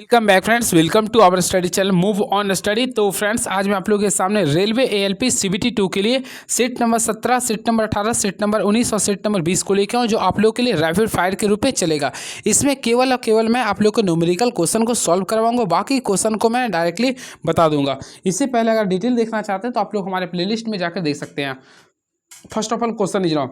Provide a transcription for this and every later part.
Welcome back friends, welcome to our study channel move on study. तो friends, आज मैं आप लोगों के सामने रेलवे एएलपी सीबीटी 2 के लिए seat number 17, seat number 18, seat number 19 और सीट नंबर 20 को लेकर आऊँ, जो आप लोगों के लिए रैपिड फायर के रूप में चलेगा। इसमें केवल और केवल मैं आप लोग को न्यूमेरिकल क्वेश्चन को सॉल्व करवाऊंगा, बाकी क्वेश्चन को मैं डायरेक्टली बता दूंगा। इससे पहले अगर डिटेल देखना चाहते हैं तो आप लोग हमारे प्लेलिस्ट में जाकर देख सकते हैं। First of all question is now,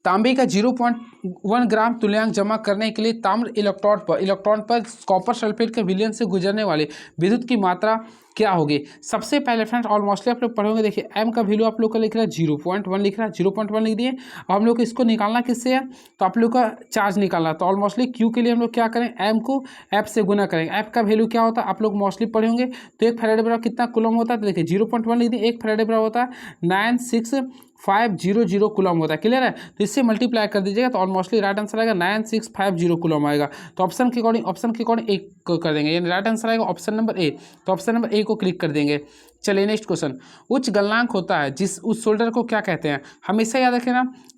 तांबे का 0.1 ग्राम तुल्यांक जमा करने के लिए ताम्र इलेक्ट्रॉन पर कॉपर सल्फेट के विलयन से गुजरने वाले विद्युत की मात्रा क्या होगी। सबसे पहले फ्रेंड्स, ऑलमोस्टली आप लोग पढ़ोगे, देखिए एम का वैल्यू आप लोग का लिख रहा है 0.1 लिख रहा है, 0.1 लिख दिए। अब हम लोग को इसको निकालना किससे है, तो आप लोग का चार्ज निकालना। तो ऑलमोस्टली क्यू के लिए हम लोग क्या करें, एम को एफ से गुना करेंगे। एफ का वैल्यू क्या होता है आप लोग मोस्टली पढ़े होंगे। तो एक फैराडे बराबर कितना कूलम होता है, तो देखिए 0.1 लिख दिए। एक फैराडे बराबर होता है 96500 कूलम होता है। क्लियर है, तो इससे मल्टीप्लाई कर दीजिएगा तो ऑलमोस्टली राइट आंसर आएगा 9650 कूलम आएगा। तो ऑप्शन के अकॉर्डिंग एक को कर देंगे, यानी राइट आंसर आएगा ऑप्शन नंबर ए। तो ऑप्शन नंबर ए को क्लिक कर देंगे। चलिए नेक्स्ट क्वेश्चन, उच्च गलनांक होता है उस शोल्डर को क्या कहते हैं। हमेशा याद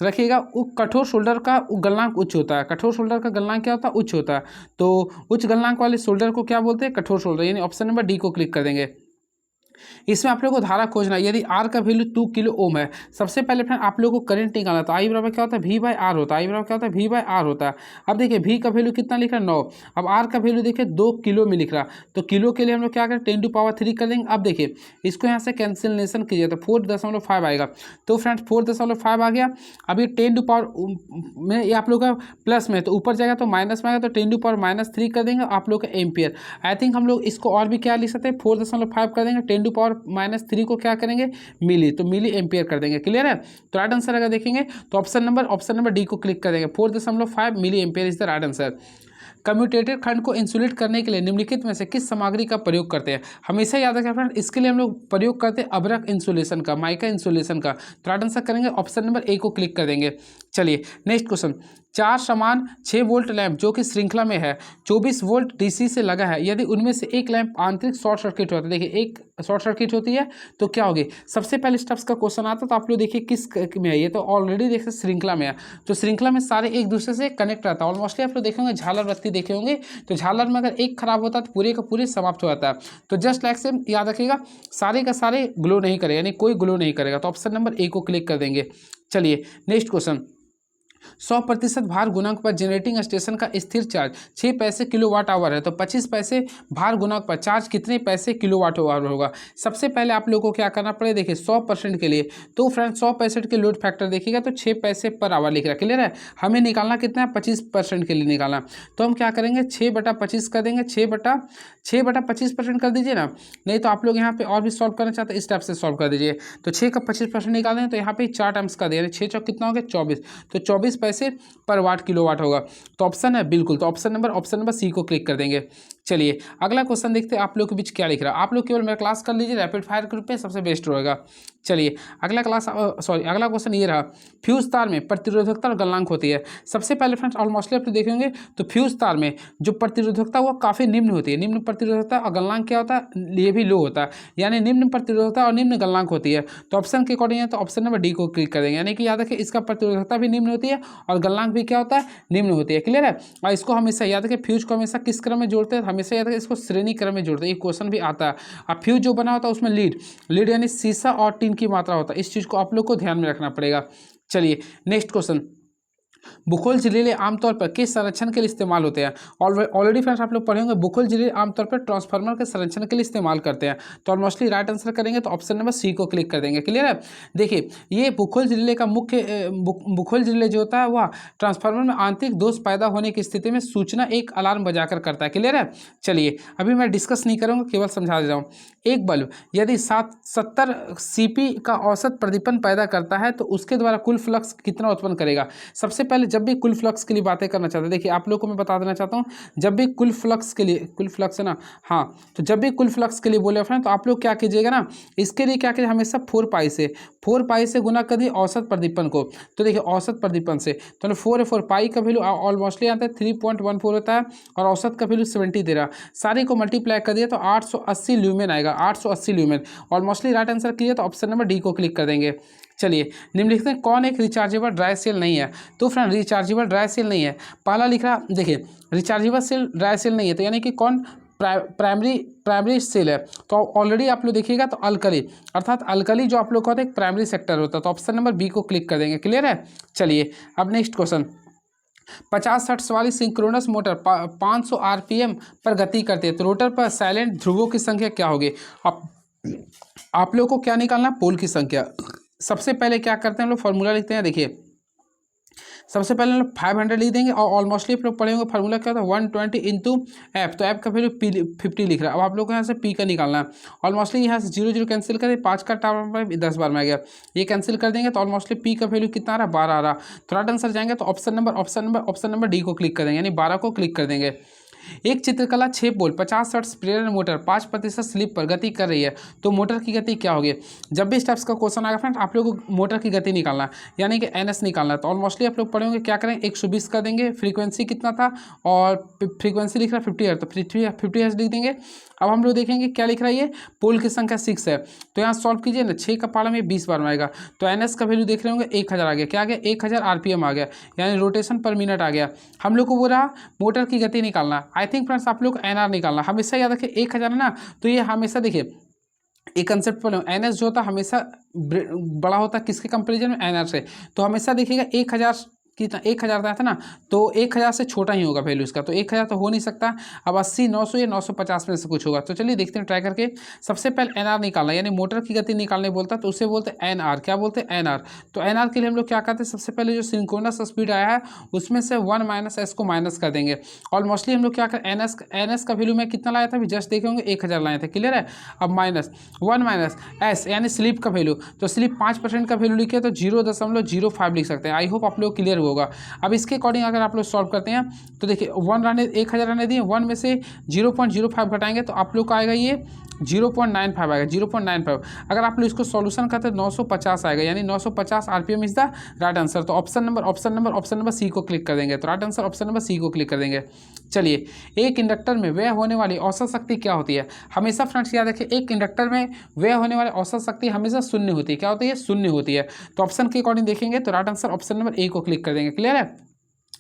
रखिएगा कठोर शोल्डर का गलनांक उच्च होता है। कठोर शोल्डर का गलनांक क्या होता है, उच्च होता है। तो उच्च गलनांक वाले शोल्डर को क्या बोलते हैं, कठोर शोल्डर, यानी ऑप्शन नंबर डी को क्लिक कर देंगे। इसमें आप लोगों को धारा खोजना है। यदि आर का वैल्यू 2 किलो ओम है, सबसे पहले फ्रेंड आप लोगों को करंट निकालना। तो आई बराबर क्या होता है, वी बाई आर होता है। आई बराबर क्या होता है, वी बाई आर होता है। अब देखिए वी का वैल्यू कितना लिख रहा है 9। अब आर का वैल्यू देखिए 2 किलो में लिख रहा। तो किलो के लिए हम लोग क्या करें, 10⁻³ कर देंगे। अब देखिए इसको यहाँ से कैंसिलेशन कीजिए तो 4.5 आएगा। तो फ्रेंड्स 4.5 आ गया। अब ये 10 में ये आप लोग का प्लस में, तो ऊपर जाएगा तो माइनस में आएगा, तो 10⁻³ कर देंगे आप लोग का एम्पियर। आई थिंक हम लोग इसको और भी क्या लिख सकते हैं, 4.5 कर देंगे, 10⁻³ को क्या करेंगे मिली, तो मिली एम्पियर कर देंगे। क्लियर है, तो राइट आंसर अगर देखेंगे तो ऑप्शन नंबर डी को क्लिक कर देंगे। 4.5 milli ampere is the right answer. कम्यूटेटेड खंड को इंसुलेट करने के लिए निम्नलिखित में से किस सामग्री का प्रयोग करते हैं। हमेशा याद रखें फ्रेंड, इसके लिए हम लोग प्रयोग करते हैं अभ्रक इंसुलेशन का, माइका इंसुलेशन का। तो राइट आंसर करेंगे ऑप्शन नंबर ए को क्लिक कर देंगे। चलिए नेक्स्ट क्वेश्चन, 4 समान 6 वोल्ट लैंप जो कि श्रृंखला में है 24 वोल्ट डीसी से लगा है, यदि उनमें से एक लैंप आंतरिक शॉर्ट सर्किट होता है। देखिए एक शॉर्ट सर्किट होती है तो क्या होगी। सबसे पहले स्टेप्स का क्वेश्चन आता है, तो आप लोग देखिए किस में है, ये तो ऑलरेडी देखिए श्रृंखला में है। तो श्रृंखला में सारे एक दूसरे से कनेक्ट रहता है। ऑलमोस्टली आप लोग देखे होंगे झालर बत्ती देखे होंगे, तो झालर में अगर एक खराब होता है तो पूरे का पूरे समाप्त हो जाता है। तो जस्ट लाइक से याद रखिएगा, सारे का सारे ग्लो नहीं करेगा, यानी कोई ग्लो नहीं करेगा। तो ऑप्शन नंबर ए को क्लिक कर देंगे। चलिए नेक्स्ट क्वेश्चन, 100% भार गुणांक पर जनरेटिंग स्टेशन का स्थिर चार्ज 6 पैसे किलोवाट आवर है, तो 25 पैसे भार गुणांक पर चार्ज कितने पैसे किलोवाट आवर होगा। सबसे पहले आप लोगों को क्या करना पड़ेगा, देखिए 100% के लिए तो फ्रेंड 100% के लोड फैक्टर देखिएगा तो 6 पैसे पर आवर लिख रहा है। क्लियर है, हमें निकालना कितना है, 25% के लिए निकालना। तो हम क्या करेंगे, 6/25 कर देंगे। 6/25% कर दीजिए ना, नहीं तो आप लोग यहाँ पे और भी सॉल्व करना चाहते हैं इस टाइप से सॉल्व कर दीजिए। तो 6 का 25% निकालें तो यहाँ पे 4 टाइम्स का दिया, 6 चौक कितना हो गया 24, तो 24 पैसे पर वाट किलोवाट होगा। तो ऑप्शन है बिल्कुल, तो ऑप्शन नंबर सी को क्लिक कर देंगे। चलिए अगला क्वेश्चन देखते हैं आप लोग के बीच क्या लिख रहा है। आप लोग केवल मेरा क्लास कर लीजिए, रैपिड फायर के रूप में सबसे बेस्ट रहेगा। चलिए अगला क्वेश्चन ये रहा, फ्यूज तार में प्रतिरोधकता और गलनांक होती है। सबसे पहले फ्रेंड्स ऑलमोस्टली आप देखेंगे तो फ्यूज तार में जो प्रतिरोधकता वो काफ़ी निम्न होती है। निम्न प्रतिरोधकता और गलनांक क्या होता है, ये भी लो होता है, यानी निम्न प्रतिरोधकता और निम्न गलनांक होती है। तो ऑप्शन के अकॉर्डिंग है तो ऑप्शन नंबर डी को क्लिक कर देंगे, यानी कि याद रखें इसका प्रतिरोधकता भी निम्न होती है और गलनांक भी क्या होता है, निम्न होती है। क्लियर है, और इसको हमेशा याद रखें, फ्यूज को हमेशा किस क्रम में जोड़ते हैं, हमेशा याद रखें इसको श्रेणी क्रम में जोड़ते हैं। एक क्वेश्चन भी आता है। अब फ्यूज जो बना होता है उसमें लीड यानी सीसा और टिन की मात्रा होता है। इस चीज़ को आप लोग को ध्यान में रखना पड़ेगा। चलिए नेक्स्ट क्वेश्चन, बुखोल जिलेले आमतौर पर किस संरक्षण के लिए इस्तेमाल होते हैं। ऑलरेडी फ्रेंड्स आप लोग पढ़े होंगे, बुखोल जिले आमतौर पर ट्रांसफार्मर के संरक्षण के लिए इस्तेमाल करते हैं। तो ऑलमोस्टली राइट आंसर करेंगे तो ऑप्शन नंबर सी को क्लिक कर देंगे। क्लियर है, देखिए ये बुखोल जिले का मुख्य बुखोल जिले जो होता है वह ट्रांसफार्मर में आंतरिक दोष पैदा होने की स्थिति में सूचना एक अलार्म बजाकर करता है। क्लियर है, चलिए अभी मैं डिस्कस नहीं करूँगा, केवल समझा दे रहा हूँ। एक बल्ब यदि 70 सीपी का औसत प्रदीपन पैदा करता है तो उसके द्वारा कुल फ्लक्स कितना उत्पन्न करेगा। सबसे पहले जब भी कुल फ्लक्स के लिए बातें करना चाहते हैं, देखिए आप लोग को मैं बता देना चाहता हूँ, जब भी कुल फ्लक्स के लिए, कुल फ्लक्स है ना, हाँ, तो जब भी कुल फ्लक्स के लिए बोले फ्रेंड तो आप लोग क्या कीजिएगा ना, इसके लिए क्या कीजिए, हमेशा 4 पाई से गुना कर दिए औसत प्रदीपन को। तो देखिए औसत प्रदीपन से तो 4 पाई का वैल्यू ऑलमोस्टली आता है 3.14 होता है और औसत का वैल्यू 70 दे रहा। सारे को मल्टीप्लाई कर दिया तो 880 ल्यूमेन आएगा, 880 ल्यूमेन। ऑलमोस्टली राइट आंसर कीजिए तो ऑप्शन नंबर डी को क्लिक कर देंगे। चलिए निम्नलिखित में कौन एक रिचार्जेबल ड्राई सेल नहीं है? तो फ्रेंड रिचार्जेबल ड्राई सेल नहीं है, पहला लिख रहा, देखिए रिचार्जेबल सेल ड्राई सेल नहीं है, तो यानी कि कौन प्राइमरी सेल है। तो ऑलरेडी आप लोग देखिएगा तो अल्कली, अर्थात अल्कली जो आप लोग का होता है एक प्राइमरी सेक्टर होता है, तो ऑप्शन नंबर बी को क्लिक कर देंगे। क्लियर है? चलिए अब नेक्स्ट क्वेश्चन, 50 हर्ट्ज वाली सिंक्रोनस मोटर 500 आरपीएम पर गति करती है, तो रोटर पर साइलेंट ध्रुवों की संख्या क्या होगी? आप लोग को क्या निकालना? पोल की संख्या। सबसे पहले क्या करते हैं हम लोग, फॉर्मूला लिखते हैं। देखिए सबसे पहले हम लोग 500 लिख देंगे और ऑलमोस्टली आप लोग पढ़े होंगे फार्मूला क्या होता है 120 इंटू एफ, तो एफ का वैल्यू 50 लिख रहा है। अब आप लोग को यहाँ से पी का निकालना है। ऑलमोस्टली यहाँ से 0 0 कैंसिल करें, 5 का टावर 10 बार में आ गया, ये कैंसिल कर देंगे तो ऑलमोस्टली पी का वैल्यू कितना आ रहा है 12 आ रहा। तो राइट आंसर जाएंगे तो ऑप्शन नंबर डी को क्लिक कर देंगे, यानी 12 को क्लिक कर देंगे। एक चित्रकला 6 पोल 50 हर्ट्ज प्रेरण मोटर 5% स्लिप पर गति कर रही है, तो मोटर की गति क्या होगी? जब भी स्टेप्स का क्वेश्चन आएगा फ्रेंड आप लोग को मोटर की गति निकालना है, यानी कि एनएस निकालना है। तो ऑलमोस्टली आप लोग पढ़ेंगे क्या करेंगे 120 कर देंगे, फ्रीक्वेंसी कितना था और फ्रीक्वेंसी लिख रहा है 50 हर्ट्ज, तो 50 हर्ट्ज लिख देंगे। अब हम लोग देखेंगे क्या लिख रहा है, ये पोल की संख्या 6 है, तो यहाँ सॉल्व कीजिए ना, 6 का पाला में 20 बार में आएगा, तो एनएस का वैल्यू देख रहे होंगे 1000 आ गया। क्या आ गया? 1000 आरपीएम आ गया, यानी रोटेशन पर मिनट आ गया। हम लोग को वो रहा मोटर की गति निकालना। आई थिंक फ्रेंड्स आप लोग एनआर निकालना, हमेशा याद रखिए 1000 है ना, तो ये हमेशा देखिए एक कंसेप्ट पर एनएस जो होता है हमेशा बड़ा होता है किसके कंपेरिजन में? एनआर से। तो हमेशा देखिएगा 1000 कितना 1000 था ना, तो 1000 से छोटा ही होगा वैल्यू इसका, तो 1000 तो हो नहीं सकता। अब 80 900 या 950 में से कुछ होगा। तो चलिए देखते हैं ट्राई करके। सबसे पहले एनआर निकालना, यानी मोटर की गति निकालने बोलता है तो उसे बोलते हैं एनआर। क्या बोलते हैं? एनआर। तो एनआर के लिए हम लोग क्या करते हैं, सबसे पहले जो सिंक्रोनस स्पीड आया है उसमें से 1 माइनस एस को माइनस कर देंगे। और मोस्टली हम लोग क्या करें, एनएस का वैल्यू मैं कितना लाया था अभी जस्ट देखे होंगे 1000 लाए थे। क्लियर है? अब माइनस 1 माइनस एस यानी स्लिप का वैल्यू, तो स्लिप 5% का वैल्यू लिखे तो 0.05 लिख सकते हैं। आई होप आप लोग क्लियर होगा। अब इसके अकॉर्डिंग अगर आप लोग सॉल्व करते हैं तो देखिए 1000 रहने दिए, 1 में से 0.05 घटाएंगे तो आप लोग का आएगा ये 0.95 आएगा, 0.95। अगर आप लोग इसको सॉल्यूशन करते हैं 950 आएगा, यानी 950 RPM is the right answer. तो ऑप्शन नंबर सी को क्लिक कर देंगे, तो right answer option number C को क्लिक कर देंगे। चलिए एक इंडक्टर में व्यय होने वाली औसत शक्ति क्या होती है? हमेशा फ्रेंड्स याद रखिए एक इंडक्टर में व्यय होने वाली औसत शक्ति हमेशा शून्य होती है। क्या होती है? शून्य होती है। तो ऑप्शन के अकॉर्डिंग देखेंगे तो right answer option number A को क्लिक कर देंगे। क्लियर है?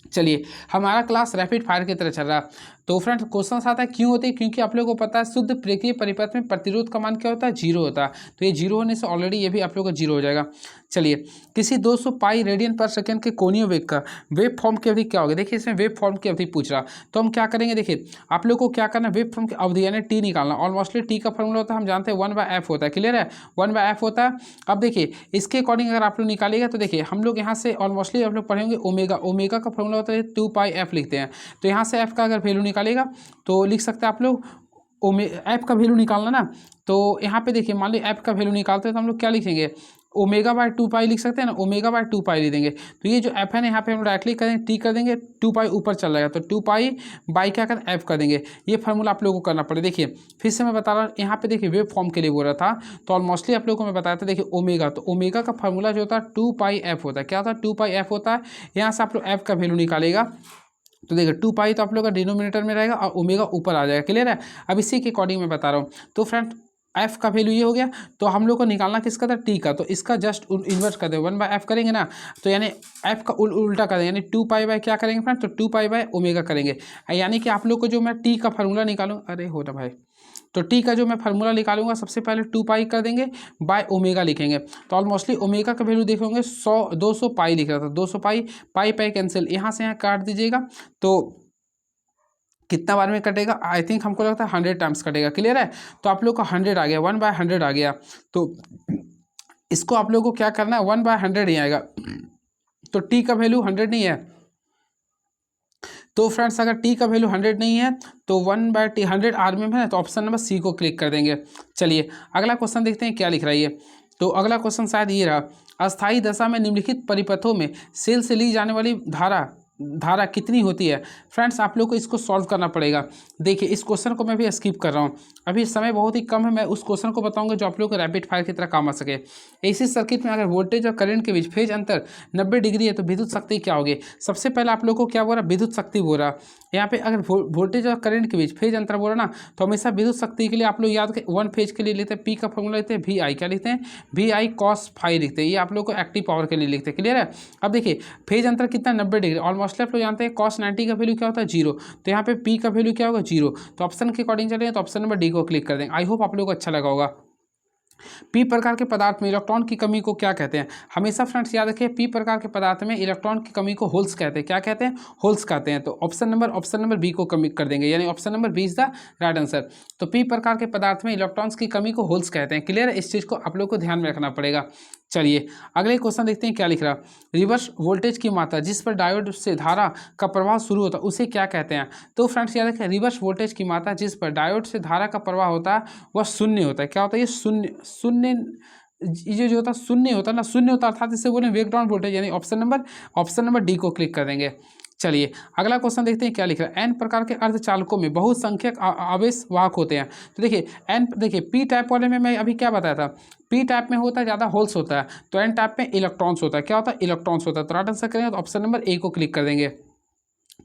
चलिए हमारा क्लास रैपिड फायर की तरह चल रहा है। तो फ्रेंड्स क्वेश्चन आता है क्यों होते हैं, क्योंकि आप लोगों को पता है शुद्ध प्रेक्षीय परिपथ में प्रतिरोध का मान क्या होता है? 0 होता है। तो ये 0 होने से ऑलरेडी ये भी आप लोगों का 0 हो जाएगा। चलिए किसी 200 पाई रेडियन पर सेकेंड के कोणीय वेग का वेव फॉर्म की अवधि क्या होगी? देखिए इसमें वेव फॉर्म की अवधि पूछ रहा, तो हम क्या करेंगे, देखिए आप लोग को क्या करना है, वेव फॉर्म की अवधि यानी टी निकालना। ऑलमोस्टली टी का फॉर्मूला होता है हम जानते हैं 1/f होता है। क्लियर है? 1/f होता है। अब देखिए इसके अकॉर्डिंग अगर आप लोग निकालिएगा तो देखिए हम लोग यहाँ से ऑलमोस्टली आप लोग पढ़ेंगे ओमेगा का फॉर्मूला होता है 2πf लिखते हैं। तो यहाँ से f का अगर वैल्यू निकालेगा तो लिख सकते हैं आप लोग एफ का वैल्यू निकालना ना, तो यहाँ पे देखिए मान लीजिए एफ का वैल्यू निकालते हैं तो हम लोग क्या लिखेंगे, ओमेगा/2π लिख सकते हैं ना, ओमेगा/2π लिख देंगे। तो ये जो एफ है ना यहाँ पे हम डायरेक्टली करेंगे टी कर देंगे, 2π ऊपर चल जाएगा तो 2π बाई क्या करें एफ कर देंगे। ये फार्मूला आप लोगों को करना पड़े। देखिए फिर से मैं बता रहा हूँ, यहाँ पे देखिए वेव फॉर्म के लिए बोल रहा था, तो ऑलमोस्टली आप लोगों को मैं बताया था देखिए ओमेगा, तो ओमेगा का फार्मूला जो होता है 2πf होता है। क्या होता है? 2πf होता है। यहाँ से आप लोग एफ का वैल्यू निकालेगा तो देखिए 2π तो आप लोग का डिनोमिनेटर में रहेगा और ओमेगा ऊपर आ जाएगा। क्लियर है? अब इसी के अकॉर्डिंग मैं बता रहा हूँ। तो फ्रेंड एफ का वैल्यू ये हो गया, तो हम लोग को निकालना किसका था? टी का। तो इसका जस्ट इन्वर्स कर देंगे 1/f करेंगे ना, तो यानी एफ का उल्टा कर देंगे, यानी 2π क्या करेंगे फ्रेंड, तो 2π ओमेगा करेंगे। यानी कि आप लोग को जो मैं टी का फार्मूला निकालूँ, अरे हो रहा भाई, तो टी का जो मैं फार्मूला निकालूंगा सबसे पहले 2π कर देंगे बाय ओमेगा लिखेंगे। तो ऑलमोस्टली ओमेगा का वैल्यू देखेंगे 200 पाई लिख रहा था, 200 पाई कैंसिल, यहाँ से यहाँ काट दीजिएगा तो कितना बार में कटेगा? आई थिंक हमको लगता है 100 टाइम्स कटेगा। क्लियर है? तो आप लोग का 100 आ गया, 1/100 आ गया। तो इसको आप लोग को क्या करना है, 1/100 ही आएगा। तो टी का वैल्यू 100 नहीं है, तो फ्रेंड्स अगर टी का वैल्यू 100 नहीं है तो 1/100 आरपीएम है, तो ऑप्शन नंबर सी को क्लिक कर देंगे। चलिए अगला क्वेश्चन देखते हैं क्या लिख रहा है ये। तो अगला क्वेश्चन शायद ये रहा, अस्थायी दशा में निम्नलिखित परिपथों में सेल से ली जाने वाली धारा धारा कितनी होती है। फ्रेंड्स आप लोग को इसको सॉल्व करना पड़ेगा। देखिए इस क्वेश्चन को मैं भी स्किप कर रहा हूँ, अभी समय बहुत ही कम है, मैं उस क्वेश्चन को बताऊंगा जो आप लोग को रैपिड फायर की तरह काम आ सके। एसी सर्किट में अगर वोल्टेज और करंट के बीच फेज अंतर 90 डिग्री है तो विद्युत शक्ति क्या होगी। सबसे पहले आप लोग को क्या बोल रहा, विद्युत शक्ति बोल रहा। यहाँ पे अगर वोल्टेज और करंट के बीच फेज अंतर बोल रहा ना, तो हमेशा विद्युत शक्ति के लिए आप लोग याद करें वन फेज के लिए लेते हैं, पी का फॉर्मूला लेते हैं VI, क्या लिखते हैं VI cos फाई लिखते हैं, ये आप लोग को एक्टिव पावर के लिए लिखते हैं। क्लियर है। अब देखिए फेज अंतर कितना 90 डिग्री, ऑलमोस्ट आप लोग जानते हैं cos 90 का वैल्यू क्या होता है 0, तो यहाँ पे P का वैल्यू क्या होगा 0। तो ऑप्शन के अकॉर्डिंग चलेंगे तो ऑप्शन नंबर डी को क्लिक कर देंगे। आई होप आप लोग को अच्छा लगा होगा। पी प्रकार के पदार्थ में इलेक्ट्रॉन की कमी को क्या कहते हैं। हमेशा फ्रेंड्स याद रखिए पी प्रकार के पदार्थ में इलेक्ट्रॉन की कमी को होल्स कहते हैं। क्या कहते हैं, होल्स कहते हैं। तो ऑप्शन नंबर बी को कमी कर देंगे, यानी option number B is the right answer. तो पी प्रकार के पदार्थ में इलेक्ट्रॉन्स की कमी को होल्स कहते हैं। क्लियर है, इस चीज़ को आप लोग को ध्यान में रखना पड़ेगा। चलिए अगले क्वेश्चन देखते हैं क्या लिख रहा। रिवर्स वोल्टेज की मात्रा जिस पर डायोड से धारा का प्रवाह शुरू होता है उसे क्या कहते हैं। तो फ्रेंड्स याद रखें रिवर्स वोल्टेज की मात्रा जिस पर डायोड से धारा का प्रवाह होता है वह शून्य होता है। क्या होता है ये शून्य, ये जो होता है शून्य होता है ना, शून्य होता है अर्थात इसे बोले वेक डाउन वोल्टेज, यानी ऑप्शन नंबर डी को क्लिक कर देंगे। चलिए अगला क्वेश्चन देखते हैं क्या लिख रहा है। एन प्रकार के अर्धचालकों में बहुसंख्यक आवेश वाहक होते हैं। तो देखिए पी टाइप वाले में मैं अभी क्या बताया था, पी टाइप में होता है ज़्यादा होल्स होता है, तो एन टाइप में इलेक्ट्रॉन्स होता है। क्या होता है, इलेक्ट्रॉन्स होता है। तो राइट आंसर करेंगे तो ऑप्शन नंबर ए को क्लिक कर देंगे।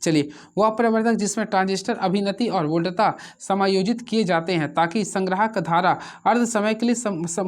चलिए वह प्रवर्धक जिसमें ट्रांजिस्टर अभिनति और वोल्टता समायोजित किए जाते हैं ताकि संग्राहक धारा अर्ध समय के लिए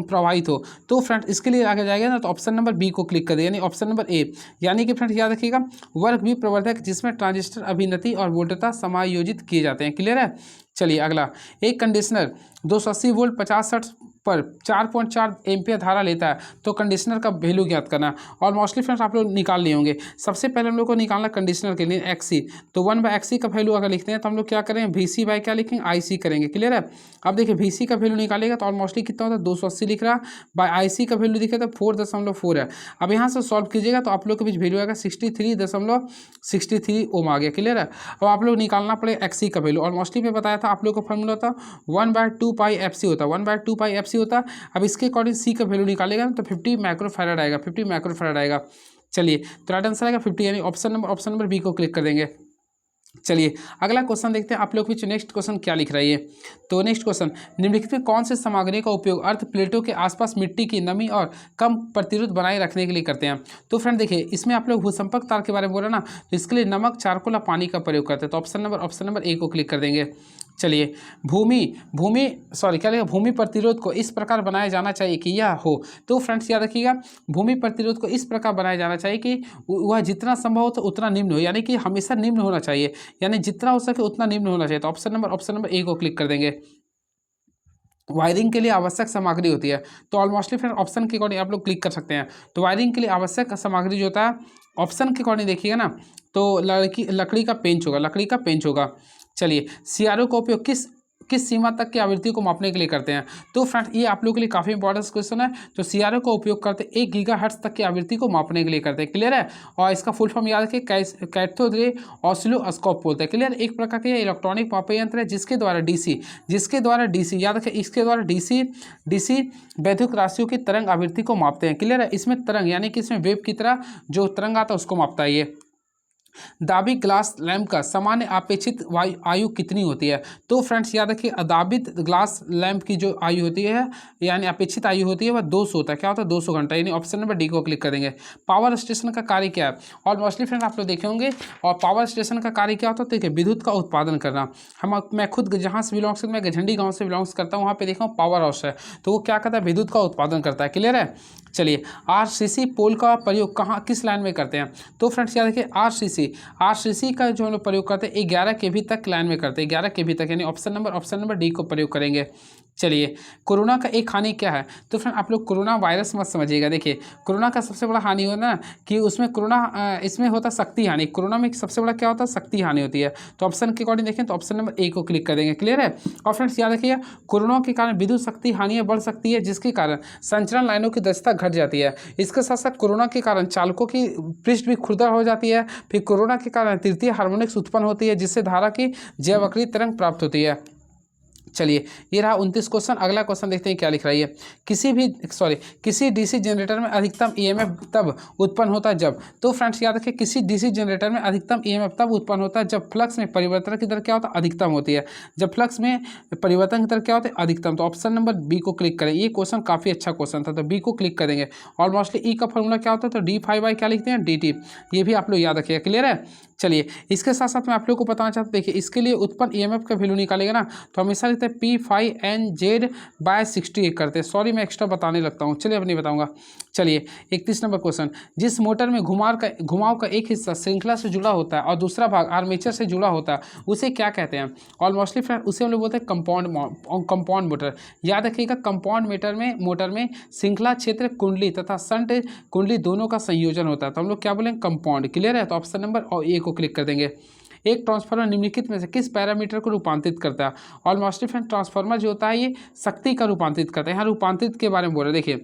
प्रवाहित हो। तो फ्रेंड इसके लिए आगे जाएगा ना तो ऑप्शन नंबर बी को क्लिक कर दें, यानी ऑप्शन नंबर ए। यानी कि फ्रेंड याद रखिएगा वर्ग बी प्रवर्धक जिसमें ट्रांजिस्टर अभिनति और वोल्टता समायोजित किए जाते हैं। क्लियर है। चलिए अगला, एक कंडीशनर 280 वोल्ट 50 हर्ट्ज पर 4.4 एम्पियर धारा लेता है तो कंडीशनर का वैल्यू ज्ञात करना। और मोस्टली फ्रेंड्स आप लोग निकाल लिए होंगे। सबसे पहले हम लोग को निकालना कंडीशनर के लिए XC, तो 1/XC का वैल्यू अगर लिखते हैं तो हम लोग क्या करेंगे VC बाय क्या लिखेंगे IC करेंगे। क्लियर है। अब देखिए VC का वैल्यू निकालेगा तो ऑलमोस्टली कितना होता है 280 लिख रहा, बाय IC का वैल्यू दिखे तो 4.4 है। अब यहाँ से सॉल्व कीजिएगा तो आप लोग के बीच वैल्यू आएगा 63.63 ओम आ गया। क्लियर है। अब आप लोग निकालना पड़ेगा XC का वैल्यू। और मोस्टली मैं बताया था आप लोग का फॉर्मूला होता 1/2πfc होता है, 1/2πfc होता। अब इसके अकॉर्डिंग सी का वैल्यू निकालेगा तो 50 माइक्रोफैराड आएगा, 50 माइक्रोफैराड आएगा। चलिए तो राइट आंसर आएगा 50, यानी ऑप्शन नंबर बी को क्लिक कर देंगे। चलिए अगला क्वेश्चन देखते हैं आप लोग बीच नेक्स्ट क्वेश्चन क्या लिख रहा है ये। तो नेक्स्ट क्वेश्चन, निम्नलिखित में कौन से सामग्री का उपयोग अर्ध प्लेटों के आसपास मिट्टी की नमी और कम प्रतिरोध बनाए रखने के लिए करते हैं। तो फ्रेंड देखिए इसमें आप लोग भूसंपर्क तार के बारे में बोल रहे हैं ना, तो इसके लिए नमक, चारकोल और पानी का प्रयोग करते हैं। तो ऑप्शन नंबर ए को क्लिक कर देंगे। चलिए भूमि प्रतिरोध को इस प्रकार बनाया जाना चाहिए कि यह हो। तो फ्रेंड्स याद रखिएगा भूमि प्रतिरोध को इस प्रकार बनाया जाना चाहिए कि वह जितना संभव हो तो उतना निम्न हो, यानी कि हमेशा निम्न होना चाहिए, यानी जितना हो सके उतना निम्न होना चाहिए। तो ऑप्शन नंबर ए को क्लिक कर देंगे। वायरिंग के लिए आवश्यक सामग्री होती है, तो ऑलमोस्टली फिर ऑप्शन के अकॉर्डिंग आप लोग क्लिक कर सकते हैं। तो वायरिंग के लिए आवश्यक सामग्री जो होता है ऑप्शन के अकॉर्डिंग देखिएगा ना, तो लकड़ी का पेंच होगा। चलिए CRO का उपयोग किस सीमा तक की आवृत्ति को मापने के लिए करते हैं। तो फ्रेंड्स ये आप लोगों के लिए काफ़ी इंपॉर्टेंट क्वेश्चन है। तो CRO का उपयोग करते 1 गीगाहर्ट्ज तक की आवृत्ति को मापने के लिए करते हैं। क्लियर है। और इसका फुल फॉर्म याद रखिए कैथोड रे ऑसिलोस्कोप बोलते हैं। क्लियर। एक प्रकार का इलेक्ट्रॉनिक मापन यंत्र है जिसके द्वारा DC याद रखिए, इसके द्वारा DC वैद्युत राशियों की तरंग आवृत्ति को मापते हैं। क्लियर है। इसमें तरंग यानी कि इसमें वेव की तरह जो तरंग आता है उसको मापता है ये। दाबित ग्लास लैंप का सामान्य अपेक्षित आयु कितनी होती है। तो फ्रेंड्स याद रखिए दाबित ग्लास लैंप की जो आयु होती है यानी अपेक्षित आयु होती है वह 200 होता है। क्या होता है 200 घंटा, यानी ऑप्शन नंबर डी को क्लिक कर देंगे। पावर स्टेशन का कार्य क्या है। और मोस्टली फ्रेंड आप लोग देखे होंगे। और पावर स्टेशन का कार्य क्या होता है, देखिए विद्युत का उत्पादन करना। मैं खुद जहाँ से बिलोंग्स करता हूँ, मैं गझंडी गाँव से बिलोंग्स करता हूँ, वहाँ पे देखा हूँ पावर हाउस है, तो वो क्या करता है विद्युत का उत्पादन करता है। क्लियर है। चलिए RCC पोल का प्रयोग कहाँ किस लाइन में करते हैं। तो फ्रेंड्स याद रखिए RCC का जो हम लोग प्रयोग करते हैं 11 kV तक लाइन में करते हैं, 11 kV तक, यानी ऑप्शन नंबर डी को प्रयोग करेंगे। चलिए कोरोना का एक हानि क्या है। तो फ्रेंड आप लोग कोरोना वायरस मत समझिएगा। देखिए कोरोना का सबसे बड़ा हानि होता है ना कि उसमें इसमें होता शक्ति हानि। कोरोना में सबसे बड़ा क्या होता है, शक्ति हानि होती है। तो ऑप्शन के अकॉर्डिंग देखें तो ऑप्शन नंबर ए को क्लिक कर देंगे। क्लियर है। और फ्रेंड्स याद रखिए कोरोना के कारण विद्युत शक्ति हानियाँ बढ़ सकती है जिसके कारण संचरण लाइनों की दक्षता घट जाती है। इसके साथ साथ कोरोना के कारण चालकों की पृष्ठ भी खुरदर हो जाती है। फिर कोरोना के कारण तृतीय हार्मोनिक्स उत्पन्न होती है जिससे धारा की जैवक्रिय तरंग प्राप्त होती है। चलिए ये रहा 29 क्वेश्चन। अगला क्वेश्चन देखते हैं क्या लिख रहा है ये। किसी डीसी जनरेटर में अधिकतम ईएमएफ तब उत्पन्न होता है जब, तो फ्रेंड्स याद रखिए किसी डीसी जनरेटर में अधिकतम ईएमएफ तब उत्पन्न होता है जब फ्लक्स में परिवर्तन की दर क्या होता है, अधिकतम होती है। जब फ्लक्स में परिवर्तन की दर क्या होती है, अधिकतम। तो ऑप्शन नंबर बी को क्लिक करें। ये क्वेश्चन काफ़ी अच्छा क्वेश्चन था, तो बी को क्लिक करेंगे। और मोस्टली ई का फॉर्मूला क्या होता है, तो d5 क्या लिखते हैं, dt। ये भी आप लोग याद रखिएगा। क्लियर है। चलिए इसके साथ साथ मैं आप लोग को बताना चाहता हूँ, देखिए इसके लिए उत्पन्न ईएमएफ का वैल्यू निकालेगा ना, तो हमेशा लिखते हैं P5NZ/60 करते हैं। सॉरी मैं एक्स्ट्रा बताने लगता हूँ, चलिए अब नहीं बताऊँगा। चलिए 31 नंबर क्वेश्चन। जिस मोटर में घुमाव का एक हिस्सा श्रृंखला से जुड़ा होता है और दूसरा भाग आर्मेचर से जुड़ा होता है, उसे क्या कहते हैं। ऑलमोस्टली फ्रेंड उसे हम लोग बोलते हैं कंपाउंड मोटर। याद रखिएगा कंपाउंड मोटर में श्रृंखला क्षेत्र कुंडली तथा शंट कुंडली दोनों का संयोजन होता है, तो हम लोग क्या बोलेंगे, कंपाउंड। क्लियर है। तो ऑप्शन नंबर ए को क्लिक कर देंगे। एक ट्रांसफार्मर निम्नलिखित में से किस पैरामीटर को रूपांतरित करता है। ऑलमोस्टली फ्रेंड ट्रांसफार्मर जो होता है ये शक्ति का रूपांतरित करता है। यहाँ रूपांतरित के बारे में बोल रहे हैं। देखिए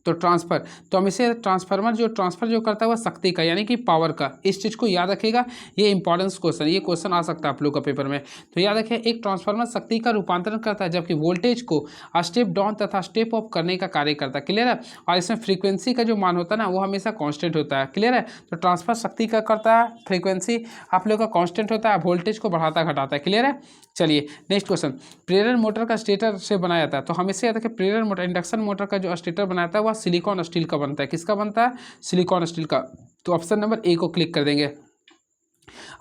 तो ट्रांसफर, तो हम इसे ट्रांसफर जो करता है वह शक्ति का यानी कि पावर का। इस चीज़ को याद रखिएगा, ये इंपॉर्टेंस क्वेश्चन, ये क्वेश्चन आ सकता है आप लोग का पेपर में। तो याद रखिए एक ट्रांसफार्मर शक्ति का रूपांतरण करता है जबकि वोल्टेज को स्टेप डाउन तथा स्टेप अप करने का कार्य करता है। क्लियर है। और इसमें फ्रीक्वेंसी का जो मान होता है ना वो हमेशा कॉन्स्टेंट होता है। क्लियर है। तो ट्रांसफर शक्ति का करता है, फ्रीक्वेंसी आप लोग का कॉन्स्टेंट होता है, वोल्टेज को बढ़ाता घटाता है। क्लियर है। चलिए नेक्स्ट क्वेश्चन। प्रेरण मोटर का स्टेटर से बनाया जाता है, तो हमेशा याद रखिए प्रेरण मोटर इंडक्शन मोटर का जो स्टेटर बनाता है वह सिलिकॉन स्टील का बनता है। किसका बनता है, सिलिकॉन स्टील का। तो ऑप्शन नंबर ए को क्लिक कर देंगे।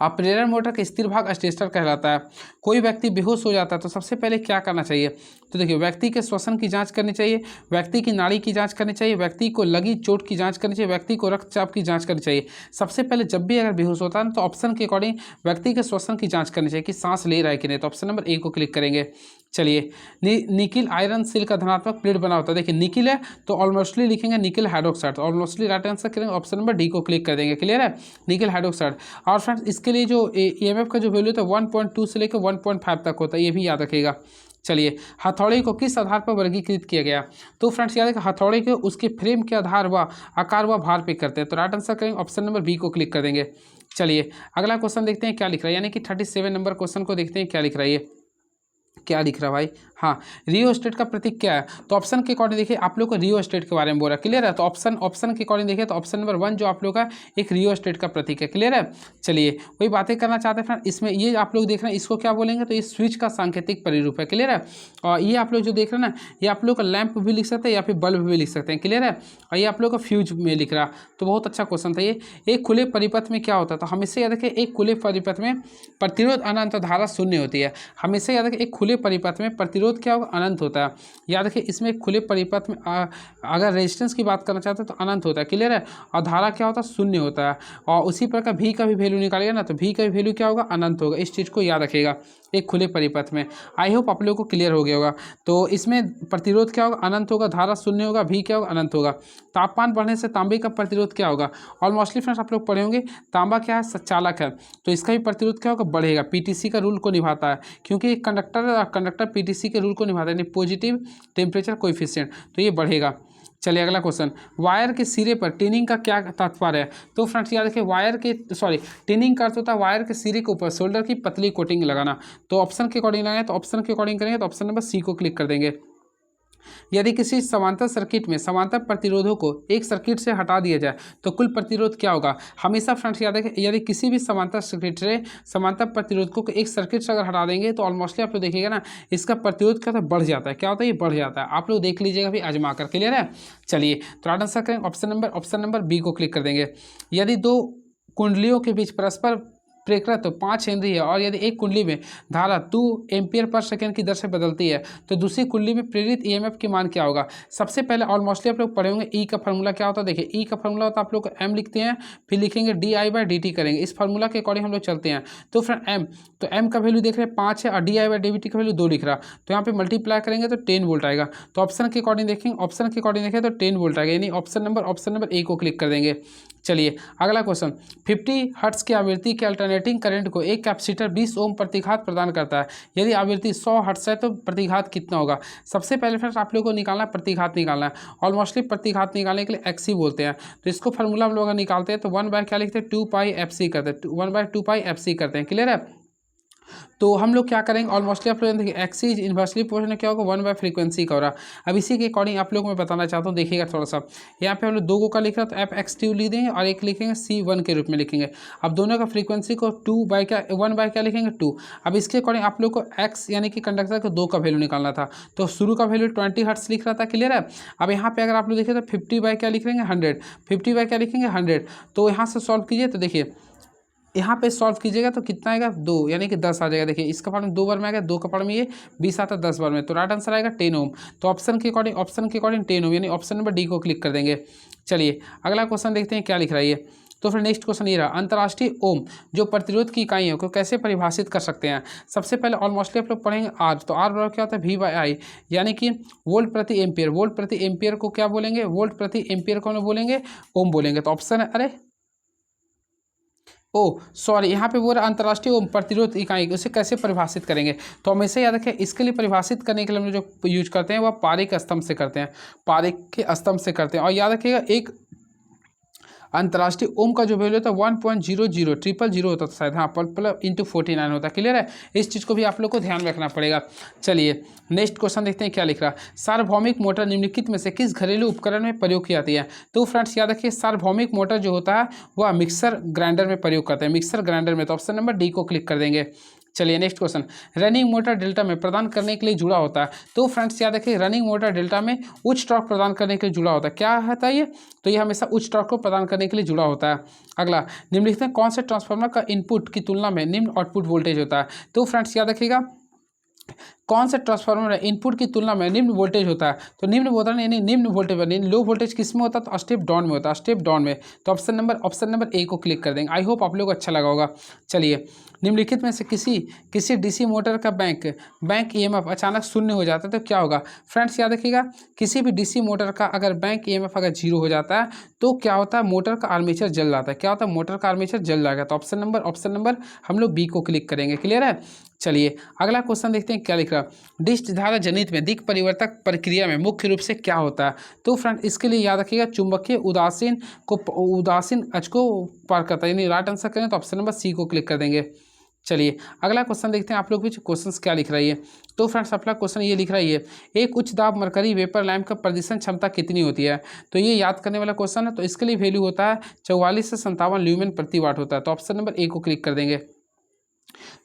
अब प्रेरण मोटर का स्थिर भाग स्टेटर कहलाता है। कोई व्यक्ति बेहोश हो जाता है तो सबसे पहले क्या करना चाहिए, तो देखिए व्यक्ति के श्वसन की जांच करनी चाहिए, व्यक्ति की नाड़ी की जांच करनी चाहिए, व्यक्ति को लगी चोट की जांच करनी चाहिए, व्यक्ति को रक्तचाप की जांच करनी चाहिए। सबसे पहले जब भी अगर बेहोश होता है तो ऑप्शन के अकॉर्डिंग व्यक्ति के श्वसन की जांच करनी चाहिए कि सांस ले रहा है कि नहीं। तो ऑप्शन नंबर ए को क्लिक करेंगे। चलिए निकिल आयरन स्टील का धनात्मक प्लेट बना होता है। देखिए निकिल है तो ऑलमोस्टली लिखेंगे निकिल हाइड्रोक्साइड। तो ऑलमोस्टली राइट आंसर करेंगे ऑप्शन नंबर डी को क्लिक कर देंगे। क्लियर है। Nickel hydroxide. और फ्रेंड्स इसके लिए जो ईएमएफ का जो वैल्यू था 1.2 से लेकर 1.5 तक होता है, ये भी याद रखिएगा। चलिए हथौड़े को किस आधार पर वर्गीकृत किया गया, तो फ्रेंड्स याद है कि हथौड़े को उसके फ्रेम के आधार व आकार व भार पे करते हैं। तो राइट आंसर करेंगे ऑप्शन नंबर बी को क्लिक कर देंगे। चलिए अगला क्वेश्चन देखते हैं क्या लिख रहा है, यानी कि 37 नंबर क्वेश्चन को देखते हैं क्या लिख रहा है। ये क्या लिख रहा है भाई, हाँ रियो स्टेट का प्रतीक क्या है। तो ऑप्शन के अकॉर्डिंग देखिए आप लोग को रियो स्टेट के बारे में बोल रहा है। क्लियर है। तो ऑप्शन के अकॉर्डिंग देखिए तो ऑप्शन नंबर 1 जो आप लोग का एक रियो स्टेट का प्रतीक है। क्लियर है। चलिए वही बातें करना चाहते हैं फ्रेंड। इसमें ये आप लोग देख रहे हैं इसको क्या बोलेंगे, तो ये स्विच का सांकेतिक परिरूप है। क्लियर है। और ये आप लोग जो देख रहे हैं ना ये आप लोग का लैंप भी लिख सकते हैं या फिर बल्ब भी लिख सकते हैं। क्लियर है। और ये आप लोग का फ्यूज में लिख रहा, तो बहुत अच्छा क्वेश्चन था ये। एक खुले परिपथ में क्या होता है, तो हमेशा याद रखें एक खुले परिपथ में प्रतिरोध अनंत धारा शून्य होती है। हमेशा याद रखें एक खुले परिपथ में प्रतिरोध क्या होगा, अनंत होता है। याद रखिए इसमें खुले परिपथ में अगर रेजिस्टेंस की बात करना चाहते हैं तो अनंत होता है। क्लियर है। और धारा क्या होता है, शून्य होता है। और उसी प्रकार भी का भी वैल्यू निकालेगा ना तो भी का भी वैल्यू क्या होगा, अनंत होगा। इस चीज़ को याद रखिएगा एक खुले परिपथ में। आई होप आप लोगों को क्लियर हो गया होगा। तो इसमें प्रतिरोध क्या होगा, अनंत होगा, धारा शून्य होगा, भी क्या होगा, अनंत होगा। तापमान बढ़ने से तांबे का प्रतिरोध क्या होगा, ऑलमोस्टली फ्रेंड्स आप लोग पढ़े होंगे तांबा क्या है, चालक है, तो इसका भी प्रतिरोध क्या होगा, बढ़ेगा। पीटीसी का रूल को निभाता है क्योंकि कंडक्टर पीटीसी के रूल को निभाता है, यानी पॉजिटिव टेम्परेचर कोएफिशिएंट, तो ये बढ़ेगा। चलिए अगला क्वेश्चन। वायर के सिरे पर टिनिंग का क्या तात्पर्य है, तो फ्रेंड्स याद रखिए टिनिंग का अर्थ होता है वायर के सिरे के ऊपर सोल्डर की पतली कोटिंग लगाना। तो ऑप्शन के अकॉर्डिंग लगाएं तो ऑप्शन के अकॉर्डिंग करेंगे तो ऑप्शन नंबर सी को क्लिक कर देंगे। यदि किसी समांतर सर्किट में समांतर प्रतिरोधों को एक सर्किट से हटा दिया जाए तो कुल प्रतिरोध क्या होगा। हमेशा फ्रेंड्स याद रखें यदि किसी भी समांतर सर्किट से समांतर प्रतिरोधकों को एक सर्किट से अगर हटा देंगे तो ऑलमोस्टली आप लोग देखिएगा ना इसका प्रतिरोध क्या होता है, बढ़ जाता है। क्या होता है, ये बढ़ जाता है। आप लोग देख लीजिएगा भी आजमा कर। क्लियर है। चलिए तो राइट आंसर करेंगे ऑप्शन नंबर बी को क्लिक कर देंगे। यदि दो कुंडलियों के बीच परस्पर प्रेरकता तो 5 हेनरी है और यदि एक कुंडली में धारा 2 एम्पियर पर सेकेंड की दर से बदलती है तो दूसरी कुंडली में प्रेरित ईएमएफ की मान क्या होगा। सबसे पहले ऑलमोस्टली आप लोग पढ़े होंगे ई का फॉर्मूला क्या होता है। देखिए ई का फॉर्मूला होता है आप लोग एम लिखते हैं फिर लिखेंगे DI/dt करेंगे। इस फार्मूला के अकॉर्डिंग हम लोग चलते हैं। तो फ्रेंड एम का वैल्यू देख रहे हैं 5 है और DI/dt का वैल्यू 2 लिख रहा, तो यहाँ पे मल्टीप्लाई करेंगे तो 10 वोल्ट आएगा। तो ऑप्शन के अकॉर्डिंग देखें तो 10 वोल्ट आएगा, यानी ऑप्शन नंबर ए को क्लिक कर देंगे। चलिए अगला क्वेश्चन। 50 हर्ट्ज की आवृत्ति के अल्टरनेटिंग करंट को एक कैपेसिटर 20 ओम प्रतिघात प्रदान करता है। यदि आवृत्ति 100 हर्ट्ज है तो प्रतिघात कितना होगा। सबसे पहले फ्रेंड्स आप लोगों को निकालना प्रतिघात निकालना है। ऑलमोस्टली प्रतिघात निकालने के लिए एक्सी बोलते हैं, तो इसको फार्मूला हम लोग निकालते हैं तो 1 बाय क्या लिखते हैं 2 पाई FC करते हैं, 1/2 पाई FC करते हैं। क्लियर है। तो हम लोग क्या करेंगे, ऑलमोस्टली आप लोग देखिए एक्स इज इन्वर्सली प्रोपोर्शनल क्या होगा, 1 बाय फ्रीक्वेंसी का हो रहा। अब इसी के अकॉर्डिंग आप लोग को मैं बताना चाहता हूँ, देखिएगा थोड़ा सा यहाँ पे हम लोग 2 को का लिख रहा है, तो एफ एक्स टी लिख देंगे और एक लिखेंगे C1 के रूप में लिखेंगे। अब दोनों का फ्रीक्वेंसी को 2 बाय क्या 1 बाय क्या लिखेंगे 2। अब इसके अकॉर्डिंग आप लोग को एक्स यानी कि कंडक्टर को 2 का वैल्यू निकालना था, तो शुरू का वैल्यू 20 हर्ट्स लिख रहा था, क्लियर है। अब यहाँ पे अगर आप लोग देखिए तो 50 बाय क्या लिखेंगे 100, 50 बाय क्या लिखेंगे 100। तो यहाँ से सॉल्व कीजिए तो देखिए यहाँ पे सॉल्व कीजिएगा तो कितना आएगा 2 यानी कि 10 आ जाएगा। देखिए इसका पार्ट में 2 बार में आएगा, 2 का पार्ट में ये 20 आता है 10 बार में, तो राइट आंसर आएगा 10 ओम। तो ऑप्शन के अकॉर्डिंग 10 ओम यानी ऑप्शन नंबर डी को क्लिक कर देंगे। चलिए अगला क्वेश्चन देखते हैं क्या लिख रहा है ये। तो फिर नेक्स्ट क्वेश्चन ये रहा, अंतर्राष्ट्रीय ओम जो प्रतिरोध की इकाई है को कैसे परिभाषित कर सकते हैं। सबसे पहले ऑलमोस्टली आप लोग पढ़ेंगे आर, तो आर बराबर क्या होता है V/I यानी कि वोल्ट प्रति एम्पियर। वोल्ट प्रति एम्पियर को क्या बोलेंगे, वोल्ट प्रति एम्पियर को हम लोग बोलेंगे ओम बोलेंगे। तो ऑप्शन है अरे ओ सॉरी यहाँ पे वो अंतर्राष्ट्रीय ओम प्रतिरोध इकाई उसे कैसे परिभाषित करेंगे। तो हमेशा याद रखें इसके लिए परिभाषित करने के लिए हम जो यूज करते हैं वह पारिक स्तंभ से करते हैं, पारिक के स्तंभ से करते हैं। और याद रखिएगा एक अंतर्राष्ट्रीय ओम का जो वैल्यू होता है 1.00000 होता था शायद, हाँ प्लस इंटू 49 होता है, क्लियर है। इस चीज़ को भी आप लोग को ध्यान रखना पड़ेगा। चलिए नेक्स्ट क्वेश्चन देखते हैं क्या लिख रहा। सार्वभौमिक मोटर निम्नलिखित में से किस घरेलू उपकरण में प्रयोग की जाती है। तो फ्रेंड्स याद रखिए सार्वभौमिक मोटर जो होता है वह मिक्सर ग्राइंडर में प्रयोग करते हैं, मिक्सर ग्राइंडर में। तो ऑप्शन नंबर डी को क्लिक कर देंगे। चलिए next question, running motor delta में प्रदान करने के लिए जुड़ा होता है। तो फ्रेंड्स याद रखिए रनिंग मोटर डेल्टा में उच्च टॉर्क प्रदान करने के लिए जुड़ा होता है। क्या होता है ये, तो ये हमेशा उच्च टॉर्क को प्रदान करने के लिए जुड़ा होता है। अगला, निम्नलिखित में कौन से ट्रांसफार्मर का इनपुट की तुलना में निम्न आउटपुट वोल्टेज होता है। तो फ्रेंड्स याद रखिएगा कौन से ट्रांसफार्मर है इनपुट की तुलना में निम्न वोल्टेज होता है। तो निम्न वोल्टेज यानी निम्न वोल्टेज यानी लो वोल्टेज किस में होता है, तो स्टेप डाउन में होता है, स्टेप डाउन में। तो ऑप्शन नंबर ए को क्लिक कर देंगे। आई होप आप लोग को अच्छा लगा होगा। चलिए निम्नलिखित में से किसी डीसी मोटर का बैंक ईएमएफ अचानक शून्य हो जाता है तो क्या होगा। फ्रेंड्स याद रखिएगा किसी भी डीसी मोटर का अगर बैंक ईएमएफ अगर 0 हो जाता है तो क्या होता है, मोटर का आर्मेचर जल जाता है। क्या होता है, मोटर का आर्मेचर जल जाएगा। तो ऑप्शन नंबर हम लोग बी को क्लिक करेंगे, क्लियर है। चलिए अगला क्वेश्चन देखते हैं क्या लिख रहा। डिश धारा जनित में दिक् परिवर्तक प्रक्रिया में मुख्य रूप से क्या होता है। तो फ्रेंड इसके लिए याद रखिएगा चुंबकीय उदासीन अक्ष को पार करता है, यानी राइट आंसर करें तो ऑप्शन नंबर सी को क्लिक कर देंगे। चलिए अगला क्वेश्चन देखते हैं आप लोग भी क्वेश्चंस क्या लिख रही है। तो फ्रेंड्स अपना क्वेश्चन ये लिख रही है, एक उच्च दाब मरकरी वेपर लैंप का प्रदर्शन क्षमता कितनी होती है। तो ये याद करने वाला क्वेश्चन है। तो इसके लिए वैल्यू होता है 44 से 57 ल्यूमेन प्रति वाट होता है। तो ऑप्शन नंबर ए को क्लिक कर देंगे।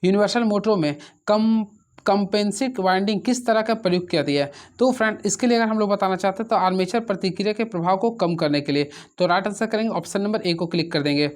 यूनिवर्सल मोटरों में कंपेंसेट वाइंडिंग किस तरह का प्रयोग किया गया है। तो फ्रेंड इसके लिए अगर हम लोग बताना चाहते हैं तो आर्मेचर प्रतिक्रिया के प्रभाव को कम करने के लिए। तो राइट आंसर करेंगे ऑप्शन नंबर ए को क्लिक कर देंगे।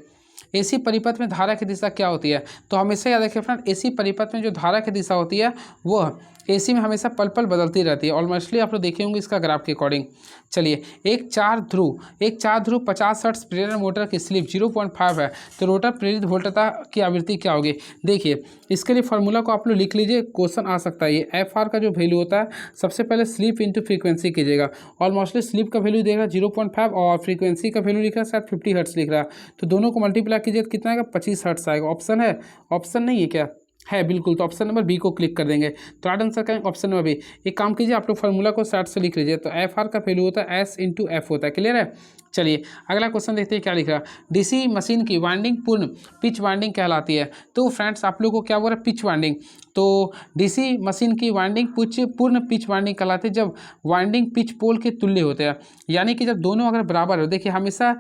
एसी परिपथ में धारा की दिशा क्या होती है। तो हमेशा याद रखिए फ्रेंड एसी परिपथ में जो धारा की दिशा होती है वह एसी में हमेशा पल पल बदलती रहती है। ऑलमोस्टली आप लोग देखे होंगे इसका ग्राफ के अकॉर्डिंग। चलिए एक चार ध्रुव 50 हर्ट्ज प्रेरण मोटर की स्लिप 0.5 है तो रोटर प्रेरित वोल्टता की आवृत्ति क्या होगी। देखिए इसके लिए फार्मूला को आप लोग लिख लीजिए, क्वेश्चन आ सकता है। ये एफ आर का जो वैल्यू होता है सबसे पहले स्लिप इंटू फ्रीक्वेंसी कीजिएगा। ऑलमोस्टली स्लिप का वैल्यू देख रहा है 0.5 और फ्रीक्वेंसी का वैल्यू लिख रहा है शायद 50 हर्ट्ज लिख रहा है। तो दोनों को मल्टीप्लाई कीजिए तो कितना आएगा 25 हर्ट्ज आएगा। ऑप्शन है, ऑप्शन नहीं है क्या है, बिल्कुल। तो ऑप्शन नंबर बी को क्लिक कर देंगे। तो राइट आंसर करेंगे ऑप्शन नंबर बी। एक काम कीजिए आप लोग फार्मूला को साइड से लिख लीजिए। तो एफ आर का वैल्यू होता है एस इंटू एफ होता है, क्लियर है। चलिए अगला क्वेश्चन देखते हैं क्या लिख रहा है। डीसी मशीन की वाइंडिंग पूर्ण पिच वाइंडिंग कहलाती है। तो फ्रेंड्स आप लोग को क्या बोल रहा है, पिच वाइंडिंग। तो डीसी मशीन की वाइंडिंग पूर्ण पिच वाइंडिंग कहलाती है जब वाइंडिंग पिच पोल के तुल्य होते हैं, यानी कि जब दोनों अगर बराबर हो। देखिए हमेशा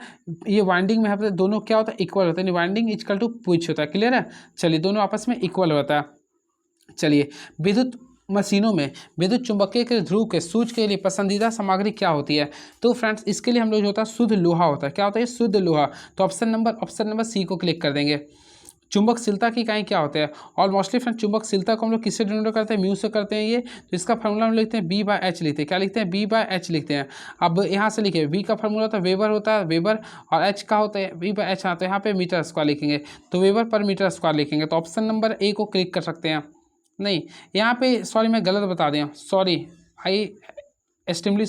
ये वाइंडिंग में दोनों क्या होता है, इक्वल होता है, यानी वाइंडिंग इक्वल टू पिच होता है, क्लियर है। चलिए दोनों आपस में इक्वल होता है। चलिए विद्युत मशीनों में विद्युत चुंबकीय के ध्रुव के सूच के लिए पसंदीदा सामग्री क्या होती है। तो फ्रेंड्स इसके लिए हम लोग जो होता है शुद्ध लोहा होता है। क्या होता है, शुद्ध लोहा। तो ऑप्शन नंबर सी को क्लिक कर देंगे। चुंबकशीलता की इकाई क्या होता है। ऑलमोस्टली फ्रेंड चुंबकशीलता को हम लोग किससे डिनोट करते हैं, म्यू से करते हैं। ये तो इसका फार्मूला हम लिखते हैं B/H लिखते हैं। क्या लिखते हैं, B/H लिखते हैं। अब यहाँ से लिखिए V का फार्मूला होता है वेबर होता है, वेबर, और H का होता है V/H। हाँ तो यहाँ पे मीटर स्क्वायर लिखेंगे, तो वेबर पर मीटर स्क्वायर लिखेंगे। तो ऑप्शन नंबर ए को क्लिक कर सकते हैं। नहीं यहाँ पे सॉरी मैं गलत बता दिया, सॉरी एक्सट्रीमली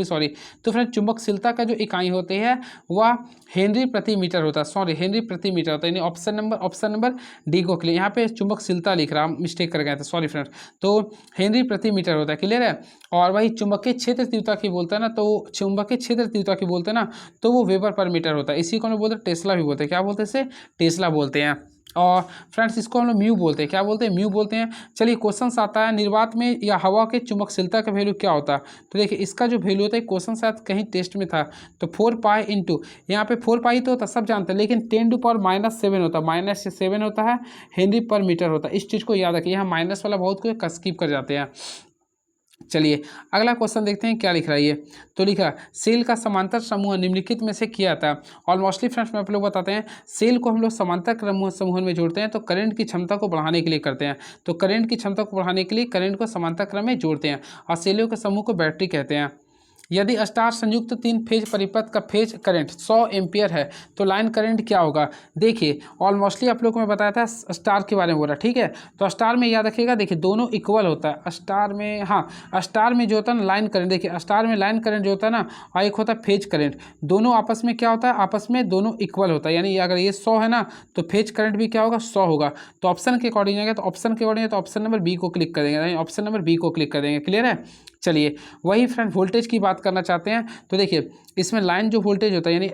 सॉरी। तो फ्रेंड चुंबकशीलता का जो इकाई होती है वह हेनरी प्रति मीटर होता है, सॉरी हेनरी प्रति मीटर होता है, यानी ऑप्शन नंबर डी को क्लियर। यहाँ पे चुंबकशीलता लिख रहा, मिस्टेक कर गए थे, सॉरी फ्रेंड। तो हेनरी प्रति मीटर होता है, क्लियर है। और वही चुंबकीय क्षेत्र तीव्रता की बोलते हैं ना, तो चुंबकीय क्षेत्र तीव्रता की बोलते हैं ना, तो वो वेबर पर मीटर होता है। इसी को हम बोलते हैं टेस्ला भी बोलते हैं। क्या बोलते हैं इसे, टेस्ला बोलते हैं। और फ्रेंड्स इसको हम लोग म्यू बोलते हैं, क्या बोलते हैं, म्यू बोलते हैं। चलिए क्वेश्चन आता है निर्वात में या हवा के चुंबकशीलता का वैल्यू क्या होता है। तो देखिए इसका जो वैल्यू होता है, क्वेश्चन शायद कहीं टेस्ट में था, तो 4 पाई इंटू, यहाँ पे 4 पाई तो होता सब जानते हैं, लेकिन 10⁻⁷ होता है, -7 होता है, हेनरी पर मीटर होता है। इस चीज़ को याद रखिए, यहाँ माइनस वाला बहुत को स्किप कर जाते हैं। चलिए अगला क्वेश्चन देखते हैं क्या लिख रहा है ये। तो लिखा सेल का समांतर समूह निम्नलिखित में से किया था। और मोस्टली फ्रेंड्स में आप लोग बताते हैं, सेल को हम लोग समांतर समूह में जोड़ते हैं तो करंट की क्षमता को बढ़ाने के लिए करते हैं। तो करंट की क्षमता को बढ़ाने के लिए करंट को समांतर क्रम में जोड़ते हैं, और सेलों के समूह को बैटरी कहते हैं। यदि स्टार संयुक्त 3 फेज परिपथ का फेज करंट 100 एम्पियर है तो लाइन करंट क्या होगा। देखिए ऑलमोस्टली आप लोग को मैं बताया था स्टार के बारे में बोला, ठीक है। तो स्टार में याद रखिएगा, देखिए दोनों इक्वल होता है स्टार में, हाँ स्टार में जो होता है ना लाइन करंट, देखिए स्टार में लाइन करंट जो होता है ना, और एक होता है फेज करंट, दोनों आपस में क्या होता है, आपस में दोनों इक्वल होता है। यानी अगर ये 100 है ना तो फेज करंट भी क्या होगा, 100 होगा। तो ऑप्शन के अकॉर्डिंग आएगा, तो ऑप्शन के अकॉर्डिंग तो ऑप्शन नंबर बी को क्लिक कर देंगे, ऑप्शन नंबर बी को क्लिक कर देंगे। क्लियर है। चलिए वही फ्रेंड वोल्टेज की बात करना चाहते हैं। तो देखिए इसमें लाइन जो वोल्टेज होता है, यानी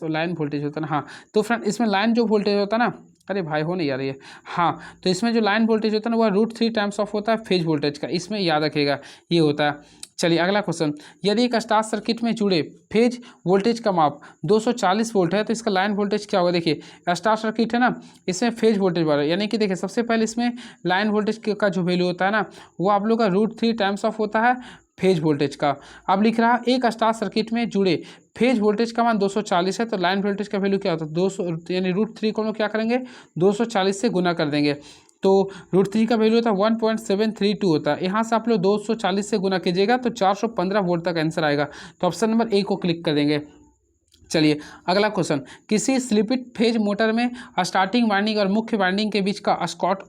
लाइन वोल्टेज होता है ना, हाँ तो फ्रेंड इसमें लाइन जो वोल्टेज होता है ना, अरे भाई हो नहीं यार ये, हाँ तो इसमें जो लाइन वोल्टेज होता है ना वह √3 टाइम्स ऑफ होता है फेज वोल्टेज का, इसमें याद रखिएगा ये होता है। चलिए अगला क्वेश्चन, यदि एक स्टार सर्किट में जुड़े फेज वोल्टेज का माप 240 वोल्ट है तो इसका लाइन वोल्टेज क्या होगा। देखिए स्टार सर्किट है ना, इसमें फेज वोल्टेज बढ़ा, यानी कि देखिए सबसे पहले इसमें लाइन वोल्टेज का जो वैल्यू होता है ना वो आप लोग का √3 टाइम्स ऑफ होता है फेज वोल्टेज का। अब लिख रहा है एक स्टार सर्किट में जुड़े फेज वोल्टेज का मान 240 है तो लाइन वोल्टेज का वैल्यू क्या होता है 200, यानी √3 को हम लोग क्या करेंगे 240 से गुना कर देंगे। तो √3 का वैल्यू होता है 1.732 होता है। यहाँ से आप लोग 240 से गुना कीजिएगा तो 415 वोल्ट तक आंसर आएगा। तो ऑप्शन नंबर ए को क्लिक कर देंगे। चलिए अगला क्वेश्चन, किसी स्लिपिट फेज मोटर में स्टार्टिंग वाइंडिंग और मुख्य वाइंडिंग के बीच का स्कॉट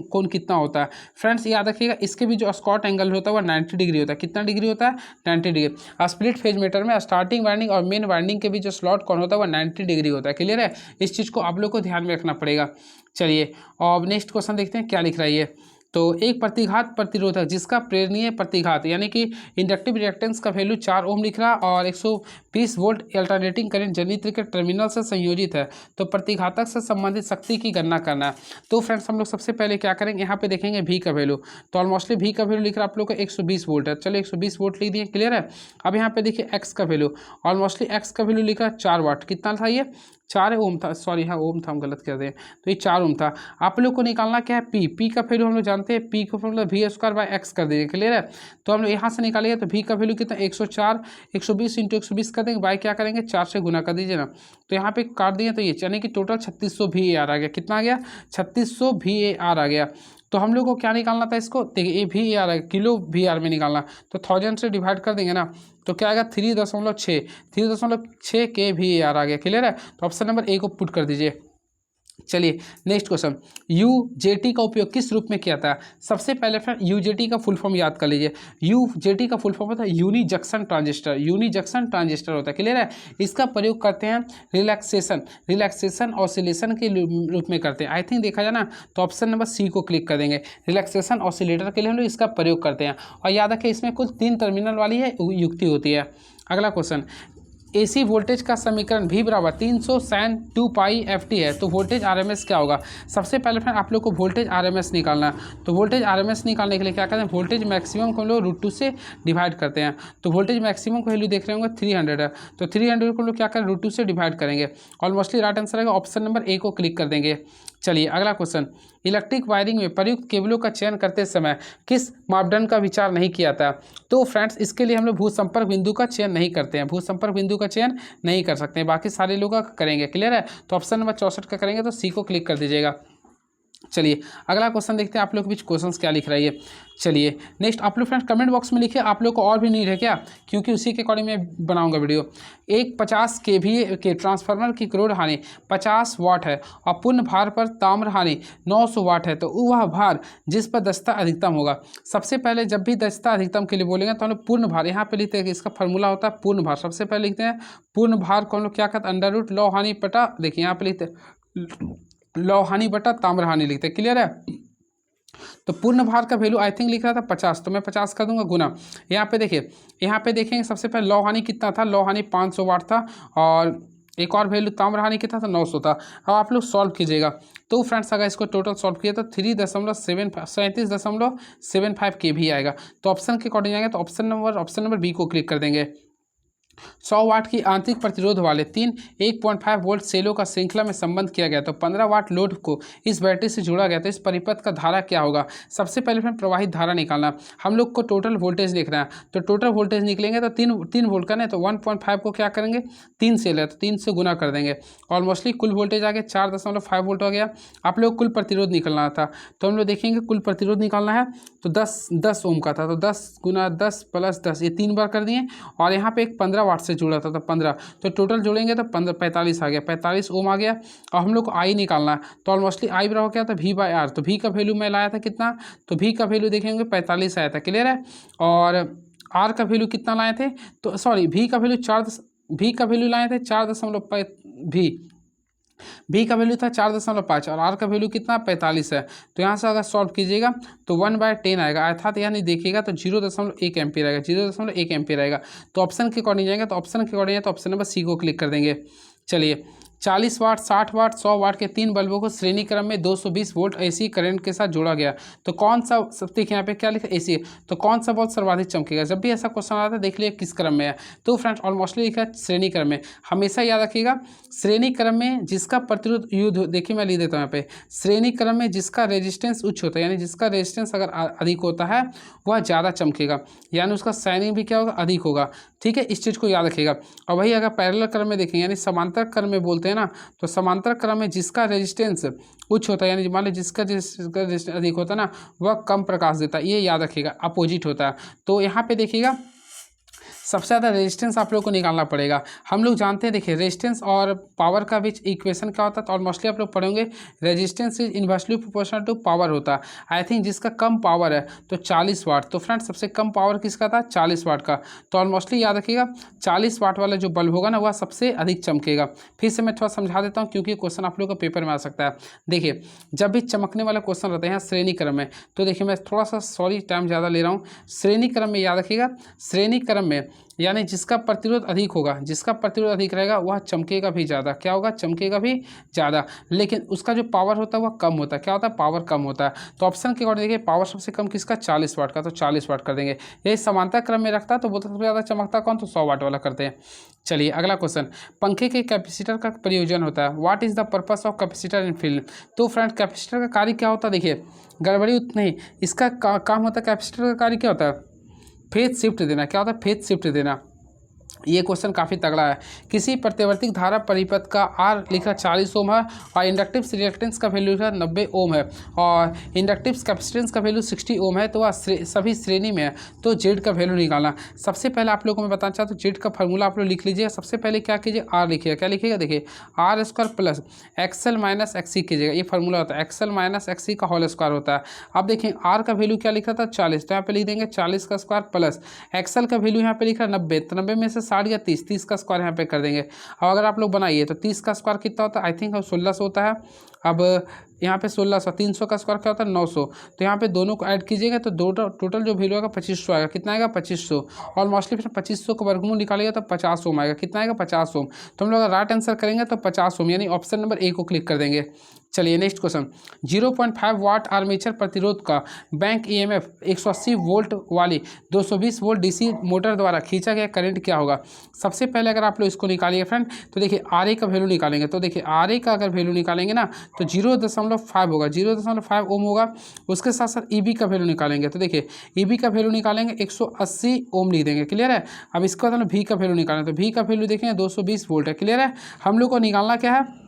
कोण कितना होता है। फ्रेंड्स याद रखिएगा इसके भी जो स्कॉट एंगल होता है वह 90 डिग्री होता है। कितना डिग्री होता है 90 डिग्री। स्प्लिट फेज मोटर में स्टार्टिंग वाइंडिंग और मेन वाइंडिंग के बीच जो स्लॉट कोण होता है वह 90 डिग्री होता है। क्लियर है, इस चीज़ को आप लोग को ध्यान में रखना पड़ेगा। चलिए और नेक्स्ट क्वेश्चन देखते हैं क्या लिख रहा है ये। तो एक प्रतिघात प्रतिरोधक जिसका प्रेरणीय प्रतिघात यानी कि इंडक्टिव रिएक्टेंस का वैल्यू 4 ओम लिख रहा और 120 वोल्ट अल्टरनेटिंग करंट जनित्र के टर्मिनल से संयोजित है तो प्रतिघातक से संबंधित शक्ति की गणना करना है। तो फ्रेंड्स हम लोग सबसे पहले क्या करेंगे, यहाँ पे देखेंगे भी का वैल्यू। तो ऑलमोस्टली भी का वैल्यू लिख रहा है आप लोग को 120 वोल्ट है। चलो 120 वोल्ट लिख दिए। क्लियर है। अब यहाँ पे देखिए एक्स का वैल्यू, ऑलमोस्टली एक्स का वैल्यू लिखा 4 वाट। कितना था ये 4 ओम था, सॉरी हाँ ओम था, हम गलत कर दें, तो ये 4 ओम था। आप लोग को निकालना क्या है पी का वैल्यू हम लोग जानते हैं, पी का फॉर्मूला V²/X कर दीजिए। क्लियर है। तो हम लोग यहाँ से निकालेंगे तो भी का वैल्यू कितना 104, 120 × 120 कर देंगे, बाई क्या करेंगे 4 से गुना कर दीजिए ना। तो यहाँ पे काट दिए तो ये यानी कि टोटल 3600 VAR आ गया। कितना आ गया 3600 VAR आ गया। तो हम लोग को क्या निकालना था इसको, देखिए ये VAR है किलो VAR में निकालना, तो 1000 से डिवाइड कर देंगे ना तो क्या आएगा 3.6 के VAR आ गया। क्लियर है। तो ऑप्शन नंबर ए को पुट कर दीजिए। चलिए नेक्स्ट क्वेश्चन, UJT का उपयोग किस रूप में किया था। सबसे पहले फ्रेंड UJT का फुल फॉर्म याद कर लीजिए। UJT का फुल फॉर्म होता है uni junction transistor, uni junction transistor होता है। क्लियर है। इसका प्रयोग करते हैं रिलैक्सेशन ऑसिलेशन के रूप में करते हैं। आई थिंक देखा जाए ना तो ऑप्शन नंबर सी को क्लिक कर देंगे। रिलैक्सेशन ऑसिलेटर के लिए हम लोग इसका प्रयोग करते हैं। और याद रखें इसमें कुल 3 टर्मिनल वाली है युक्ति होती है। अगला क्वेश्चन, AC वोल्टेज का समीकरण V = 300 sin 2π/ft है तो वोल्टेज RMS क्या होगा। सबसे पहले फ्रेंड आप लोग को वोल्टेज RMS निकालना है। तो वोल्टेज RMS निकालने के लिए क्या करते हैं, वोल्टेज मैक्सिमम को हम लोग √2 से डिवाइड करते हैं। तो वोल्टेज मैक्सिमम का वैल्यू देख रहे होंगे 300 है, तो 300 को हम लोग क्या करें √2 से डिवाइड करेंगे। ऑलमोस्टली राइट आंसर आएगा, ऑप्शन नंबर ए को क्लिक कर देंगे। चलिए अगला क्वेश्चन, इलेक्ट्रिक वायरिंग में प्रयुक्त केबलों का चयन करते समय किस मापदंड का विचार नहीं किया था। तो फ्रेंड्स इसके लिए हम लोग भू संपर्क बिंदु का चयन नहीं करते हैं, भू संपर्क बिंदु का चयन नहीं कर सकते हैं, बाकी सारे लोग का करेंगे। क्लियर है। तो ऑप्शन नंबर 64 का करेंगे तो सी को क्लिक कर दीजिएगा। चलिए अगला क्वेश्चन देखते हैं आप लोग के बीच क्वेश्चंस क्या लिख रहा है ये। चलिए नेक्स्ट आप लोग फ्रेंड्स कमेंट बॉक्स में लिखिए आप लोग को और भी नीड है क्या, क्योंकि उसी के अकॉर्डिंग मैं बनाऊंगा वीडियो। एक 50 kVA के ट्रांसफार्मर की क्रोध हानि 50 वाट है और पूर्ण भार पर ताम्र हानि 900 वाट है तो वह भार जिस पर दक्षता अधिकतम होगा। सबसे पहले जब भी दक्षता अधिकतम के लिए बोलेंगे तो हम लोग पूर्ण भार यहाँ पे लिखते हैं कि इसका फॉर्मूला होता है पूर्ण भार। सबसे पहले लिखते हैं पूर्ण भार को हम लोग क्या कहते हैं √ लौ हानि बटा, देखिए यहाँ पे लिखते हैं लौ हानि बटा ताम्र हानि लिखते हैं। क्लियर है। तो पूर्ण भार का वैल्यू आई थिंक लिख रहा था 50, तो मैं 50 कर दूंगा गुना। यहाँ पे देखिए यहाँ पे देखेंगे सबसे पहले लौ हानि कितना था, लौ हानि 500 वाट था और एक और वैल्यू ताम्र हानि कितना था 900 था। अब आप लोग सॉल्व कीजिएगा तो फ्रेंड्स अगर इसको टोटल सॉल्व किया तो 37.75 kV आएगा। तो ऑप्शन के अकॉर्डिंग आएगा तो ऑप्शन नंबर बी को क्लिक कर देंगे। 100 वाट की आंतरिक प्रतिरोध वाले 1.5 वोल्ट सेलों का श्रृंखला में संबंध किया गया तो 15 वाट लोड को इस बैटरी से जोड़ा गया तो इस परिपथ का धारा क्या होगा। सबसे पहले फिर प्रवाहित धारा निकालना, हम लोग को टोटल वोल्टेज लिखना है। तो टोटल वोल्टेज निकलेंगे तो 3 वोल्ट का नहीं तो 1.5 को क्या करेंगे 3 से ले तो 3 से गुना कर देंगे। ऑलमोस्टली कुल वोल्टेज आ गया 4.5 वोल्ट हो गया। आप लोग कुल प्रतिरोध निकलना था तो हम लोग देखेंगे कुल प्रतिरोध निकालना है तो 10 ओम का था तो 10 गुना 10 प्लस 10 ये 3 बार कर दिए और यहाँ पे एक 15 वाट से जुड़ा था तो 15 तो टोटल जोड़ेंगे तो 45 आ गया, 45 ओम आ गया। और हम लोग को आई निकालना है तो ऑलमोस्टली आई बराबर क्या था V बाय आर। तो V का वैल्यू मैं लाया था कितना तो V का वैल्यू देखेंगे 45 आया था, क्लियर है। और R का वैल्यू कितना लाए थे तो सॉरी V का वैल्यू लाए थे 4 V का वैल्यू था 4.5 और R का वैल्यू कितना 45 है। तो यहाँ से अगर सॉल्व कीजिएगा तो 1/10 आएगा अर्थात यानी देखिएगा तो 0.1 एम्पीयर आएगा, 0.1 एम्पीयर आएगा। तो ऑप्शन के अकॉर्डिंग जाएंगे तो ऑप्शन के अकॉर्डिंग है तो ऑप्शन नंबर सी को क्लिक कर देंगे। चलिए 40 वाट 60 वाट 100 वाट के 3 बल्बों को श्रेणी क्रम में 220 वोल्ट AC करंट के साथ जोड़ा गया तो कौन सा देखिए यहाँ पे क्या लिखा AC तो कौन सा बल्ब सर्वाधिक चमकेगा। जब भी ऐसा क्वेश्चन आता है देख लिया किस क्रम में है तो फ्रेंड्स ऑलमोस्टली लिखा है श्रेणी क्रम में। हमेशा याद रखिएगा श्रेणी क्रम में जिसका प्रतिरोध युद्ध, देखिए मैं लिख देता हूँ यहाँ पे श्रेणी क्रम में जिसका रेजिस्टेंस उच्च होता है यानी जिसका रेजिस्टेंस अगर अधिक होता है वह ज़्यादा चमकेगा यानी उसका शाइनिंग भी क्या होगा अधिक होगा, ठीक है। इस चीज़ को याद रखिएगा। और वही अगर पैरेलल क्रम में देखें यानी समांतर क्रम में बोलते हैं ना तो समांतर क्रम में जिसका रेजिस्टेंस उच्च होता है यानी मान लीजिए जिसका रेजिस्टेंस अधिक होता है ना वह कम प्रकाश देता है, ये याद रखिएगा, अपोजिट होता है। तो यहाँ पे देखिएगा सबसे ज़्यादा रेजिस्टेंस आप लोग को निकालना पड़ेगा। हम लोग जानते हैं देखिए रेजिस्टेंस और पावर का बीच इक्वेशन क्या होता है तो ऑलमोस्टली आप लोग पढ़ेंगे resistance is inversely proportional to power होता है। आई थिंक जिसका कम पावर है तो 40 वाट तो फ्रेंड्स सबसे कम पावर किसका था 40 वाट का। तो ऑलमोस्टली याद रखिएगा 40 वाट वाला जो बल्ब होगा ना वह सबसे अधिक चमकेगा। फिर से मैं थोड़ा समझा देता हूँ क्योंकि क्वेश्चन आप लोग का पेपर में आ सकता है। देखिए जब भी चमकने वाला क्वेश्चन रहता है यहाँ श्रेणी क्रम में तो देखिए मैं थोड़ा सा सॉरी टाइम ज़्यादा ले रहा हूँ। श्रेणी क्रम में याद रखिएगा श्रेणी क्रम में यानी जिसका प्रतिरोध अधिक होगा, जिसका प्रतिरोध अधिक रहेगा वह चमकेगा भी ज़्यादा, क्या होगा चमकेगा भी ज़्यादा, लेकिन उसका जो पावर होता है वह कम होता है। क्या होता है पावर कम होता है। तो ऑप्शन के अकॉर्डिंग देखिए पावर सबसे कम किसका 40 वाट का तो 40 वाट कर देंगे। यही समांतर क्रम में रखता है तो बोलते सबसे ज़्यादा चमकता कौन तो 100 वाट वाला करते हैं। चलिए अगला क्वेश्चन, पंखे के कैपेसिटर का प्रयोजन होता है। What is the purpose of capacitor in field. तो फ्रेंड कैपेसिटर का कार्य क्या होता है, देखिए गड़बड़ी नहीं, इसका काम होता है कैपेसिटर का कार्य क्या होता है फेज शिफ्ट देना। क्या होता है फेज शिफ्ट देना। ये क्वेश्चन काफ़ी तगड़ा है। किसी प्रतिवर्ती धारा परिपथ का आर लिखा 40 ओम है और इंडक्टिव रिएक्टेंस का वैल्यू लिखा 90 ओम है और इंडक्टिव कैपेसिटेंस का वैल्यू 60 ओम है तो वह सभी श्रेणी में है। तो जेड का वैल्यू निकालना। सबसे पहले आप लोगों को मैं बताना चाहता हूँ जेड का फार्मूला आप लोग लिख लीजिएगा। सबसे पहले क्या कीजिए आर लिखिएगा। क्या लिखिएगा देखिए R square plus XL minus XC कीजिएगा। ये फार्मूला होता है एक्सएल माइनस एक्सी का होल स्क्वायर होता है। अब देखिए आर का वैल्यू क्या लिखा था 40 तो यहाँ पे लिख देंगे 40 का स्क्वायर प्लस एक्सएल का वैल्यू यहाँ पे लिखा 90 तो 90 में से 60 या 30 का स्क्वायर यहाँ पे कर देंगे। अब अगर आप लोग बनाइए तो 30 का स्क्वायर कितना होता है आई थिंक 1600 होता है। अब यहाँ पे 1600 300 का स्क्वायर क्या होता है 900 तो यहाँ पे दोनों को ऐड कीजिएगा तो टोटल जो वैल्यू आएगा 2500 आएगा। कितना आएगा 2500 और मोस्टली फिर 2500 को वर्गमूल निकालेगा तो 50 ओम आएगा। कितना आएगा 50 ओम। तो हम लोग अगर राइट आंसर करेंगे तो 50 ओम यानी ऑप्शन नंबर ए को क्लिक कर देंगे। चलिए नेक्स्ट क्वेश्चन, 0.5 वाट आर्मेचर प्रतिरोध का बैंक EMF 180 वोल्ट वाली 220 वोल्ट DC मोटर द्वारा खींचा गया करंट क्या होगा। सबसे पहले अगर आप लोग इसको निकालिए फ्रेंड तो देखिए RA का वैल्यू निकालेंगे। तो देखिए RA का अगर वैल्यू निकालेंगे ना तो 0.5 होगा, 0.5 ओम होगा। उसके साथ साथ EB का वैल्यू निकालेंगे तो देखिए EB का वैल्यू निकालेंगे 180 ओम लिख देंगे। क्लियर है। अब इसके बाद हम V का वैल्यू निकालें तो V का वैल्यू देखेंगे 220 वोल्ट है। क्लियर है। हम लोग को निकालना क्या है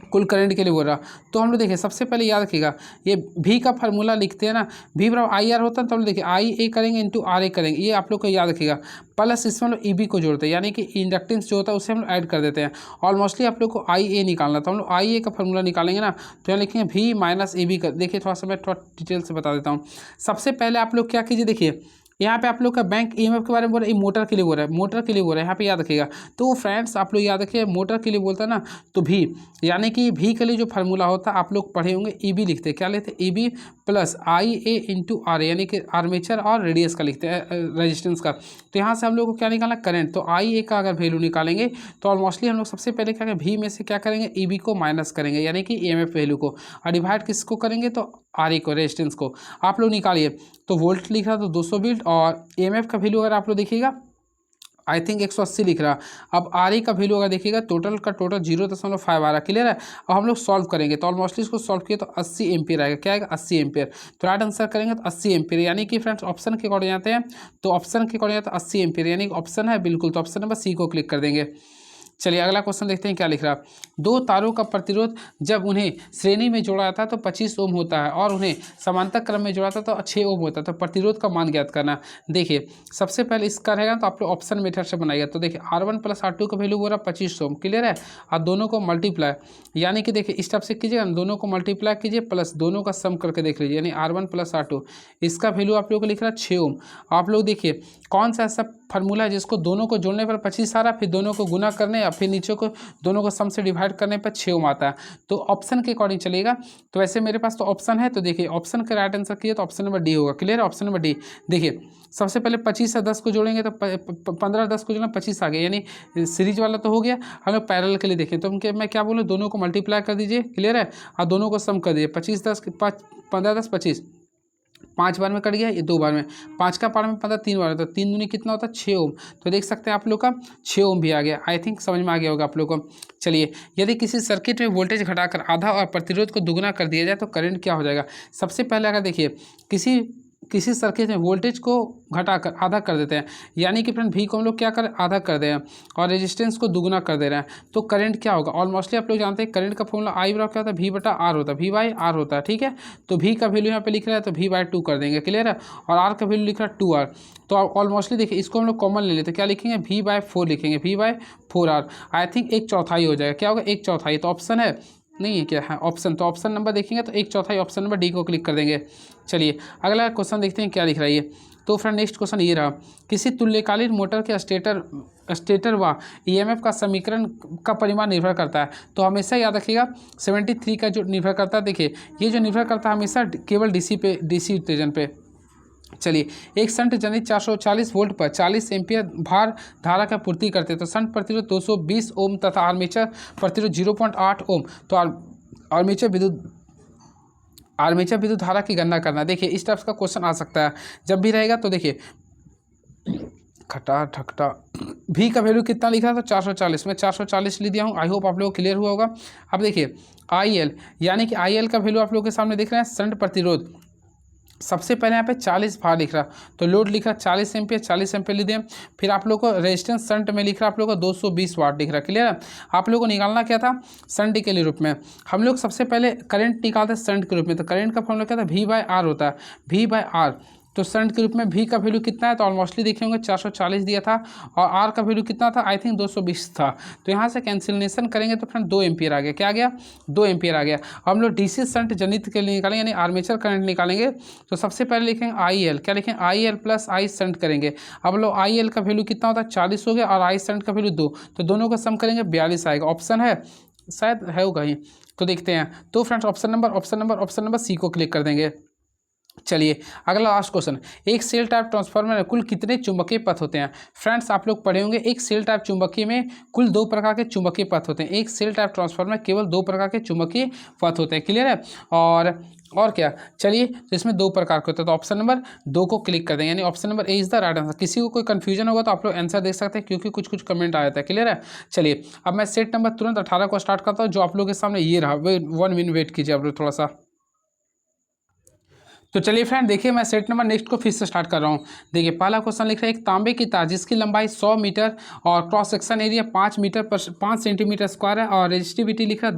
कुल करंट के लिए बोल रहा। तो हम लोग देखिए सबसे पहले याद रखिएगा ये V का फार्मूला लिखते हैं ना V बराबर IR होता है तो हम लोग देखिए IA करेंगे इंटू RA करेंगे। ये आप लोग को याद रखिएगा। प्लस इसमें हम लोग EB को जोड़ते हैं यानी कि इंडक्टेंस जो होता है उसे हम लोग ऐड कर देते हैं। ऑलमोस्टली आप लोग को IA निकालना तो हम लोग IA का फार्मूला निकालेंगे ना तो यहाँ लिखेंगे V माइनस EB कर। देखिए थोड़ा सा मैं थोड़ा डिटेल से बता देता हूँ। सबसे पहले आप लोग क्या कीजिए देखिए यहाँ पे आप लोग का बैंक ईएमएफ के बारे में बोल रहा है, मोटर के लिए बोल रहा है, मोटर के लिए बोल रहा है, यहाँ पे याद रखिएगा। तो फ्रेंड्स आप लोग याद रखिए, मोटर के लिए बोलता है ना, तो भी यानी कि भी के लिए जो फार्मूला होता है आप लोग पढ़े होंगे, ईबी लिखते हैं, क्या लिखते हैं, EB plus I A into R, यानी कि आर्मेचर और रेडियस का लिखते हैं, रेजिस्टेंस का। तो यहाँ से हम लोग को क्या निकालना, करंट। तो आई ए का अगर वैल्यू निकालेंगे तो ऑलमोस्टली हम लोग सबसे पहले क्या करेंगे, भी में से क्या करेंगे, ईबी को माइनस करेंगे, यानी कि ईएमएफ वैल्यू को, और डिवाइड किसको करेंगे, तो आर ए को, रेजिस्टेंस को। आप लोग निकालिए, तो वोल्ट लिख रहा तो 200 वोल्ट, और ईएमएफ का वैल्यू अगर आप लोग देखिएगा आई थिंक 180 लिख रहा। अब आर ए का वैल्यू अगर देखिएगा, टोटल 0.5 आ रहा, क्लियर है। अब हम लोग सॉल्व करेंगे, तो ऑलमोस्टली इसको सॉल्व किए तो 80 एम्पियर आएगा, क्या आएगा, 80 एम्पियर। तो राइट आंसर करेंगे तो 80 एम्पियर, यानी कि फ्रेंड्स ऑप्शन के अकॉर्डिंग आते हैं, तो ऑप्शन के अकॉर्डिंग आते हैं 80 एम्पियर, यानी कि ऑप्शन है बिल्कुल। तो ऑप्शन नंबर सी को क्लिक कर देंगे। चलिए अगला क्वेश्चन देखते हैं क्या लिख रहा है। दो तारों का प्रतिरोध जब उन्हें श्रेणी में जोड़ा जाता है तो 25 ओम होता है, और उन्हें समांतर क्रम में जोड़ा जाता है तो 6 ओम होता है। तो प्रतिरोध का मान ज्ञात करना। देखिए सबसे पहले इसका रहेगा तो आप लोग ऑप्शन मेथड से बनाइएगा। तो देखिए R1 प्लस R2 का वैल्यू हो रहा है 25 ओम, क्लियर है। और दोनों को मल्टीप्लाई, यानी कि देखिए इस टाइप से कीजिएगा, दोनों को मल्टीप्लाई कीजिए प्लस दोनों का सम करके देख लीजिए, यानी R1 प्लस R2, इसका वैल्यू आप लोगों को लिख रहा है 6 ओम। आप लोग देखिए कौन सा ऐसा फार्मूला है जिसको दोनों को जोड़ने पर 25 आ रहा, फिर दोनों को गुना करने या फिर नीचे को दोनों को सम से डिवाइड करने पर 6 ओम आता है। तो ऑप्शन के अकॉर्डिंग चलेगा। तो वैसे मेरे पास तो ऑप्शन है, तो देखिए ऑप्शन का राइट आंसर किया तो ऑप्शन नंबर डी होगा, क्लियर है। Option number D. देखिए सबसे पहले 25 से 10 को जोड़ेंगे तो 15 10 को जोड़ना 25 आ गया, यानी सीरीज वाला तो हो गया। हम लोग पैरेलल के लिए देखें तो मैं क्या बोलूँ, दोनों को मल्टीप्लाई कर दीजिए, क्लियर है, और दोनों को सम कर दीजिए। 25 10 15 10 25, 5 बार में कट गया, ये 2 बार में, 5 का पार में 15 3 बार में, तो 3 दूनी कितना होता है 6 ओम। तो देख सकते हैं आप लोग का 6 ओम भी आ गया। आई थिंक समझ में आ गया होगा आप लोग को। चलिए यदि किसी सर्किट में वोल्टेज घटाकर आधा और प्रतिरोध को दुगना कर दिया जाए तो करंट क्या हो जाएगा। सबसे पहले अगर देखिए किसी सर्किट में वोल्टेज को घटाकर आधा कर देते हैं, यानी कि फ्रेंड भी को हम लोग क्या करें, आधा कर दे रहे हैं, और रेजिस्टेंस को दुगना कर दे रहे हैं, तो करंट क्या होगा। ऑलमोस्टली आप लोग जानते हैं करंट का फॉर्मूला आई बराबर क्या होता है, V बटा आर होता है, V बाई आर होता है, ठीक है। तो V का वैल्यू यहाँ पे लिख रहा है तो V बाई 2 कर देंगे, क्लियर है। और R का वैल्यू लिख रहा है 2R। तो ऑलमोस्टली देखिए इसको हम लोग कॉमन ले लेते हैं, क्या लिखेंगे, V बाई 4 लिखेंगे, V by 4R। I think 1/4 हो जाएगा, क्या होगा 1/4। तो ऑप्शन है नहीं है क्या, है ऑप्शन। तो ऑप्शन नंबर देखेंगे तो 1/4, ऑप्शन नंबर डी को क्लिक कर देंगे। चलिए अगला क्वेश्चन देखते हैं क्या लिख रहा है ये। तो फ्रेंड नेक्स्ट क्वेश्चन ये रहा, किसी तुल्यकालीन मोटर के स्टेटर व ईएमएफ का समीकरण का परिमाण निर्भर करता है। तो हमेशा याद रखिएगा 73 का जो निर्भर करता है, देखिए ये जो निर्भर करता है हमेशा केवल डीसी उत्तेजन पे। चलिए एक शंट जनित 440 वोल्ट पर 40 एम्पियर भार धारा का पूर्ति करते हैं। तो शंट प्रतिरोध 220 ओम तथा आर्मेचर प्रतिरोध 0.8 ओम। तो आर्मेचर विद्युत धारा की गणना करना। देखिए इस टाइप का क्वेश्चन आ सकता है जब भी रहेगा। तो देखिए खटा ठकटा भी का वैल्यू कितना लिखा था, तो 440, मैं 440 लिख दिया हूँ। आई होप आप लोगों को क्लियर हुआ होगा। अब देखिए IL, यानी कि IL का वैल्यू आप लोगों के सामने दिख रहा है। शंट प्रतिरोध सबसे पहले यहाँ पे 40 भार लिख रहा, तो लोड लिख रहा 40 एम्पियर, 40 एम्पियर लिख दिए। फिर आप लोग को रेजिस्टेंस शंट में लिख रहा आप लोग को 220 वाट लिख रहा, क्लियर है। आप लोगों को निकालना क्या था, शंट के लिए रूप में। हम लोग सबसे पहले करंट निकालते हैं शंट के रूप में। तो करंट का फॉर्मूला क्या था, V बाई आर होता है, V बाई आर। तो शंट के रूप में V का वैल्यू कितना है, तो ऑलमोस्टली देखे होंगे 440 दिया था, और R का वैल्यू कितना था, आई थिंक 220 था। तो यहाँ से कैंसिलेशन करेंगे तो फ्रेंड 2 एम्पियर आ गया, क्या आ गया, 2 एम्पियर आ गया। हम लोग डीसी शंट जनित के लिए निकालेंगे, यानी आर्मेचर करंट निकालेंगे। तो सबसे पहले लिखेंगे IL, क्या लिखेंगे, IL प्लस I शंट करेंगे। अब लोग IL का वैल्यू कितना होता है 40 हो गया, और I शंट का वैल्यू 2, तो दोनों का सम करेंगे 42 आएगा। ऑप्शन है शायद है होगा ही, तो देखते हैं। तो फ्रेंड्स ऑप्शन नंबर सी को क्लिक कर देंगे। चलिए अगला लास्ट क्वेश्चन, एक सेल टाइप ट्रांसफार्मर में कुल कितने चुंबकीय पथ होते हैं। फ्रेंड्स आप लोग पढ़े होंगे एक सेल टाइप चुंबकीय में कुल 2 प्रकार के चुंबकीय पथ होते हैं। एक सेल टाइप ट्रांसफार्मर में केवल 2 प्रकार के चुंबकीय पथ होते हैं, क्लियर है। और क्या, चलिए तो इसमें 2 प्रकार के होते हैं। तो ऑप्शन नंबर 2 को क्लिक कर देंगे, यानी option number A is the right answer. किसी को कोई कंफ्यूजन होगा तो आप लोग आंसर देख सकते हैं, क्योंकि कुछ कमेंट आ जाता है, क्लियर है। चलिए अब मैं सेट नंबर तुरंत 18 को स्टार्ट करता हूँ, जो आप लोग के सामने ये रहा। 1 मिनट वेट कीजिए आप लोग थोड़ा सा। तो चलिए फ्रेंड देखिए मैं सेट नंबर नेक्स्ट को फिर से स्टार्ट कर रहा हूँ। देखिए पहला क्वेश्चन लिख रहा है, एक तांबे की तार जिसकी लंबाई 100 मीटर और cross section area 5 centimetre square है, और रेजिस्टिविटी लिख रहा है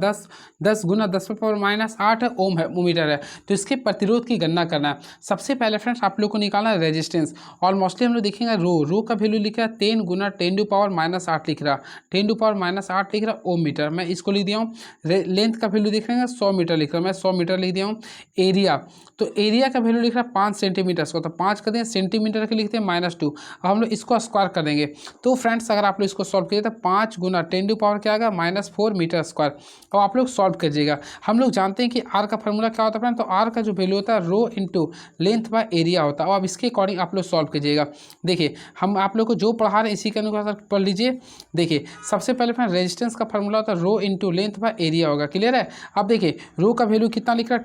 10 गुना 10⁻⁻8 ओम है मीटर है। तो इसके प्रतिरोध की गणना करना है। सबसे पहले फ्रेंड्स आप लोग को निकालना है रेजिस्टेंस। और मोस्टली हम लोग देखेंगे रो का वैल्यू लिख रहा है 10 गुना 10⁻⁻8 लिख रहा, 10⁻⁻8 लिख रहा ओम मीटर, मैं इसको लिख दिया हूँ। लेंथ का वैल्यू देख रहे हैं 100 मीटर लिख रहा, मैं 100 मीटर लिख दिया हूँ। एरिया, तो एरिया एरिया का वैल्यू लिख रहा है 5 सेंटीमीटर को, तो 5 कर दें सेंटीमीटर के लिखते हैं -2। अब हम लोग इसको स्क्वायर कर देंगे। तो फ्रेंड्स अगर आप लोग इसको सॉल्व कीजिए तो 5 गुना 10 टू पावर क्या आएगा -4 मीटर स्क्वायर। अब आप लोग सॉल्व कीजिएगा। हम लोग जानते हैं कि आर का फॉर्मूला क्या होता है फ्रेंड, तो आर का जो वैल्यू होता है rho into length by area होता है। अब इसके अकॉर्डिंग आप लोग सॉल्व कीजिएगा। देखिए हम आप लोग को जो पढ़ा रहे हैं इसी के अनुसार पढ़ लीजिए। देखिए सबसे पहले फ्रेंड रेजिस्टेंस का फॉर्मूला होता है rho into length by area होगा। क्लियर है। अब देखिए रो का वैल्यू कितना लिख रहा है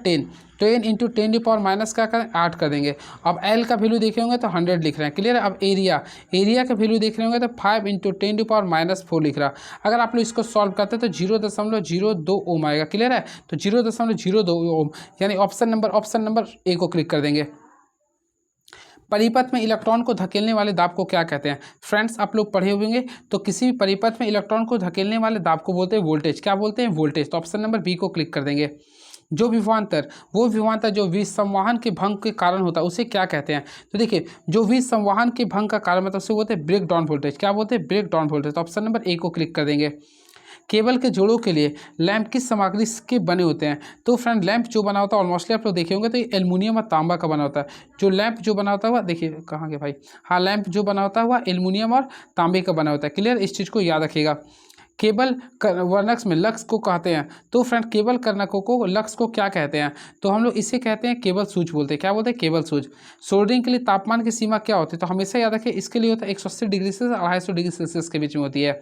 10 इंटू 10 टू पावर माइनस क्या करें 8 कर देंगे। अब एल का वैल्यू देखे होंगे तो 100 लिख रहे हैं। क्लियर है। अब एरिया का वैल्यू देख रहे होंगे तो 5 इंटू 10 टू पावर -4 लिख रहा। अगर आप लोग इसको सॉल्व करते हैं तो 0.02 ओम आएगा। क्लियर है। तो 0.02 ओम यानी ऑप्शन नंबर ए को क्लिक कर देंगे। परिपथ में इलेक्ट्रॉन को धकेलने वाले दाब को क्या कहते हैं। फ्रेंड्स आप लोग पढ़े होंगे तो किसी भी परिपथ में इलेक्ट्रॉन को धकेलने वाले दाब को बोलते हैं वोल्टेज। क्या बोलते हैं वोल्टेज। तो ऑप्शन नंबर बी को क्लिक कर देंगे। जो विभवांतर जो विसंवाहन के भंग के कारण होता है उसे क्या कहते हैं। तो देखिए जो विसंवाहन के भंग का कारण होता है उसे बोलते हैं ब्रेक डाउन वोल्टेज। क्या बोलते हैं ब्रेक डाउन वोल्टेज। तो ऑप्शन नंबर ए को क्लिक कर देंगे। केबल के जोड़ों के लिए लैंप किस सामग्री के बने होते हैं। तो फ्रेंड लैंप जो बना होता है ऑलमोस्टली आप लोग देखे होंगे तो ये एल्युमिनियम और तांबा का बना होता है। जो लैंप जो बना होता है वह देखिए कहाँ गया भाई, हाँ लैंप जो बना होता है वह एल्युमिनियम और तांबे का बना होता है। क्लियर। इस चीज़ को याद रखिएगा। केबल वर्नक्स में लक्स को कहते हैं। तो फ्रेंड केबल कर्णकों को लक्स को क्या कहते हैं। तो हम लोग इसे कहते हैं केबल सूच बोलते हैं। क्या बोलते हैं केबल सूच। सोल्डरिंग के लिए तापमान की सीमा क्या होती है। तो हमेशा याद रखिए इसके लिए होता है 180 डिग्री से 250 डिग्री सेल्सियस के बीच में होती है।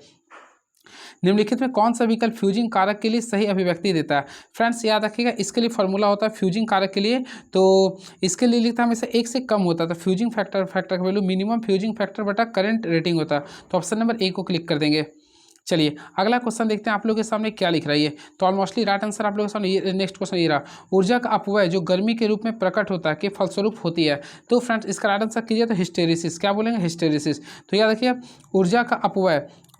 निम्नलिखित में कौन सा विकल्प फ्यूजिंग कारक के लिए सही अभिव्यक्ति देता है। फ्रेंड्स याद रखिएगा इसके लिए फॉर्मूला होता है फ्यूजिंग कारक के लिए, तो इसके लिए लिखता है हमेशा 1 से कम होता है। तो फ्यूजिंग फैक्टर का वैल्यू मिनिमम फ्यूजिंग फैक्टर बटा करंट रेटिंग होता है। तो ऑप्शन नंबर ए को क्लिक कर देंगे। चलिए अगला क्वेश्चन देखते हैं आप लोगों के सामने क्या लिख रहा है ये। तो ऑलमोस्टली राइट आंसर आप लोगों के सामने ये नेक्स्ट क्वेश्चन ये रहा। ऊर्जा का अपव्यय जो गर्मी के रूप में प्रकट होता है के फलस्वरूप होती है। तो फ्रेंड्स इसका राइट आंसर कीजिए तो हिस्टेरिसिस। क्या बोलेंगे हिस्टेरिसिस। तो याद रखिए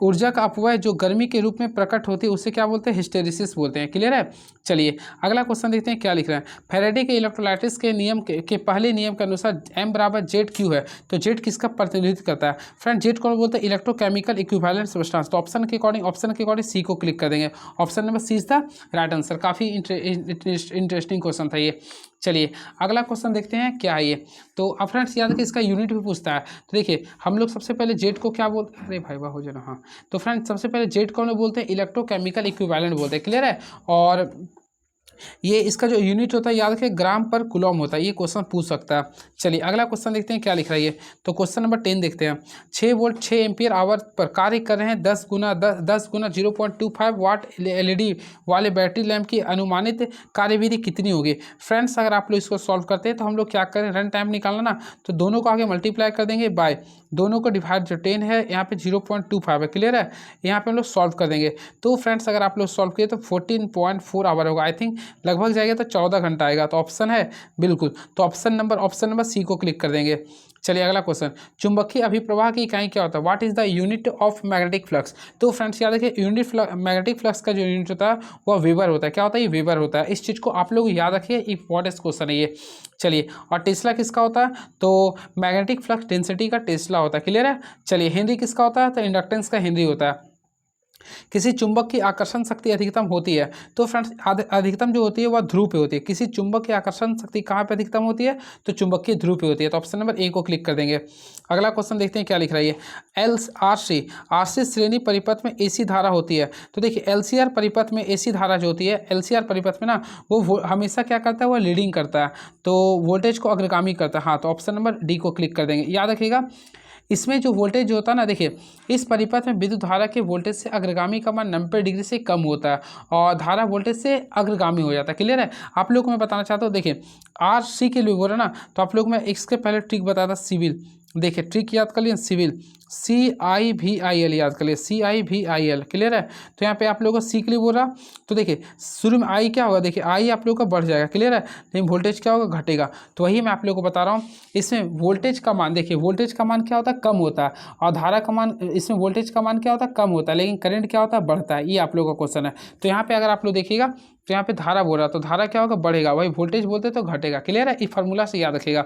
ऊर्जा का अपव्यय जो गर्मी के रूप में प्रकट होती है उसे क्या बोलते हैं हिस्टेरिसिस बोलते हैं। क्लियर है। चलिए अगला क्वेश्चन देखते हैं क्या लिख रहे हैं। फैराडे के इलेक्ट्रोलाइटिस के नियम के पहले नियम के अनुसार M बराबर जेड क्यू है। तो जेड किसका प्रतिनिधित्व करता है। फ्रेंड जेड को बोलते हैं इलेक्ट्रोकेमिकल इक्विवेलेंट सब्सटेंस। तो ऑप्शन के अकॉर्डिंग सी को क्लिक कर देंगे। Option number C is the right answer. काफ़ी इंटरेस्टिंग क्वेश्चन था ये। चलिए अगला क्वेश्चन देखते हैं क्या है ये। तो अब फ्रेंड्स याद रखिए इसका यूनिट भी पूछता है। तो देखिए हम लोग सबसे पहले जेड को क्या बोलते हैं, अरे भाई वाह हो जाना, हाँ तो फ्रेंड्स सबसे पहले जेड को हम लोग बोलते हैं इलेक्ट्रोकेमिकल इक्विवेलेंट बोलते हैं। क्लियर है। और ये इसका जो यूनिट होता है याद रखिए ग्राम पर कूलम होता है। ये क्वेश्चन पूछ सकता है। चलिए अगला क्वेश्चन देखते हैं क्या लिख रहा है ये। तो क्वेश्चन नंबर 10 देखते हैं। 6 वोल्ट 6 एम्पियर आवर पर कार्य कर रहे हैं 10 गुना 0.25 वाट एलईडी वाले बैटरी लैंप की अनुमानित कार्यविधि कितनी होगी। फ्रेंड्स अगर आप लोग इसको सॉल्व करते हैं तो हम लोग क्या करें, रन टाइम निकालना ना, तो दोनों को आगे मल्टीप्लाई कर देंगे बाय दोनों को डिवाइड, जो 10 है यहाँ पे 0.25 है। क्लियर है। यहाँ पे हम लोग सॉल्व कर देंगे। तो फ्रेंड्स अगर आप लोग सॉल्व किए तो 14.4 आवर होगा। आई थिंक लगभग जाएगा तो 14 घंटा आएगा। तो ऑप्शन है बिल्कुल। तो ऑप्शन नंबर सी को क्लिक कर देंगे। चलिए अगला क्वेश्चन। चुंबकीय अभिप्रवाह की इकाई क्या होता है। What is the unit of magnetic flux. तो फ्रेंड्स याद रखिए मैग्नेटिक फ्लक्स का जो यूनिट होता है वह वेबर होता है। क्या होता है ये वेबर होता है। इस चीज़ को आप लोग याद रखिए, इंपॉर्टेंट क्वेश्चन है ये। चलिए और टेस्ला किसका होता है, तो मैग्नेटिक फ्लक्स डेंसिटी का टेस्ला होता है। क्लियर है। चलिए हेनरी किसका होता है, तो इंडक्टेंस का हेनरी होता है। किसी चुंबक की आकर्षण शक्ति अधिकतम होती है। तो फ्रेंड्स अधिकतम जो होती है वह ध्रुव पे होती है। किसी चुंबक की आकर्षण शक्ति कहाँ पे अधिकतम होती है, तो चुंबकीय ध्रुव पे होती है। तो ऑप्शन नंबर ए को क्लिक कर देंगे। अगला क्वेश्चन देखते हैं क्या लिख रहा है ये। आरसी श्रेणी परिपथ में एसी धारा होती है। तो देखिए एलसीआर परिपथ में एसी धारा जो होती है, एलसीआर परिपथ में ना वो हमेशा क्या करता है, वह लीडिंग करता है, तो वोल्टेज को अग्रगामी करता है। हाँ तो ऑप्शन नंबर डी को क्लिक कर देंगे। याद रखिएगा इसमें जो वोल्टेज जो होता है ना, देखिए इस परिपथ में विद्युत धारा के वोल्टेज से अग्रगामी का मान 90 डिग्री से कम होता है और धारा वोल्टेज से अग्रगामी हो जाता है। क्लियर है। आप लोग को मैं बताना चाहता हूँ, देखिए आरसी के लिए बोल रहा ना, तो आप लोग मैं इसके पहले ट्रिक बताया था सिविल। देखिए ट्रिक याद कर लिए, सिविल CIVIL याद कर लिए, CIVIL। क्लियर है। तो यहाँ पे आप लोगों को सी के लिए बोल रहा, तो देखिए शुरू में आई क्या होगा, देखिए आई आप लोगों का बढ़ जाएगा। क्लियर है। लेकिन वोल्टेज क्या होगा, घटेगा। तो वही मैं आप लोगों को बता रहा हूँ। इसमें वोल्टेज का मान, देखिए वोल्टेज का मान क्या होता है, कम होता है, और धारा का मान, इसमें वोल्टेज का मान क्या होता है, कम होता है, लेकिन करंट क्या होता है, बढ़ता है। ये आप लोगों का क्वेश्चन है। तो यहाँ पे अगर आप लोग देखिएगा तो यहाँ पे धारा बोल रहा, तो धारा क्या होगा, बढ़ेगा, वही वोल्टेज बोलते तो घटेगा। क्लियर है। इस फार्मूला से याद रखिएगा।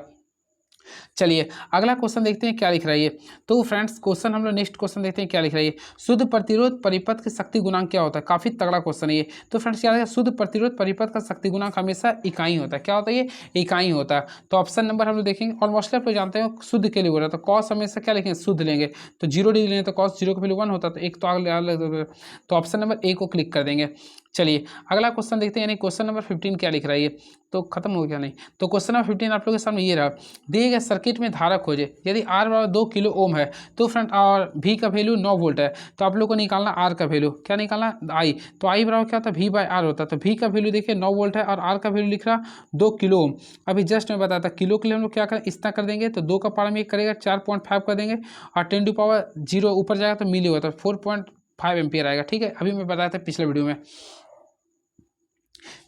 चलिए अगला क्वेश्चन देखते हैं क्या लिख रहा है ये। तो फ्रेंड्स क्वेश्चन हम लोग नेक्स्ट क्वेश्चन देखते हैं क्या लिख रहा है ये। शुद्ध प्रतिरोध परिपथ के शक्ति गुणांक क्या होता है? काफी तगड़ा क्वेश्चन है ये। तो फ्रेंड्स याद है, शुद्ध प्रतिरोध परिपथ का शक्ति गुणांक हमेशा इकाई होता है। क्या होता है ये? इकाई होता है। तो ऑप्शन नंबर हम लोग देखेंगे, ऑलमोस्ट आप लोग जानते हैं शुद्ध के लिए बोल रहा है, तो कॉस हमेशा क्या लिखेंगे? शुद्ध लेंगे। तो 0 डिग्री लेंगे तो कॉस 0 का वैल्यू 1 होता है, तो एक तो आगे, तो ऑप्शन नंबर ए को क्लिक कर देंगे। चलिए अगला क्वेश्चन देखते हैं, यानी क्वेश्चन नंबर 15 क्या लिख रहा है ये। तो खत्म हो गया नहीं, तो क्वेश्चन नंबर 15 आप लोगों के सामने ये रहा। दिए गए सर्किट में धारा खोजे, यदि आर बराबर 2 किलो ओम है तो फ्रेंड और भी का वैल्यू 9 वोल्ट है, तो आप लोग को निकालना आर का वैल्यू, क्या निकालना? आई। तो आई बराबर क्या होता है? वी बाय आर होता है। तो वी का वैल्यू देखिए 9 वोल्ट है और आर का वैल्यू लिख रहा 2 किलो ओम। अभी जस्ट मैं बताया था किलो के लिए हम लोग क्या करें, इतना कर देंगे, तो 2 का पावर में 1 करेगा 4.5 कर देंगे और 10 टू पावर 0 ऊपर जाएगा तो मिली होगा, तो 4.5 एम्पियर आएगा। ठीक है, अभी मैं बताया था पिछले वीडियो में।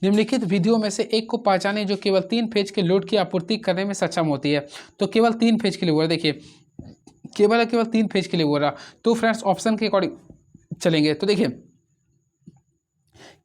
निम्नलिखित विधियों में से एक को पहचाने जो केवल 3 फेज के लोड की आपूर्ति करने में सक्षम होती है। तो केवल 3 फेज के लिए हुआ, देखिए केवल 3 फेज के लिए हो रहा। तो फ्रेंड्स ऑप्शन के अकॉर्डिंग चलेंगे, तो देखिए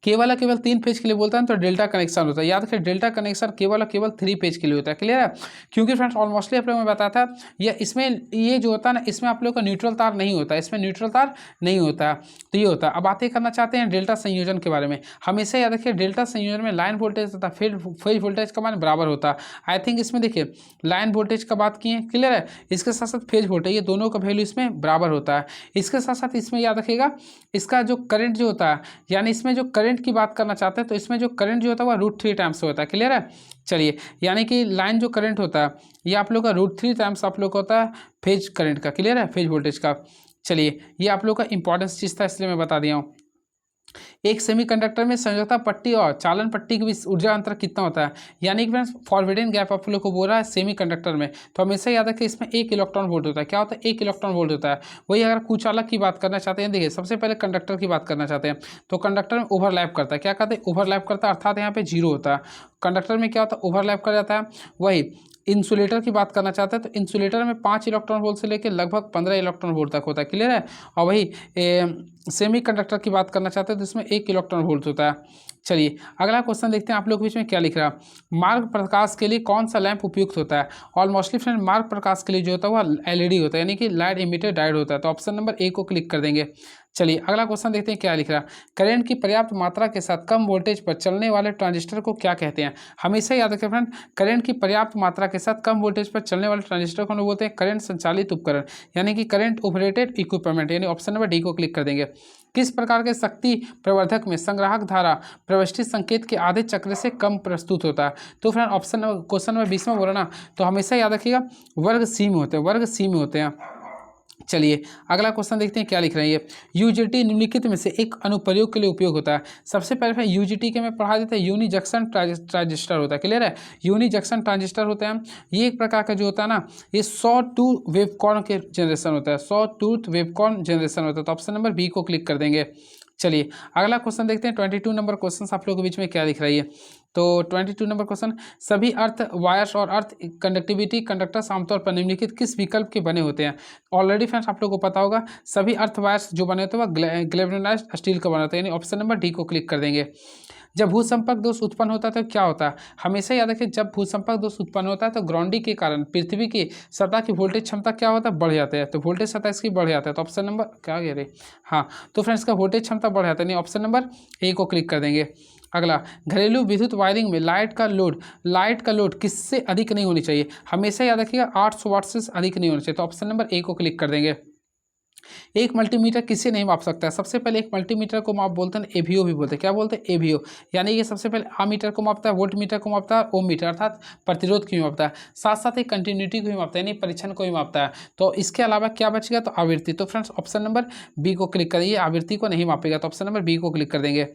केवल 3 पेज के लिए बोलता है तो डेल्टा कनेक्शन होता है। याद रखिए डेल्टा कनेक्शन केवल 3 पेज के लिए होता है। क्लियर है? क्योंकि फ्रेंड्स ऑलमोस्टली आप लोगों में बताया था, या इसमें ये जो होता है ना, इसमें आप लोग का न्यूट्रल तार नहीं होता है, इसमें न्यूट्रल तार नहीं होता है, तो ये होता है। अब बातें करना चाहते हैं डेल्टा संयोजन के बारे में। हमेशा याद रखिए डेल्टा संयोजन में लाइन वोल्टेज तथा फेज वोल्टेज का मान बराबर होता है। आई थिंक इसमें देखिए लाइन वोल्टेज का बात किए, क्लियर है, इसके साथ साथ फेज वोल्टेज, ये दोनों का वैल्यू इसमें बराबर होता है। इसके साथ साथ इसमें याद रखिएगा इसका जो करंट जो होता है, यानी इसमें जो करंट की बात करना चाहते हैं तो इसमें जो करंट जो होता है वह √3 टाइम्स होता है। क्लियर है? चलिए यानी कि लाइन जो करंट होता है ये आप लोग का √3 टाइम्स आप लोग का होता है फेज करंट का। क्लियर है? फेज वोल्टेज का। चलिए ये आप लोग का इंपॉर्टेंस चीज़ था, इसलिए मैं बता दिया हूँ। एक सेमीकंडक्टर में संयोजकता पट्टी और चालन पट्टी के बीच ऊर्जा अंतर कितना होता है? यानी कि फ्रेंड्स फॉरवर्डिंग गैप आप लोग को बोल रहा है सेमीकंडक्टर में, तो हमेशा याद रखिए इसमें 1 इलेक्ट्रॉन वोल्ट होता है। क्या होता है? 1 इलेक्ट्रॉन वोल्ट होता है। वही अगर कुचालक की बात करना चाहते हैं, देखिए सबसे पहले कंडक्टर की बात करना चाहते हैं, तो कंडक्टर में ओवरलैप करता है। क्या कहते हैं? ओवरलैप करता है, अर्थात यहाँ पे 0 होता है। कंडक्टर में क्या होता है? ओवरलैप कर जाता है। वही इंसुलेटर की बात करना चाहते हैं तो इंसुलेटर में 5 इलेक्ट्रॉन वोल्ट से लेकर लगभग 15 इलेक्ट्रॉन वोल्ट तक होता है। क्लियर है? और वही सेमीकंडक्टर की बात करना चाहते हैं तो इसमें 1 इलेक्ट्रॉन वोल्ट होता है। चलिए अगला क्वेश्चन देखते हैं आप लोग के बीच में क्या लिख रहा है। मार्ग प्रकाश के लिए कौन सा लैंप उपयुक्त होता है? ऑलमोस्टली फ्रेंड मार्ग प्रकाश के लिए जो होता है वह एलईडी होता है, यानी कि लाइट इमिटर डायोड होता है। तो ऑप्शन नंबर ए को क्लिक कर देंगे। चलिए अगला क्वेश्चन देखते हैं क्या लिख रहा है। करंट की पर्याप्त मात्रा के साथ कम वोल्टेज पर चलने वाले ट्रांजिस्टर को क्या कहते हैं? हमेशा याद रखें फ्रेंड, करंट की पर्याप्त मात्रा के साथ कम वोल्टेज पर चलने वाले ट्रांजिस्टर को हम लोग बोलते हैं करंट संचालित उपकरण, यानी कि करंट ऑपरेटेड इक्विपमेंट, यानी ऑप्शन नंबर डी को क्लिक कर देंगे। किस प्रकार के शक्ति प्रवर्धक में संग्राहक धारा प्रविष्टि संकेत के आधे चक्र से कम प्रस्तुत होता है? तो फ्रेंड ऑप्शन क्वेश्चन नंबर 20 में बोला ना, तो हमेशा याद रखिएगा वर्ग सी में होते हैं, वर्ग सी में होते हैं। चलिए अगला क्वेश्चन देखते हैं क्या लिख रहे हैं ये। यूजीटी निम्नलिखित में से एक अनुप्रयोग के लिए उपयोग होता है। सबसे पहले यूजीटी के में पढ़ा देता है यूनि जंक्शन ट्रांजिस्टर होता है। क्लियर है? यूनि जंक्शन ट्रांजिस्टर होते हैं, ये एक प्रकार का जो होता है ना, ये सॉ टूथ वेवकॉर्न के जनरेशन होता है, सॉ टूथ वेवकॉर्न जनरेशन होता है। तो ऑप्शन नंबर बी को क्लिक कर देंगे। चलिए अगला क्वेश्चन देखते हैं। 22 नंबर क्वेश्चन आप लोगों के बीच में क्या दिख रही है। तो 22 नंबर क्वेश्चन, सभी अर्थ वायर्स और अर्थ कंडक्टिविटी कंडक्टर्स आमतौर पर निम्नलिखित किस विकल्प के बने होते हैं? ऑलरेडी फ्रेंड्स आप लोगों को पता होगा सभी अर्थ वायर्स जो बने होते हैं वह ग्लेवनाइज्ड स्टील का बना होता है, यानी ऑप्शन नंबर डी को क्लिक कर देंगे। जब भूसंपर्क दोष उत्पन्न होता है तो क्या होता है? हमेशा याद रखिए जब भूसंपर्क दोष उत्पन्न होता है तो ग्राउंडिंग के कारण पृथ्वी की सतह की वोल्टेज क्षमता क्या होता है? बढ़ जाता है। तो वोल्टेज सतह इसकी बढ़ जाता है, तो ऑप्शन नंबर क्या कह रहे, हाँ, तो फ्रेंड्स का वोल्टेज क्षमता बढ़ जाता है, नहीं ऑप्शन नंबर ए को क्लिक कर देंगे। अगला, घरेलू विद्युत वायरिंग में लाइट का लोड किससे अधिक नहीं होनी चाहिए? हमेशा याद रखिएगा 800 वाट से अधिक नहीं होना चाहिए, तो ऑप्शन नंबर ए को क्लिक कर देंगे। एक मल्टीमीटर किससे नहीं माप सकता है? सबसे पहले एक मल्टीमीटर को माप बोलते हैं एवीओ भी बोलते हैं। क्या बोलते हैं? एवीओ, यानी कि सबसे पहले आमीटर को मापता है, वोल्ट मीटर को मापता है, ओम मीटर अर्थात प्रतिरोध की भी मापता है, साथ साथ एक कंटिन्यूटी को भी मापता है, यानी परीक्षण को भी मापता है। तो इसके अलावा क्या बच गया? तो आवृत्ति। तो फ्रेंड्स ऑप्शन नंबर बी को क्लिक करिए, आवृत्ति को नहीं मापेगा, तो ऑप्शन नंबर बी को क्लिक कर देंगे।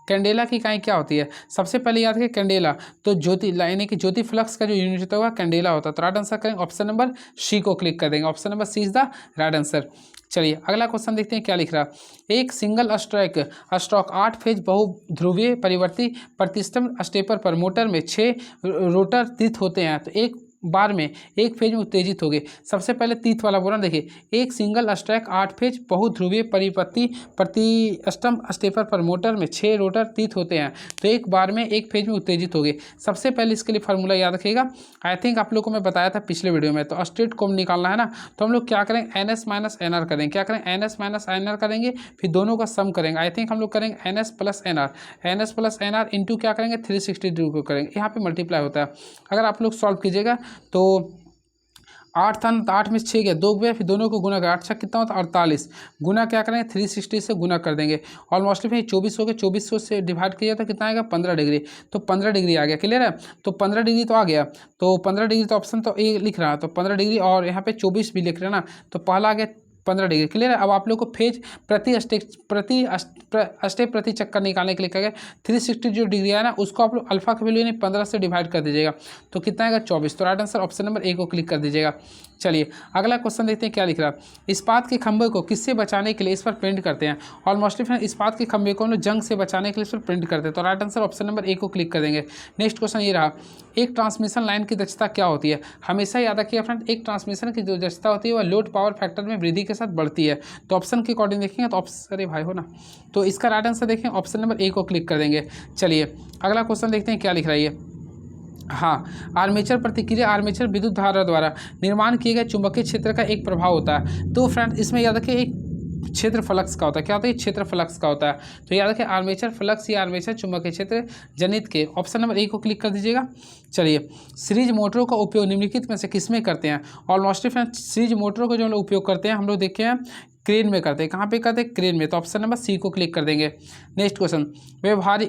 कैंडेला की इकाई क्या होती है? सबसे पहले याद रखिए कैंडेला तो ज्योति, यानी कि ज्योति फ्लक्स का जो यूनिट होता है कैंडेला होता है। तो राइट आंसर करेंगे ऑप्शन नंबर सी को क्लिक कर देंगे, option number C is the right answer. चलिए अगला क्वेश्चन देखते हैं क्या लिख रहा है। एक सिंगल स्ट्रोक 8 फेज बहुध्रुवीय परिवर्ती प्रतिष्ठम स्टेपर पर मोटर में 6 रोटर तीत होते हैं, तो एक बार में एक फेज में उत्तेजित हो गए। सबसे पहले तीत वाला बोला, देखिए एक सिंगल स्ट्रैक 8 फेज बहुध्रुवीय परिपत्ति प्रति स्टम्प स्टेपर पर मोटर में 6 रोटर तीत होते हैं, तो एक बार में एक फेज में उत्तेजित हो गए। सबसे पहले इसके लिए फार्मूला याद रखिएगा, आई थिंक आप लोग को मैं बताया था पिछले वीडियो में। तो स्ट्रेट कोण निकालना है ना, तो हम लोग क्या करेंगे, NS माइनस NR करेंगे। क्या करें, NS माइनस NR करेंगे, फिर दोनों का सम करेंगे। आई थिंक हम लोग करेंगे NS प्लस NR इंटू क्या करेंगे 360 डिग्री को करेंगे, यहाँ पे मल्टीप्लाई होता है। अगर आप लोग सॉल्व कीजिएगा तो 8 था ना, तो 8 में 6 गया, 2 गया, फिर दोनों को गुना कर, 8 6 कितना होता है 48, गुना क्या करेंगे 360 से गुना कर देंगे। ऑलमोस्ट फिर 24 हो गया, 2400 से डिवाइड किया तो कितना आएगा 15 डिग्री, तो 15 डिग्री आ गया। क्लियर है, तो 15 डिग्री तो आ गया, तो 15 डिग्री तो ऑप्शन तो ए लिख रहा है, तो 15 डिग्री और यहाँ पे 24 भी लिख रहे हैं ना, तो पहला आ गया 15 डिग्री। क्लियर है, अब आप लोग को फेज प्रति स्टेप प्रति चक्कर निकालने के लिए क्या 360 जो डिग्री है ना, उसको आप लोग अल्फा का वैल्यू यानी 15 से डिवाइड कर दीजिएगा, तो कितना आएगा 24। तो right answer option number A को क्लिक कर दीजिएगा। चलिए अगला क्वेश्चन देखते हैं क्या लिख रहा है। इस्पात के खंभे को किससे बचाने के लिए इस पर प्रिंट करते हैं? ऑलमोस्ट फ्रेंड इस्पात के खंभे को हम लोग जंग से बचाने के लिए इस पर प्रिंट करते हैं, तो right answer option number A को क्लिक कर देंगे। नेक्स्ट क्वेश्चन ये रहा, एक ट्रांसमिशन लाइन की दक्षता क्या होती है? हमेशा याद रखिए फ्रेंड, एक ट्रांसमिशन की जो दक्षता होती है वह लोड पावर फैक्टर में वृद्धि के साथ बढ़ती है। तो ऑप्शन के अकॉर्डिंग देखेंगे तो ऑप्शन, अरे भाई हो ना, तो इसका राइट आंसर देखें ऑप्शन नंबर ए को क्लिक कर देंगे। चलिए अगला क्वेश्चन देखते हैं क्या लिख रहा है ये। हाँ, आर्मेचर प्रतिक्रिया आर्मेचर विद्युत धारा द्वारा निर्माण किए गए चुंबकीय क्षेत्र का एक प्रभाव होता है। तो फ्रेंड इसमें याद रखिए एक क्षेत्र फ्लक्स का होता है, क्या होता है क्षेत्र फ्लक्स का होता है। तो याद रखिए आर्मेचर फ्लक्स या आर्मेचर चुंबकीय क्षेत्र जनित के, ऑप्शन नंबर ए को क्लिक कर दीजिएगा। चलिए सीरीज मोटरों का उपयोग निम्नलिखित में से किसमें करते हैं? ऑलमोस्ट फ्रेंड सीरीज मोटरों का जो हम लोग उपयोग करते हैं, हम लोग देखे हैं क्रेन में करते हैं। कहाँ पे करते हैं? क्रेन में, तो ऑप्शन नंबर सी को क्लिक कर देंगे। नेक्स्ट क्वेश्चन,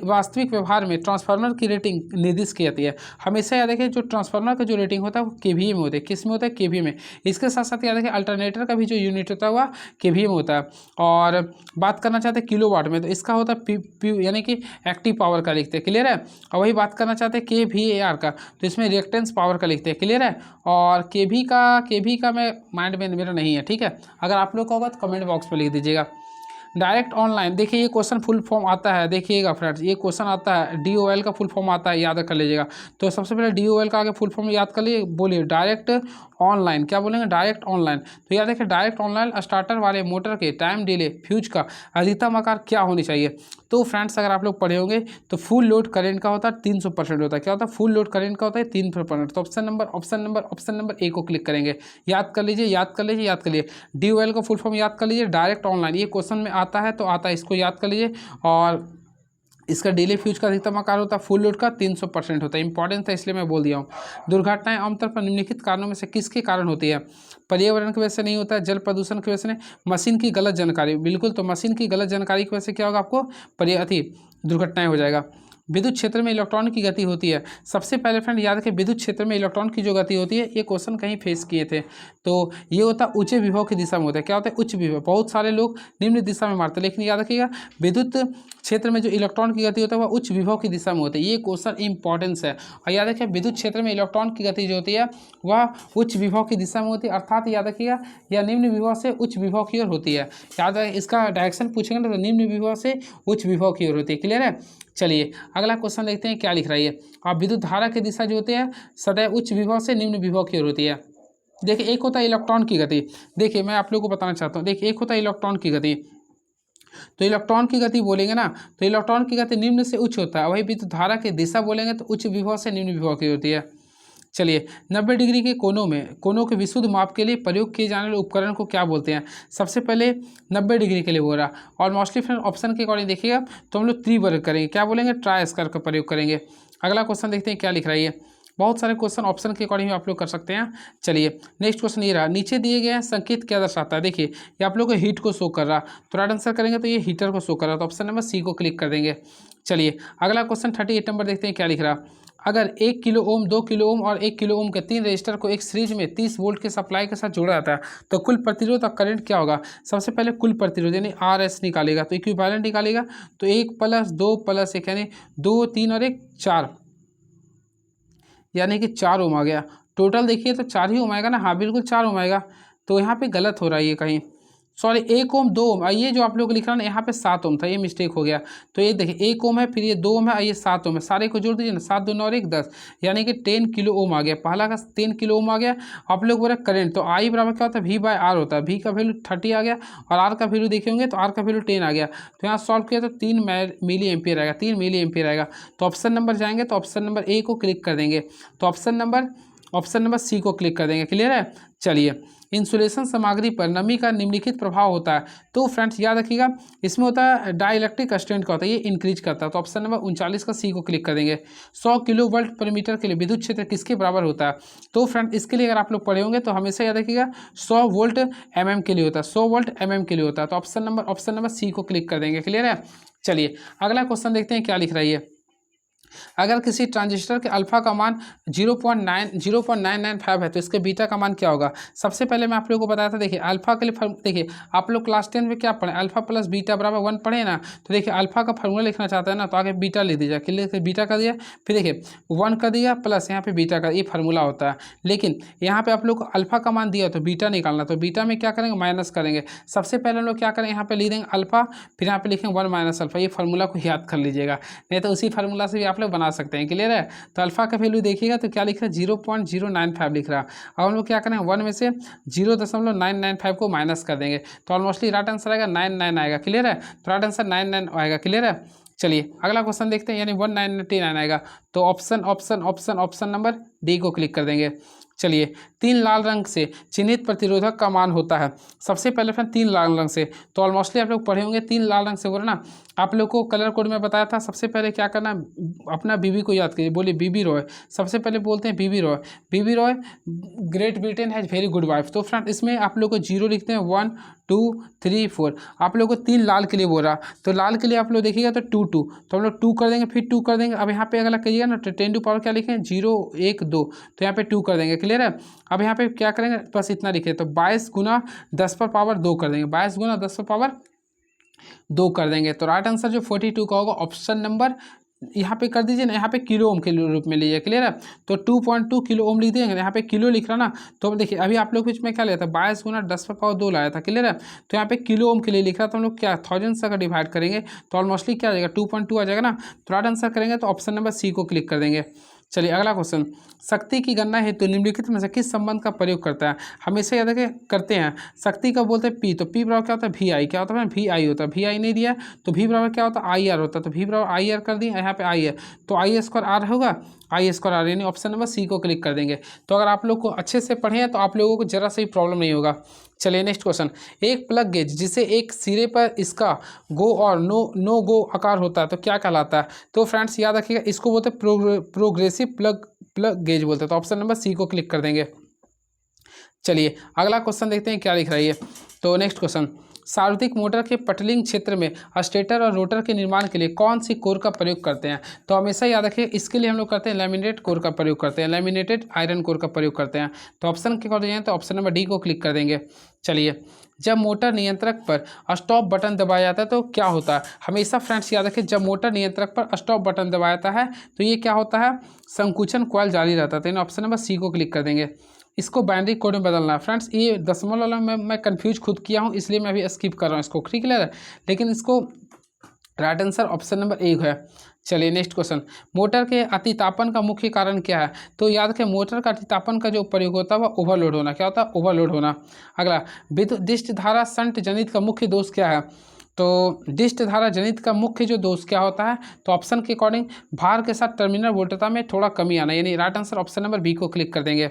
वास्तविक व्यवहार में ट्रांसफार्मर की रेटिंग निर्दिष्ट की जाती है। हमेशा याद रखिए जो ट्रांसफार्मर का जो रेटिंग होता है वो केवीए में होता है। किस में होता है? केवीए में। इसके साथ साथ याद रखिए अल्टरनेटर का भी जो यूनिट होता है वह केवीए में होता है। और बात करना चाहते हैं किलोवाट में, तो इसका होता है पी यानी कि एक्टिव पावर का लिखते हैं। क्लियर है, और वही बात करना चाहते हैं KVAR का, तो इसमें रिएक्टेंस पावर का लिखते हैं। क्लियर है, और केवी का मैं माइंड में मेरा नहीं है, ठीक है। अगर आप लोग का होगा तो कमेंट बॉक्स में लिख दीजिएगा। डायरेक्ट ऑनलाइन, देखिए ये क्वेश्चन फुल फॉर्म आता है, देखिएगा फ्रेंड्स ये क्वेश्चन आता है, DOL का फुल फॉर्म आता है, याद कर लीजिएगा। तो सबसे पहले DOL का आगे फुल फॉर्म याद कर लिए, बोलिए डायरेक्ट ऑनलाइन, क्या बोलेंगे? Direct online. तो याद रखिए डायरेक्ट ऑनलाइन स्टार्टर वाले मोटर के टाइम डिले फ्यूज का अधिकतम आकार क्या होनी चाहिए? तो फ्रेंड्स अगर आप लोग पढ़े होंगे तो फुल लोड करंट का होता है 300% होता है। क्या होता है? फुल लोड करंट का होता है 300%। तो ऑप्शन नंबर ए को क्लिक करेंगे। याद कर लीजिए, याद कर लीजिए, याद कर लीजिए। DOL का फुल फॉर्म याद कर लीजिए, डायरेक्ट ऑनलाइन, ये क्वेश्चन में आता है तो आता है, इसको याद कर लीजिए। और इसका डेली फ्यूज का अधिकतम आकार होता है फुल लोड का 300% होता है। इंपॉर्टेंट था इसलिए मैं बोल दिया हूँ। दुर्घटनाएं आमतौर पर निम्नलिखित कारणों में से किसके कारण होती है? पर्यावरण की वजह से नहीं होता है, जल प्रदूषण की वजह से नहीं, मशीन की गलत जानकारी, बिल्कुल। तो मशीन की गलत जानकारी की वजह से क्या होगा? आपको दुर्घटनाएं हो जाएगा। विद्युत क्षेत्र में इलेक्ट्रॉन की गति होती है। सबसे पहले फ्रेंड याद रखें विद्युत क्षेत्र में इलेक्ट्रॉन की जो गति होती है, ये क्वेश्चन कहीं फेस किए थे, तो ये होता है उच्च विभव की दिशा में होता है। क्या होता है? उच्च विभव। बहुत सारे लोग निम्न दिशा में मारते हैं, लेकिन याद रखिएगा विद्युत क्षेत्र में जो इलेक्ट्रॉन की गति होता है वह उच्च विभव की दिशा में होती है। ये क्वेश्चन इंपॉर्टेंस है। और याद रखिए विद्युत क्षेत्र में इलेक्ट्रॉन की गति जो होती है वह उच्च विभव की दिशा में होती है, अर्थात याद रखिएगा यह निम्न विभव से उच्च विभव की ओर होती है। याद रखिए इसका डायरेक्शन पूछेंगे तो निम्न विभव से उच्च विभव की ओर होती है। क्लियर है, चलिए अगला क्वेश्चन देखते हैं क्या लिख रहा है ये। और विद्युत धारा की दिशा जो होती है सदैव उच्च विभव से निम्न विभव की ओर होती है। देखिए एक होता है इलेक्ट्रॉन की गति, देखिए मैं आप लोगों को बताना चाहता हूँ, देखिए एक होता है इलेक्ट्रॉन की गति, तो इलेक्ट्रॉन की गति बोलेंगे ना, तो इलेक्ट्रॉन की गति निम्न से उच्च होता है। वही विद्युत धारा की दिशा बोलेंगे तो उच्च विभव से निम्न विभव की होती है। चलिए 90 डिग्री के कोनों के विशुद्ध माप के लिए प्रयोग किए जाने वाले उपकरण को क्या बोलते हैं? सबसे पहले 90 डिग्री के लिए बोल रहा, और मोस्टली फ्रेंड ऑप्शन के अकॉर्डिंग देखिएगा तो हम लोग त्रिवर्ग करेंगे, क्या बोलेंगे? ट्राई स्क्वायर का प्रयोग करेंगे। अगला क्वेश्चन देखते हैं क्या लिख रहा है ये। बहुत सारे क्वेश्चन ऑप्शन के अकॉर्डिंग आप लोग कर सकते हैं। चलिए नेक्स्ट क्वेश्चन ये रहा, नीचे दिए गए संकेत क्या दर्शाता है? देखिए ये आप लोग को हीट को शो कर रहा, तो राइट आंसर करेंगे तो ये हीटर को शो कर रहा, तो ऑप्शन नंबर सी को क्लिक कर देंगे। चलिए अगला क्वेश्चन 38 नंबर देखते हैं क्या लिख रहा। अगर 1 किलो ओम, 2 किलो ओम और 1 किलो ओम के 3 रजिस्टर को एक सीरीज में 30 वोल्ट के सप्लाई के साथ जोड़ा जाता है तो कुल प्रतिरोध और करंट क्या होगा? सबसे पहले कुल प्रतिरोध यानी RS निकालेगा, तो इक्विवेलेंट निकालेगा, तो 1 + 2 + 1 यानी 2 3 और 1 4, यानी कि 4 ओम आ गया। टोटल देखिए तो 4 ही ओम आएगा ना, हाँ बिल्कुल 4 ओम आएगा। तो यहाँ पे गलत हो रहा है ये कहीं, सॉरी 1 ओम 2 ओम, ये जो आप लोग लिख रहा है ना यहाँ पे 7 ओम था, ये मिस्टेक हो गया। तो ये देखिए 1 ओम है, फिर ये 2 ओम है, ये 7 ओम है, सारे को जोड़ दीजिए ना, 7 2 9 और 1 10, यानी कि 10 किलो ओम आ गया, पहला का 10 किलो ओम आ गया। आप लोग बोले करंट, तो आई बराबर क्या होता है, वी बाय आर होता है, वी का वैल्यू 30 आ गया और आर का वैल्यू देखे होंगे तो आर का वैल्यू 10 आ गया। तो यहाँ सॉल्व किया तो 3 मिली एम्पियर आएगा, 3 मिली एम्पियर आएगा। तो ऑप्शन नंबर जाएंगे तो ऑप्शन नंबर ए को क्लिक कर देंगे, तो ऑप्शन नंबर सी को क्लिक कर देंगे। क्लियर है। चलिए, इंसुलेशन सामग्री पर नमी का निम्नलिखित प्रभाव होता है। तो फ्रेंड्स याद रखिएगा, इसमें होता है डाइलेक्ट्रिक स्ट्रेंथ का होता है, ये इंक्रीज करता है। तो ऑप्शन नंबर 39 का सी को क्लिक कर देंगे। 100 किलो वोल्ट पर मीटर के लिए विद्युत क्षेत्र किसके बराबर होता है? तो फ्रेंड इसके लिए अगर आप लोग पढ़े होंगे तो हमेशा याद रखिएगा 100 वोल्ट mm के लिए होता है, 100 वोल्ट mm के लिए होता है। तो ऑप्शन नंबर सी को क्लिक कर देंगे। क्लियर है। चलिए अगला क्वेश्चन देखते हैं क्या लिख रहा है ये। अगर किसी ट्रांजिस्टर के अल्फा का मान 0.995 है तो इसके बीटा का मान क्या होगा? सबसे पहले मैं आप लोगों को बताया था, देखिए अल्फा के लिए देखिए आप लोग क्लास 10 में क्या पढ़े, अल्फा प्लस बीटा बराबर 1 पढ़े ना। तो देखिए अल्फा का फॉर्मूला लिखना चाहता है ना, तो आगे बीटा ले दीजिए। क्लियर, बीटा का दिया, फिर देखिए 1 का दिया प्लस यहाँ पे बीटा का, ये फार्मूला होता है। लेकिन यहाँ पे आप लोग को अल्फा का मान दिया तो बीटा निकालना, तो बीटा में क्या करेंगे, माइनस करेंगे। सबसे पहले हम लोग क्या करें, यहाँ पे लिख देंगे अल्फा, फिर यहाँ पे लिखेंगे 1 माइनस अल्फा। ये फार्मूला को याद कर लीजिएगा, नहीं तो उसी फार्मूला से भी आप लोग बना सकते हैं। क्लियर है। तो अल्फा का वैल्यू देखिएगा तो क्या लिख रहा है, 0.095 लिख रहा है। अब हम लोग क्या करेंगे, 1 में से 0.995 को माइनस कर देंगे, तो ऑलमोस्टली राइट आंसर आएगा 99 आएगा। क्लियर है। तो राइट आंसर 99 आएगा। क्लियर है। चलिए अगला क्वेश्चन देखते हैं, यानी 1999 आएगा। तो ऑप्शन नंबर डी को क्लिक कर देंगे। चलिए, 3 लाल रंग से चिन्हित प्रतिरोधक का मान होता है। सबसे पहले फ्रेंड 3 लाल रंग से, तो ऑलमोस्टली आप लोग पढ़े होंगे 3 लाल रंग से बोला ना। आप लोग को कलर कोड में बताया था, सबसे पहले क्या करना, अपना बीबी को याद करिए। बोलिए बीबी रॉय, सबसे पहले बोलते हैं B B Roy. B B Roy great Britain has very good wife. तो फ्रेंड इसमें आप लोग को 0 लिखते हैं, 1 2 3 4। आप लोग को 3 लाल के लिए बोल रहा, तो लाल के लिए आप लोग देखिएगा तो 2 2, तो हम लोग 2 कर देंगे, फिर 2 कर देंगे। अब यहाँ पे अगला करिएगा ना, 10 टू पावर क्या लिखें, 0 1 2, तो यहाँ पे 2 कर देंगे। क्लियर है। अब यहाँ पे क्या करेंगे, बस इतना लिखे, तो 22 गुना 10 पर पावर 2 कर देंगे, 22 गुना 10 पर पावर 2 कर देंगे। तो राइट आंसर जो 42 का होगा ऑप्शन नंबर, यहाँ पे कर दीजिए ना, यहाँ पे किलो ओम के रूप में लीजिए। क्लियर है। तो 2.2 किलो ओम लिख देंगे, यहाँ पे किलो लिख रहा ना। तो अब देखिए अभी आप लोग बीच में क्या लिया था, 22 गुना 10 पर पावर 2 लाया था। क्लियर है। तो यहाँ पे किलो ओम के लिए लिख रहा, तो हम लोग क्या 1000 से अगर डिवाइड करेंगे तो ऑलमोस्टली क्या आ जाएगा, 2.2 आ जाएगा ना। तो राइट आंसर करेंगे तो ऑप्शन नंबर सी को क्लिक कर देंगे। चलिए अगला क्वेश्चन, शक्ति की गणना हेतु निम्नलिखित में से किस संबंध का प्रयोग करता है? हमेशा याद रखें करते हैं, शक्ति का बोलते हैं पी, तो पी बराबर क्या होता है, वी आई। क्या होता है, वी आई होता है। वी आई नहीं दिया तो वी बराबर क्या होता है, आई आर होता है। तो वी बराबर आई आर कर दिए, यहाँ पे आई है तो आई स्क्वायर आर होगा, आई स्क्वायर आर, यानी ऑप्शन नंबर सी को क्लिक कर देंगे। तो अगर आप लोग को अच्छे से पढ़े हैं तो आप लोगों को जरा सा ही प्रॉब्लम नहीं होगा। चलिए नेक्स्ट क्वेश्चन, एक प्लग गेज जिसे एक सिरे पर इसका गो और नो गो आकार होता है तो क्या कहलाता है? तो फ्रेंड्स याद रखिएगा, इसको बोलते हैं प्रोग्रेसिव प्लग गेज बोलते हैं। तो ऑप्शन नंबर सी को क्लिक कर देंगे। चलिए अगला क्वेश्चन देखते हैं क्या लिख रहा है ये। तो नेक्स्ट क्वेश्चन, सार्वत्रिक मोटर के पटलिंग क्षेत्र में स्टेटर और रोटर के निर्माण के लिए कौन सी कोर का प्रयोग करते हैं? तो हमेशा याद रखिए, इसके लिए हम लोग करते हैं लैमिनेटेड कोर का प्रयोग करते हैं, लैमिनेटेड आयरन कोर का प्रयोग करते हैं। तो ऑप्शन के अकॉर्डिंग जाए तो ऑप्शन नंबर डी को क्लिक कर देंगे। चलिए, जब मोटर नियंत्रक पर स्टॉप बटन दबाया जाता है तो क्या होता है? हमेशा फ्रेंड्स याद रखें, जब मोटर नियंत्रक पर स्टॉप बटन दबाया जाता है तो ये क्या होता है, संकुचन कॉइल जारी रहता है। तो ऑप्शन नंबर सी को क्लिक कर देंगे। इसको बाइनरी कोड में बदलना है फ्रेंड्स, ये दशमलव में मैं कंफ्यूज खुद किया हूँ, इसलिए मैं अभी स्किप कर रहा हूँ इसको। क्लियर है। लेकिन इसको राइट आंसर ऑप्शन नंबर 1 है। चलिए नेक्स्ट क्वेश्चन, मोटर के अतितापन का मुख्य कारण क्या है? तो याद रखें, मोटर का अतितापन का जो प्रयोग होता है वह ओवरलोड होना। क्या होता है, ओवरलोड होना। अगला, विद्युत डिस्ट धारा शंट जनित का मुख्य दोष क्या है? तो डिस्ट धारा जनित का मुख्य जो दोष क्या होता है? तो ऑप्शन के अकॉर्डिंग भार के साथ टर्मिनल वोल्टता में थोड़ा कमी आना, यानी right answer option number B को क्लिक कर देंगे।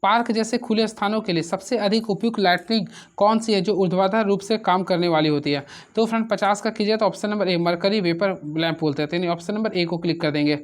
पार्क जैसे खुले स्थानों के लिए सबसे अधिक उपयुक्त लाइटनिंग कौन सी है जो ऊर्ध्वाधर रूप से काम करने वाली होती है? तो फ्रेंड 50 का कीजिए तो option number A, mercury vapour lamp बोलते हैं, यानी ऑप्शन नंबर ए को क्लिक कर देंगे।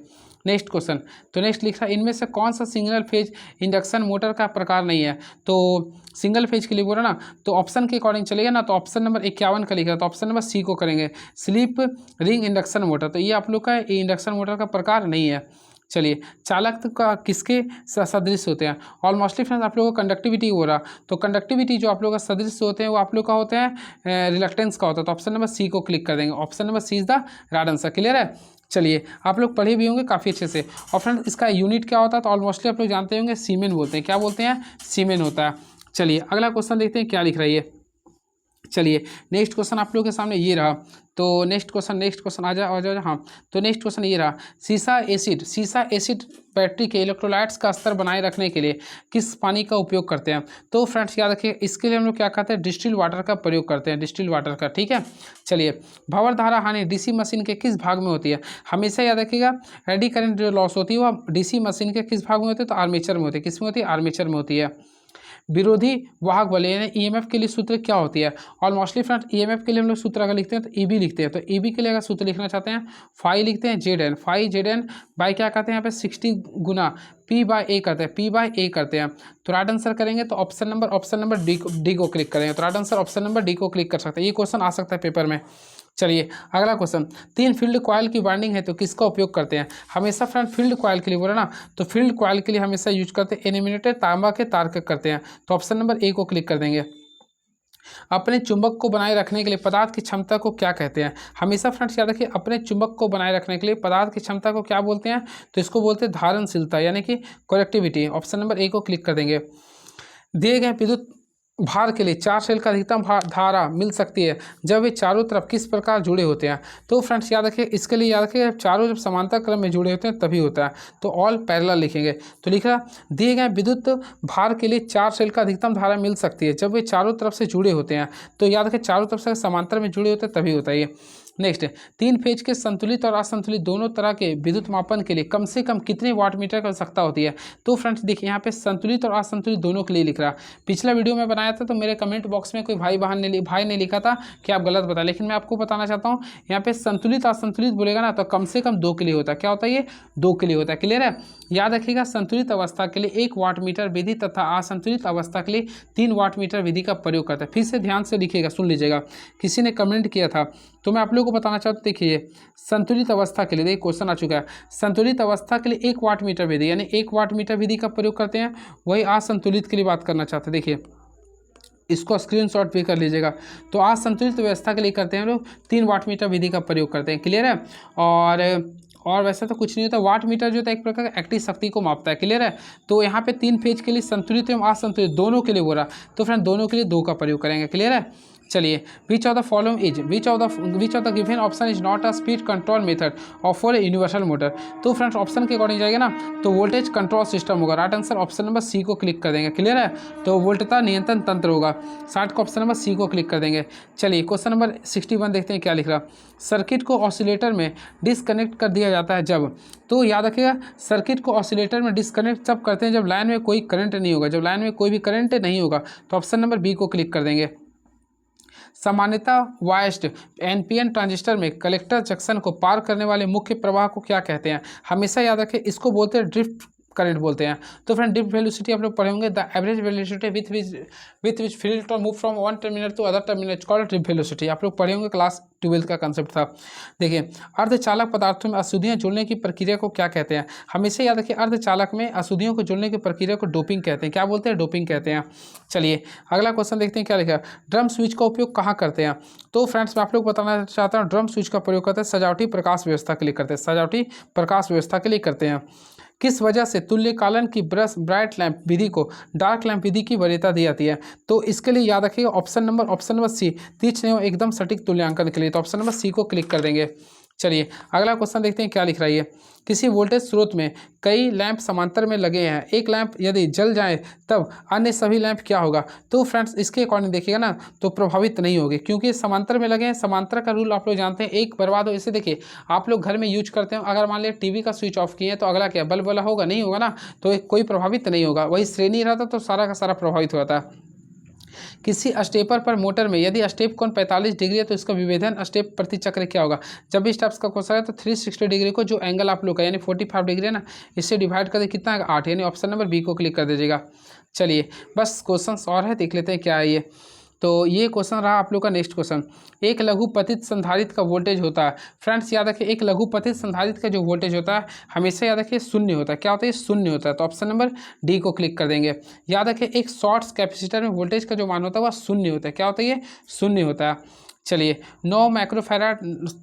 नेक्स्ट क्वेश्चन, तो नेक्स्ट लिखा, इनमें से कौन सा सिंगल फेज इंडक्शन मोटर का प्रकार नहीं है? तो सिंगल फेज के लिए बोला ना, तो ऑप्शन के अकॉर्डिंग चलेगा ना, तो ऑप्शन नंबर 51 का लिखा, तो ऑप्शन नंबर सी को करेंगे, स्लिप रिंग इंडक्शन मोटर। तो ये आप लोग का इंडक्शन मोटर का प्रकार नहीं है। चलिए, चालक का किसके सदृश होते हैं? ऑलमोस्टली फ्रेंड्स आप लोगों को कंडक्टिविटी हो रहा, तो कंडक्टिविटी जो आप लोग का सदृश होते हैं वो आप लोग का होते हैं रिलक्टेंस का होता है। तो ऑप्शन नंबर सी को क्लिक कर देंगे। Option number C is the right answer. Clear है। चलिए, आप लोग पढ़े भी होंगे काफ़ी अच्छे से। और फ्रेंड्स इसका यूनिट क्या होता है? तो ऑलमोस्टली आप लोग जानते होंगे, सीमेन बोलते हैं। क्या बोलते हैं? सीमेन होता है। चलिए अगला क्वेश्चन देखते हैं क्या लिख रही है। चलिए नेक्स्ट क्वेश्चन आप लोगों के सामने ये रहा। तो नेक्स्ट क्वेश्चन आ जाओ। हाँ, तो नेक्स्ट क्वेश्चन ये रहा, सीसा एसिड बैटरी के इलेक्ट्रोलाइट्स का स्तर बनाए रखने के लिए किस पानी का उपयोग करते हैं? तो फ्रेंड्स याद रखिए, इसके लिए हम लोग क्या करते हैं, डिस्टिल वाटर का प्रयोग करते हैं, डिस्टिल वाटर का। ठीक है, चलिए भंवर धारा हानि डीसी मशीन के किस भाग में होती है? हमेशा याद रखिएगा, एडी करंट जो लॉस होती है वो डीसी मशीन के किस भाग में होती है? तो आर्मेचर में होती है। किस में होती है? आर्मेचर में होती है। विरोधी वाहक बल यानी ईएमएफ के लिए सूत्र क्या होती है? और मोस्टली फ्रेंड्स ईएमएफ के लिए हम लोग सूत्र अगर लिखते हैं तो ईबी लिखते हैं। तो ईबी के लिए अगर सूत्र लिखना चाहते हैं, फाई लिखते हैं जेड एन बाई क्या करते हैं यहाँ पे 60 गुना पी बाई ए करते हैं, तो राइट आंसर करेंगे तो ऑप्शन नंबर डी को क्लिक करेंगे। तो right answer option number D को क्लिक कर सकते हैं। ये क्वेश्चन आ सकता है पेपर में। चलिए अगला क्वेश्चन, 3 फील्ड कॉयल की वाइंडिंग है तो किसका उपयोग करते हैं? हमेशा फ्रेंड फील्ड कॉयल के लिए बोला ना, तो फील्ड कॉयल के लिए हमेशा यूज करते हैं एल्यूमिनेटेड तांबा के तार के करते हैं। तो ऑप्शन नंबर ए को क्लिक कर देंगे। अपने चुंबक को बनाए रखने के लिए पदार्थ की क्षमता को क्या कहते हैं? हमेशा फ्रेंड्स याद रखिए, अपने चुंबक को बनाए रखने के लिए पदार्थ की क्षमता को क्या बोलते हैं? तो इसको बोलते हैं धारणशीलता यानी कि कनेक्टिविटी। ऑप्शन नंबर ए को क्लिक कर देंगे। दिए गए विद्युत भार के लिए 4 सेल का अधिकतम धारा मिल सकती है जब वे चारों तरफ किस प्रकार जुड़े होते हैं? तो फ्रेंड्स याद रखिए, इसके लिए याद रखिए, चारों जब समांतर क्रम में जुड़े होते हैं तभी होता है। तो ऑल पैरेलल लिखेंगे। तो लिख रहा, दिए गए विद्युत भार के लिए 4 सेल का अधिकतम धारा मिल सकती है जब वे चारों तरफ से जुड़े होते हैं। तो याद रखिए, चारों तरफ से समांतर में जुड़े होते हैं तभी होता है ये। नेक्स्ट, 3 फेज के संतुलित और असंतुलित दोनों तरह के विद्युत मापन के लिए कम से कम कितने वाट मीटर की आवश्यकता होती है? तो फ्रेंड्स देखिए, यहाँ पे संतुलित और असंतुलित दोनों के लिए लिख रहा। पिछला वीडियो में बनाया था तो मेरे कमेंट बॉक्स में कोई भाई ने लिखा था कि आप गलत बताए, लेकिन मैं आपको बताना चाहता हूँ, यहाँ पे संतुलित असंतुलित बोलेगा ना तो कम से कम 2 के लिए होता है। क्या होता है ये? 2 के लिए होता है। क्लियर है? याद रखिएगा, संतुलित अवस्था के लिए 1 वाट मीटर विधि तथा असंतुलित अवस्था के लिए 3 वाट मीटर विधि का प्रयोग करता है। फिर से ध्यान से लिखिएगा, सुन लीजिएगा, किसी ने कमेंट किया था तो मैं आप लोगों को बताना चाहता हूँ। देखिए, संतुलित अवस्था के लिए देखिए क्वेश्चन आ चुका है, संतुलित अवस्था के लिए 1 वाट मीटर विधि यानी 1 वाट मीटर विधि का प्रयोग करते हैं। वही असंतुलित के लिए बात करना चाहते हैं। देखिए, इसको स्क्रीनशॉट भी कर लीजिएगा। तो असंतुलित व्यवस्था के लिए करते हैं हम लोग 3 वाट मीटर विधि का प्रयोग करते हैं। क्लियर है? और वैसे तो कुछ नहीं होता, वाट मीटर जो होता है एक प्रकार का एक्टिव शक्ति को मापता है। क्लियर है? तो यहाँ पे 3 फेज के लिए संतुलित एवं असंतुलित दोनों के लिए बोला, तो फ्रेंड दोनों के लिए 2 का प्रयोग करेंगे। क्लियर है? चलिए, which of the following is which of the given option is not a speed control method of for universal motor? तो फ्रेंड्स ऑप्शन के अकॉर्डिंग जाएगा ना तो वोल्टेज कंट्रोल सिस्टम होगा। Right answer option number C को click कर देंगे। Clear है? तो वोल्टता नियंत्रण तंत्र होगा। 60 का ऑप्शन नंबर सी को क्लिक कर देंगे। चलिए क्वेश्चन नंबर 61 देखते हैं क्या लिख रहा। सर्किट को ऑसिलेटर में डिसकनेक्ट कर दिया जाता है जब, तो याद रखिएगा, सर्किट को ऑसिलेटर में डिसकनेक्ट तब करते हैं जब लाइन में कोई करंट नहीं होगा। जब लाइन में कोई भी करंट नहीं होगा तो ऑप्शन नंबर बी को क्लिक कर देंगे। सामान्यतः वाइस्ड एनपीएन ट्रांजिस्टर में कलेक्टर जंक्शन को पार करने वाले मुख्य प्रवाह को क्या कहते हैं? हमेशा याद रखें, इसको बोलते हैं ड्रिफ्ट करंट बोलते हैं। तो फ्रेंड ड्रिफ्ट वेलोसिटी आप लोग पढ़े होंगे, the average velocity with which fluid move from one terminal to other terminal called drift velocity. आप लोग पढ़े होंगे, क्लास 12 का कंसेप्ट था। देखिए, अर्धचालक पदार्थों में अशुद्धियां जुड़ने की प्रक्रिया को क्या कहते हैं? हमेशा याद रखिए, अर्धचालक में अशुद्धियों को जुड़ने की प्रक्रिया को डोपिंग कहते हैं। क्या बोलते हैं? डोपिंग कहते हैं। चलिए अगला क्वेश्चन देखते हैं क्या लिखा। ड्रम स्विच का उपयोग कहाँ करते हैं? तो फ्रेंड्स मैं आप लोग बताना चाहता हूँ, ड्रम स्विच का प्रयोग करते हैं सजावटी प्रकाश व्यवस्था के लिए करते हैं। सजावटी प्रकाश व्यवस्था के लिए करते हैं। किस वजह से तुल्यकालन की ब्राइट लैंप विधि को डार्क लैंप विधि की वरीयता दी जाती है? तो इसके लिए याद रखिएगा ऑप्शन नंबर सी, तीक्ष्ण एवं एकदम सटीक तुल्यांकन के लिए। तो ऑप्शन नंबर सी को क्लिक कर देंगे। चलिए अगला क्वेश्चन देखते हैं क्या लिख रहा है ये। किसी वोल्टेज स्रोत में कई लैंप समांतर में लगे हैं, एक लैंप यदि जल जाए तब अन्य सभी लैंप क्या होगा? तो फ्रेंड्स इसके अकॉर्डिंग देखिएगा ना तो प्रभावित नहीं होगी, क्योंकि समांतर में लगे हैं। समांतर का रूल आप लोग जानते हैं, एक बर्बाद हो। इसे देखिए, आप लोग घर में यूज करते हो, अगर मान लिया टीवी का स्विच ऑफ किए हैं तो अगला क्या बल्ब वाला होगा? नहीं होगा ना, तो कोई प्रभावित नहीं होगा। वही श्रेणी रहता तो सारा का सारा प्रभावित होता है। किसी स्टेपर पर मोटर में यदि स्टेप कोण 45 डिग्री है तो इसका विभेदन स्टेप प्रति चक्र क्या होगा? जब भी स्टेप्स का क्वेश्चन है तो 360 डिग्री को जो एंगल आप लोग का यानी 45 डिग्री है ना, इससे डिवाइड कर दे कितना है? 8, यानी ऑप्शन नंबर बी को क्लिक कर दीजिएगा। चलिए बस क्वेश्चन और है, देख लेते हैं क्या है ये। तो ये क्वेश्चन रहा आप लोग का। नेक्स्ट क्वेश्चन, एक लघुपतित संधारित्र का वोल्टेज होता है। फ्रेंड्स याद रखिए, एक लघुपतित संधारित्र का जो वोल्टेज होता है हमेशा याद रखिए शून्य होता है। क्या होता है? शून्य होता है। तो ऑप्शन नंबर डी को क्लिक कर देंगे। याद रखिए, एक शॉर्ट्स कैपेसिटर में वोल्टेज का जो मान होता है वह शून्य होता है। क्या होता है? ये शून्य होता है। चलिए 9 माइक्रोफैराड,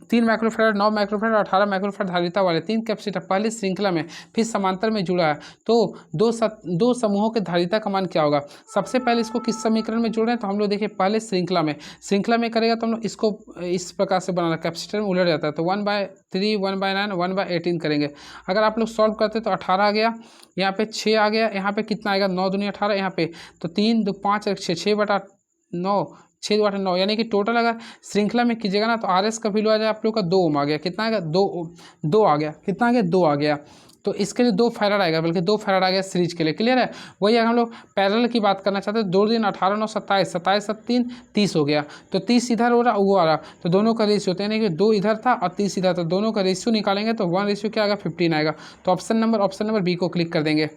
3 माइक्रोफैराड, 9 माइक्रोफैराड, 18 माइक्रोफैराड धारिता वाले 3 कैपेसिटर पहले श्रृंखला में फिर समांतर में जुड़ा है, तो दो समूहों के धारिता का मान क्या होगा। सबसे पहले इसको किस समीकरण में जोड़ रहे हैं, तो हम लोग देखिए पहले श्रृंखला में करेगा तो हम लोग इसको इस प्रकार से बनाना, कैपेसिटर में उलट जाता है, तो 1/3, 1/9, 1/18 करेंगे। अगर आप लोग सॉल्व करते तो 18 आ गया, यहाँ पे 6 आ गया, यहाँ पे कितना आएगा 9 दूनी 18, यहाँ पे तो 3 2 5 1 6, 6/9, 6/9, यानी कि टोटल अगर श्रृंखला में कीजिएगा ना तो आर एस का वैल्यू आ जाए आप लोग का 2 ओम आ गया, कितना आ गया 2 आ गया, कितना आ गया 2 आ गया, तो इसके लिए 2 फैराड आएगा, बल्कि 2 फैराड आ गया सीरीज के लिए। क्लियर है। वही अगर हम लोग पैरेलल की बात करना चाहते हैं, 2 दिन 18 9 27, 27 7 3 30 हो गया, तो 30 इधर हो रहा वो आ रहा, तो दोनों का रेशियो होता है, यानी कि 2 इधर था और 30 इधर था, दोनों का रेशियो निकालेंगे तो 1 रेशियो क्या आएगा 15 आएगा। तो ऑप्शन नंबर बी को क्लिक कर देंगे।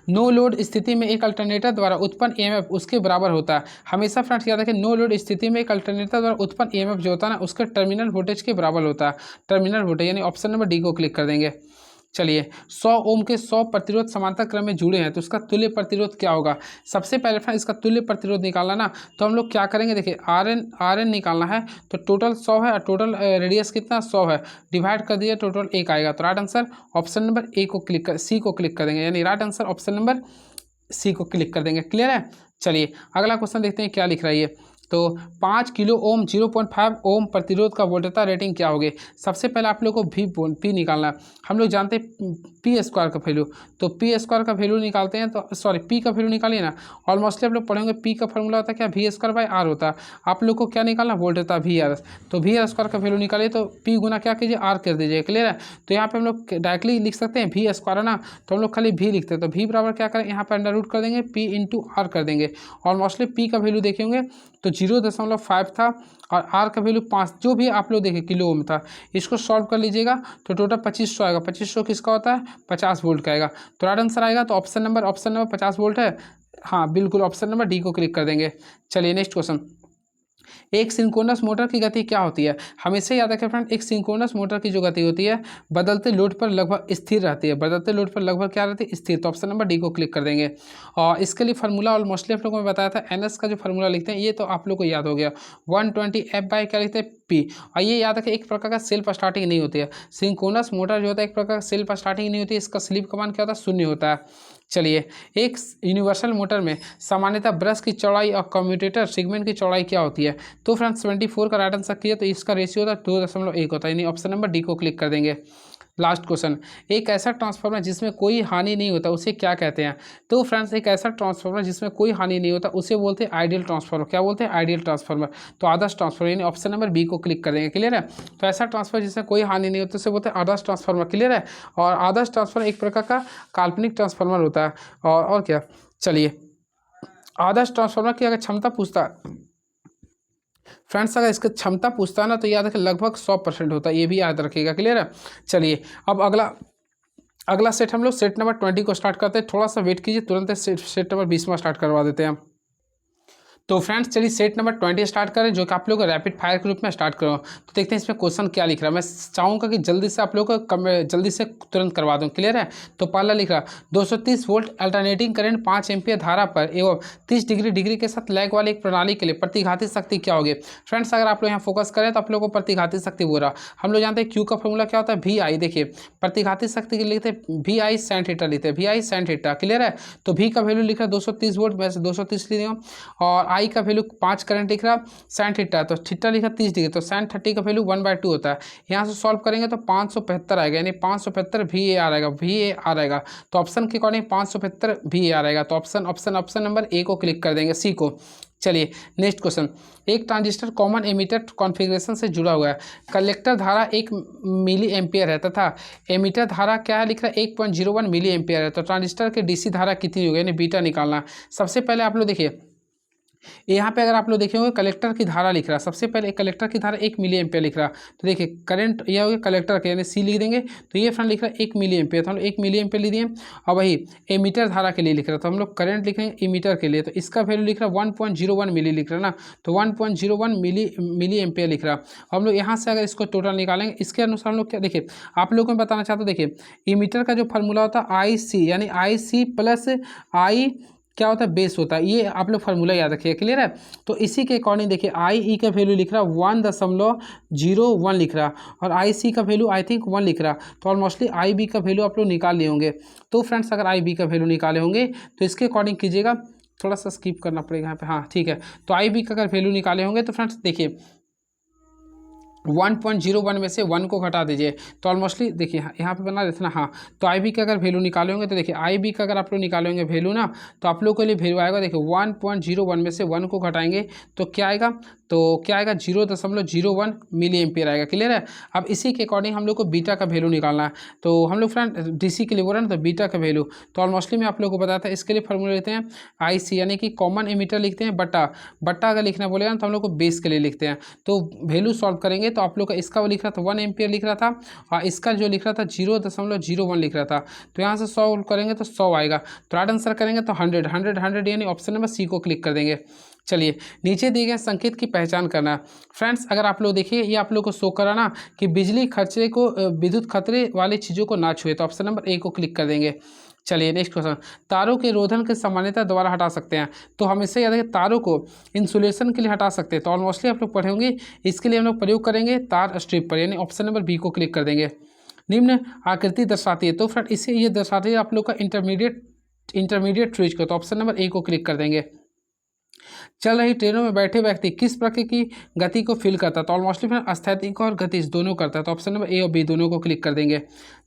नो लोड स्थिति में एक अल्टरनेटर द्वारा उत्पन्न ईएमएफ उसके बराबर होता है। हमेशा फ्रेंड्स याद रखें, नो लोड स्थिति में एक अल्टरनेटर द्वारा उत्पन्न ईएमएफ जो होता है ना उसके टर्मिनल वोल्टेज के बराबर होता है। टर्मिनल वोल्टेज यानी ऑप्शन नंबर डी को क्लिक कर देंगे। चलिए 100 ओम के 100 प्रतिरोध समांतर क्रम में जुड़े हैं तो उसका तुल्य प्रतिरोध क्या होगा। सबसे पहले फ्रेंड्स इसका तुल्य प्रतिरोध निकालना ना, तो हम लोग क्या करेंगे, देखिए आर एन निकालना है, तो टोटल 100 है और टोटल रेडियस कितना 100 है, डिवाइड कर दिए टोटल 1 आएगा, तो right answer option number C को क्लिक कर देंगे, यानी right answer option number C को क्लिक कर देंगे। क्लियर है। चलिए अगला क्वेश्चन देखते हैं क्या लिख रहा है ये। तो 5 किलो ओम 0.5 ओम प्रतिरोध का वोल्टता रेटिंग क्या होगी। सबसे पहले आप लोग को पी निकालना है। हम लोग जानते हैं पी स्क्वायर का वैल्यू, तो पी स्क्वायर का वैल्यू निकालते हैं, तो सॉरी पी का वैल्यू निकालिए ना। ऑलमोस्टली आप लोग पढ़ेंगे पी का फॉर्मूला होता है क्या, वी स्क्वायर बाई आर होता है। आप लोग को क्या निकालना, वोल्टता वी आर, तो वी आर स्क्वायर का वैल्यू निकालिए, तो पी गुना क्या कीजिए आर कर दीजिए। क्लियर है। तो यहाँ पे हम लोग डायरेक्टली लिख सकते हैं वी स्क्वायर है ना, तो हम लोग खाली वी लिखते हैं, तो वी बराबर क्या करें, यहाँ पर अंडर रूट कर देंगे, पी इंटू आर कर देंगे। ऑलमोस्टली पी का वैल्यू देखेंगे तो 0.5 था और आर का वैल्यू 5, जो भी आप लोग देखें किलो ओम था। इसको सॉल्व कर लीजिएगा तो टोटल 2500 आएगा। 2500 किसका होता है, 50 वोल्ट का आएगा, तो राइट आंसर आएगा। तो ऑप्शन नंबर 50 वोल्ट है। हाँ बिल्कुल, ऑप्शन नंबर डी को क्लिक कर देंगे। चलिए नेक्स्ट क्वेश्चन। एक सिंक्रोनस मोटर की गति क्या होती है। हमेशा याद रखें फ्रेंड, एक सिंक्रोनस मोटर की जो गति होती है बदलते लोड पर लगभग स्थिर रहती है। बदलते लोड पर लगभग क्या रहती है, स्थिर। तो ऑप्शन नंबर डी को क्लिक कर देंगे। और इसके लिए फार्मूला ऑलमोस्टली आप लोगों को मैं बताया था, एनएस का जो फार्मूला लिखते हैं ये तो आप लोग को याद हो गया, 120 F बाई क्या लिखते हैं पी। और ये याद रखें एक प्रकार का सेल्फ स्टार्टिंग नहीं होती है। सिंक्रोनस मोटर जो होता है एक प्रकार का सेल्फ स्टार्टिंग नहीं होती है, इसका स्लिप कमांड क्या होता है, 0 होता है। चलिए एक यूनिवर्सल मोटर में सामान्यतः ब्रश की चौड़ाई और कम्यूटेटर सेगमेंट की चौड़ाई क्या होती है। तो फ्रेंड्स 24 का राइट आंसर किया, तो इसका रेशियो होता है 2.1 होता है, यानी ऑप्शन नंबर डी को क्लिक कर देंगे। लास्ट क्वेश्चन, एक ऐसा ट्रांसफार्मर जिसमें कोई हानि नहीं होता उसे क्या कहते हैं। तो फ्रेंड्स एक ऐसा ट्रांसफार्मर जिसमें कोई हानि नहीं होता उसे बोलते हैं आइडियल ट्रांसफार्मर। क्या बोलते हैं, आइडियल ट्रांसफार्मर। तो आदर्श ट्रांसफार्मर, यानी ऑप्शन नंबर बी को क्लिक कर देंगे। क्लियर है। तो ऐसा ट्रांसफार्मर जिसमें कोई हानि नहीं होता उसे बोलते हैं आदर्श ट्रांसफार्मर। क्लियर है। और आदर्श ट्रांसफार्मर एक प्रकार का काल्पनिक ट्रांसफार्मर होता है। और क्या, चलिए आदर्श ट्रांसफार्मर की अगर क्षमता पूछता है फ्रेंड्स, अगर इसका क्षमता पूछता है ना तो याद रखें लगभग 100% होता है, ये भी याद रखिएगा। क्लियर है। चलिए अब अगला सेट हम लोग सेट नंबर 20 को स्टार्ट करते हैं। थोड़ा सा वेट कीजिए, तुरंत सेट नंबर 20 में स्टार्ट करवा देते हैं। तो फ्रेंड्स चलिए सेट नंबर 20 स्टार्ट करें, जो कि आप लोग रैपिड फायर के रूप में स्टार्ट करो। तो देखते हैं इसमें क्वेश्चन क्या लिख रहा है। मैं चाहूँगा कि जल्दी से आप लोग को जल्दी से तुरंत करवा दूँ। क्लियर है। तो पहला लिख रहा 230 वोल्ट अल्टरनेटिंग करंट 5 एम्पियर धारा पर एवं 30 डिग्री के साथ लैग वाली एक प्रणाली के लिए प्रतिघाती शक्ति क्या होगी। फ्रेंड्स अगर आप लोग यहाँ फोकस करें तो आप लोग को प्रतिघाती शक्ति बोल रहा, हम लोग जानते हैं क्यू का फॉर्मूला क्या होता है, वी आई। देखिए प्रतिघाती शक्ति के लिखते हैं वी आई साइन थीटा, लिखते हैं V I sine theta. Clear है। तो वी का वैल्यू लिख रहा है 230 वोल्ट, वैसे 230 लिख दिया। और आई का वैल्यू 5 करंट लिख रहा, साइन थीटा तो थीटा लिखा 30 डिग्री, तो साइन 30 का वैल्यू 1/2 होता है। यहाँ से सॉल्व करेंगे तो 575 आएगा, यानी 575 VAR आएगा, VAR आएगा। तो ऑप्शन के अकॉर्डिंग 575 VAR आएगा। तो ऑप्शन नंबर ए को क्लिक कर देंगे, सी को। चलिए नेक्स्ट क्वेश्चन। एक ट्रांजिस्टर कॉमन एमिटर कॉन्फ़िगरेशन से जुड़ा हुआ है। कलेक्टर धारा 1 मिली एम्पियर है तथा एमिटर धारा क्या है, लिख रहा है 1.01 मिली एम्पियर है। तो ट्रांजिस्टर की डीसी धारा कितनी होगी, यानी बीटा निकालना। सबसे पहले आप लोग देखिए यहाँ पे अगर आप लोग देखेंगे कलेक्टर की धारा लिख रहा है। सबसे पहले कलेक्टर की धारा 1 मिली एम्पियर लिख रहा है। तो देखिए करंट यह हो गया कलेक्टर के, यानी सी लिख देंगे। तो ये फ्रेंड लिख रहा है 1 मिली एम्पियर, तो हम लोग 1 मिली एम्पियर लिख दिए। और वही एमीटर धारा के लिए लिख रहा है, तो हम लोग करंट लिख रहे हैं एमीटर के लिए, तो इसका वैल्यू लिख रहा है 1.01 मिली लिख रहा है ना। तो 1.01 मिली एम्पियर लिख रहा है। हम लोग यहाँ से अगर इसको टोटल निकालेंगे इसके अनुसार हम लोग क्या, देखिए आप लोगों को मैं बताना चाहता हूँ। देखिए एमीटर का जो फार्मूला होता है IC, यानी IC प्लस I क्या होता है, बेस होता है। ये आप लोग फार्मूला याद रखिए, क्लियर है। तो इसी के अकॉर्डिंग देखिए आई ई का वैल्यू लिख रहा 1.01 लिख रहा, और आई सी का वैल्यू आई थिंक 1 लिख रहा। तो ऑलमोस्टली आई बी का वैल्यू आप लोग निकाल लिए होंगे। तो फ्रेंड्स अगर आई बी का वैल्यू निकाले होंगे तो इसके अकॉर्डिंग कीजिएगा, थोड़ा सा स्किप करना पड़ेगा यहाँ पे, हाँ ठीक है। तो आई बी का अगर वैल्यू निकाले होंगे तो फ्रेंड्स देखिए 1.01 में से 1 को घटा दीजिए, तो ऑलमोस्टली देखिए यहाँ पे बना देते ना, हाँ। तो आई बी का अगर वैल्यू निकाले होंगे तो देखिए आई बी का अगर आप लोग निकाले होंगे वैल्यू ना, तो आप लोग के लिए वैल्यू आएगा देखिए 1.01 में से 1 को घटाएंगे तो क्या आएगा, तो क्या आएगा 0.01 मिली एम्पियर आएगा, क्लियर है। अब इसी के अकॉर्डिंग हम लोग को बीटा का वैल्यू निकालना है। तो हम लोग फ्रेंड डीसी के लिए बोल रहे हैं ना, तो बीटा का वैल्यू तो ऑलमोस्टली मैं आप लोग को बताता है, इसके लिए फॉर्मूला लेते हैं आई सी, यानी कि कॉमन एमीटर लिखते हैं बट्टा अगर लिखना बोलेगा तो हम लोग को बेस के लिए लिखते हैं। तो वैल्यू सॉल्व करेंगे तो आप लोग का इसका वो लिख रहा था 1 एम्पियर लिख रहा था, और इसका जो लिख रहा था 0.01 लिख रहा था। तो यहाँ से सॉल्व करेंगे तो 100 आएगा। तो राइट आंसर करेंगे तो 100 यानी ऑप्शन नंबर सी को क्लिक कर देंगे। चलिए नीचे दिए गए संकेत की पहचान करना। फ्रेंड्स अगर आप लोग देखिए, ये आप लोग को शो करा ना कि बिजली खर्चे को विद्युत खतरे वाली चीज़ों को ना छुए, तो ऑप्शन नंबर ए को क्लिक कर देंगे। चलिए नेक्स्ट क्वेश्चन, तारों के रोधन के सामान्यता द्वारा हटा सकते हैं। तो हमेशा याद रखें तारों को इंसुलेशन के लिए हटा सकते हैं। तो ऑलमोस्टली आप लोग पढ़े होंगे, इसके लिए हम लोग प्रयोग करेंगे तार स्ट्रिप पर, यानी ऑप्शन नंबर बी को क्लिक कर देंगे। निम्न आकृति दर्शाती है, तो फ्रेंड इसे ये दर्शाती है आप लोग का इंटरमीडिएट फ्रिज को, तो ऑप्शन नंबर ए को क्लिक कर देंगे। चल रही ट्रेनों में बैठे व्यक्ति किस प्रकार की गति को फील करता है, तो ऑलमोस्टली फिर स्थैतिक और गतिज दोनों करता है। तो ऑप्शन नंबर ए और बी दोनों को क्लिक कर देंगे।